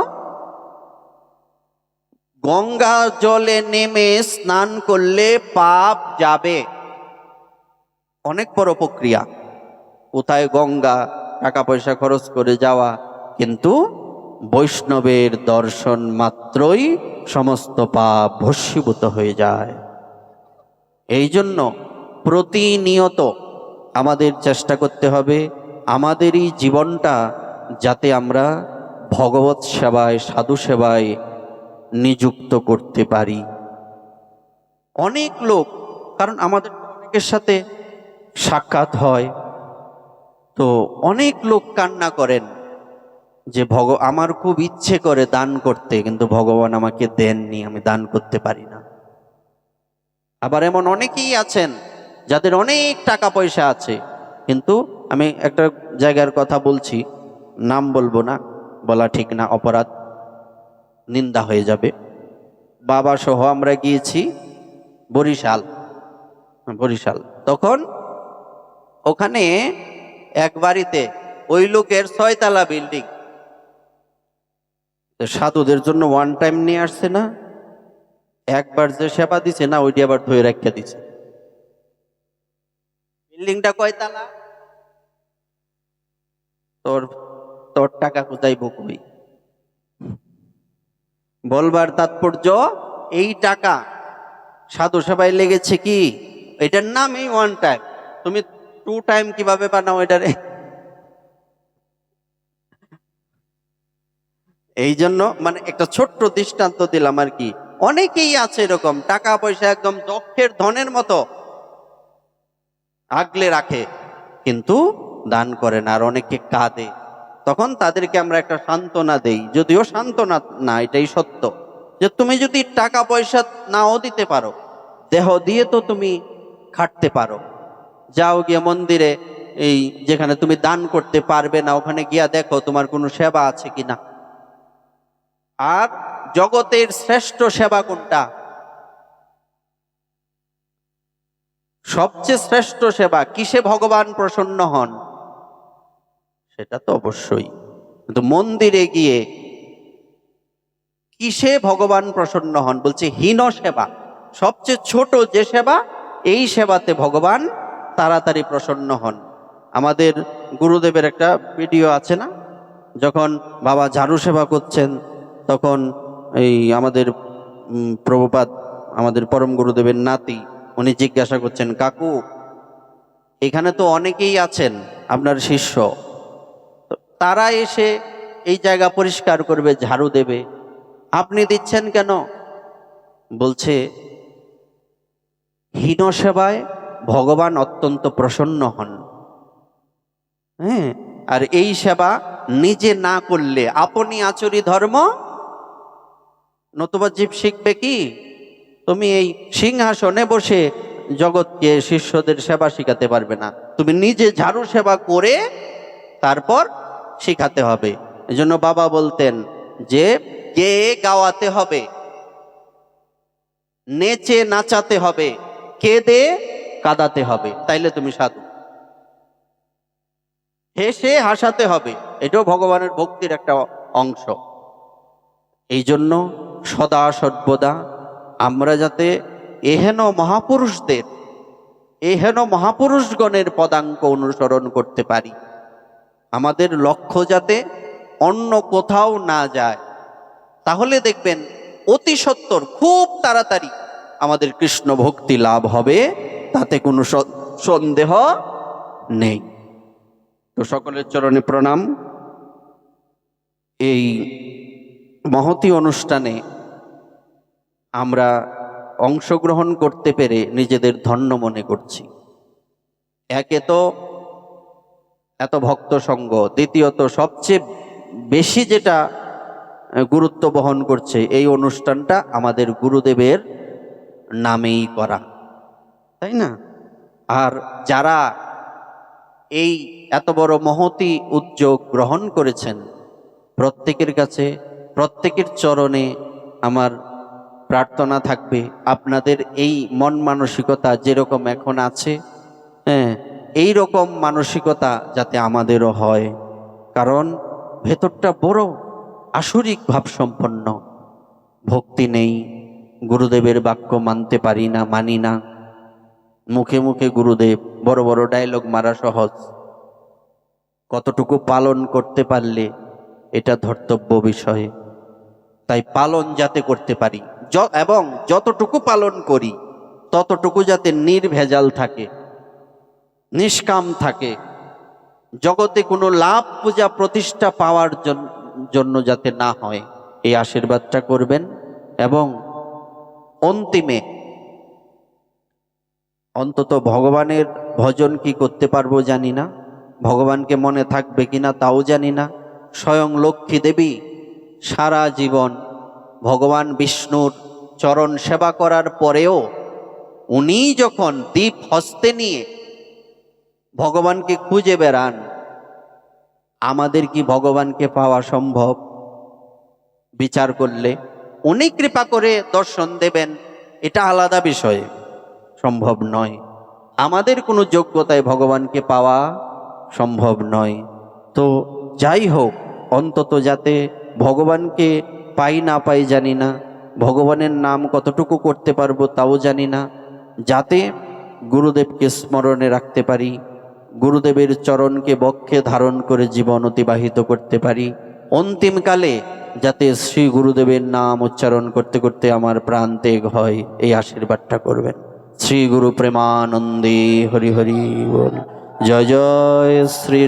গঙ্গা জলে নেমে স্নান করলে পাপ যাবে। অনেক বড় প্রক্রিয়া, কোথায় গঙ্গা, টাকা পয়সা খরচ করে যাওয়া, কিন্তু বৈষ্ণবের দর্শন মাত্রই সমস্ত পাপ ভস্মীভূত হয়ে যায়। এই জন্য প্রতিনিয়ত আমাদের চেষ্টা করতে হবে আমাদেরই জীবনটা যাতে আমরা ভগবৎ সেবায়, সাধু সেবায় নিযুক্ত করতে পারি। অনেক লোক, কারণ আমাদের অনেকের সাথে সাক্ষাৎ হয়, তো অনেক লোক কান্না করেন যে আমার খুব ইচ্ছে করে দান করতে, কিন্তু ভগবান আমাকে দেননি, আমি দান করতে পারি না। আবার এমন অনেকেই আছেন যাদের অনেক টাকা পয়সা আছে, কিন্তু আমি একটা জায়গার কথা বলছি, নাম বলবো না, বলা ঠিক না, অপরাধ, নিন্দা হয়ে যাবে। বাবা সহ আমরা গিয়েছি বরিশাল, বরিশাল। তখন ওখানে এক বাড়িতে ওই লোকের 6 তলা বিল্ডিং, সাধুদের জন্য ওয়ান টাইম নিয়ে আসছে না, একবার যে সেবা দিছে না, ওইটি আবার ধরে রাখিয়া দিছে। বিল্ডিংটা কয়তলা? তোর তোর টাকা কোথায় বকবি? বলবার তাৎপর্য, এই টাকা সাধু সেবায় লেগেছে কি, এটার নামই ওয়ান টাইম। তুমি 2 টাইম কিভাবে বানাও এটারে? এই জন্য মানে একটা ছোট্ট দৃষ্টান্ত দিলাম আর কি। অনেকেই আছে এরকম, টাকা পয়সা একদম যক্ষের ধনের মতো আগলে রাখে, কিন্তু দান করে না, আর অনেকে কাঁদে। তখন তাদেরকে আমরা একটা সান্ত্বনা দেই, যদিও সান্ত্বনা না, এটাই সত্য, যে তুমি যদি টাকা পয়সা নাও দিতে পারো, দেহ দিয়ে তো তুমি খাটতে পারো। যাও গিয়ে মন্দিরে, এই যেখানে তুমি দান করতে পারবে না, ওখানে গিয়া দেখো তোমার কোনো সেবা আছে কিনা। আর জগতের শ্রেষ্ঠ সেবা কোনটা? সবচেয়ে শ্রেষ্ঠ সেবা কিসে ভগবান প্রসন্ন হন? সেটা তো অবশ্যই, কিন্তু মন্দিরে গিয়ে কিসে ভগবান প্রসন্ন হন? বলছে হীন সেবা, সবচেয়ে ছোট যে সেবা, এই সেবাতে ভগবান তাড়াতাড়ি প্রসন্ন হন। আমাদের গুরুদেবের একটা ভিডিও আছে না, যখন বাবা ঝাড়ু সেবা করছেন, তখন এই আমাদের প্রভুপাদ, আমাদের পরম গুরুদেবের নাতি, উনি জিজ্ঞাসা করছেন, কাকু এখানে তো অনেকেই আছেন আপনার শিষ্য, তো তারা এসে এই জায়গা পরিষ্কার করবে, ঝাড়ু দেবে, আপনি দিচ্ছেন কেন? বলছে হীন সেবায় ভগবান অত্যন্ত প্রসন্ন হন। হ্যাঁ, আর এই সেবা নিজে না করলে আপনি আচরি ধর্ম, নতুবা জীব শিখবে কি? তুমি এই সিংহাসনে বসে জগৎকে শিষ্যদের সেবা শিখাতে পারবে না, তুমি নিজে ঝাড়ু সেবা করে তারপর শিখাতে হবে। এজন্য বাবা বলতেন যে গেয়ে গাওয়াতে হবে, নেচে নাচাতে হবে, কেঁদে কাঁদাতে হবে, তাইলে তুমি সাধু। হেসে হাসাতে হবে, এটাও ভগবানের ভক্তির একটা অংশ। এই জন্য সদা সর্বদা আমরা যাতে এহেন মহাপুরুষদের, এহেন মহাপুরুষগণের পদাঙ্ক অনুসরণ করতে পারি, আমাদের লক্ষ্য যাতে অন্য কোথাও না যায়, তাহলে দেখবেন অতি সত্বর খুব তাড়াতাড়ি আমাদের কৃষ্ণ ভক্তি লাভ হবে, তাতে কোনো সন্দেহ নেই। তো সকলের চরণে প্রণাম। এই মহতী অনুষ্ঠানে আমরা অংশগ্রহণ করতে পেরে নিজেদের ধন্য মনে করছি। একে তো এত ভক্ত সঙ্গ, দ্বিতীয়ত সবচেয়ে বেশি যেটা গুরুত্ব বহন করছে, এই অনুষ্ঠানটা আমাদের গুরুদেবের নামেই করা, তাই না? আর যারা এই এত বড় মহতী উদ্যোগ গ্রহণ করেছেন, প্রত্যেকের কাছে, প্রত্যেকের চরণে আমার প্রার্থনা থাকবে, আপনাদের এই মন মানসিকতা যেরকম এখন আছে, হ্যাঁ, এই রকম মানসিকতা যাতে আমাদেরও হয়। কারণ ভেতরটা বড় আসরিক ভাবসম্পন্ন, ভক্তি নেই, গুরুদেবের বাক্য মানতে পারি না, মানি না, মুখে মুখে গুরুদেব, বড় বড় ডায়লগ মারা সহজ, কতটুকু পালন করতে পারলে এটা ধর্তব্য বিষয়। তাই পালন যাতে করতে পারি, এবং যতটুকু পালন করি ততটুকু যাতে নির্ভেজাল থাকে, নিষ্কাম থাকে, জগতে কোনো লাভ পূজা প্রতিষ্ঠা পাওয়ার জন্য যাতে না হয়, এই আশীর্বাদটা করবেন। এবং অন্তিমে অন্তত ভগবানের ভজন কি করতে পারবো জানি না, ভগবানকে মনে থাকবে কিনা তাও জানি না। স্বয়ং লক্ষ্মী দেবী সারা জীবন ভগবান বিষ্ণুর চরণ সেবা করার পরেও উনি যখন দীপ হস্তে নিয়ে ভগবানকে খুঁজে বেড়ান, আমাদের কি ভগবানকে পাওয়া সম্ভব? বিচার করলে উনি কৃপা করে দর্শন দেবেন, এটা আলাদা বিষয়, সম্ভব নয়। আমাদের কোনো যোগ্যতায় ভগবানকে পাওয়া সম্ভব নয়। তো যাই হোক, অন্তত যাতে ভগবানকে পাই না পাই জানি না, ভগবানের নাম কতটুকু করতে পারবো তাও জানি না, যাতে গুরুদেবকে স্মরণে রাখতে পারি, গুরুদেবের চরণকে বক্ষে ধারণ করে জীবন অতিবাহিত করতে পারি, অন্তিমকালে যাতে শ্রী গুরুদেবের নাম উচ্চারণ করতে করতে আমার প্রাণ ত্যাগ হয়, এই আশীর্বাদটা করবেন। শ্রী গুরু প্রেমানন্দে হরি হরি বল। জয় জয় শ্রী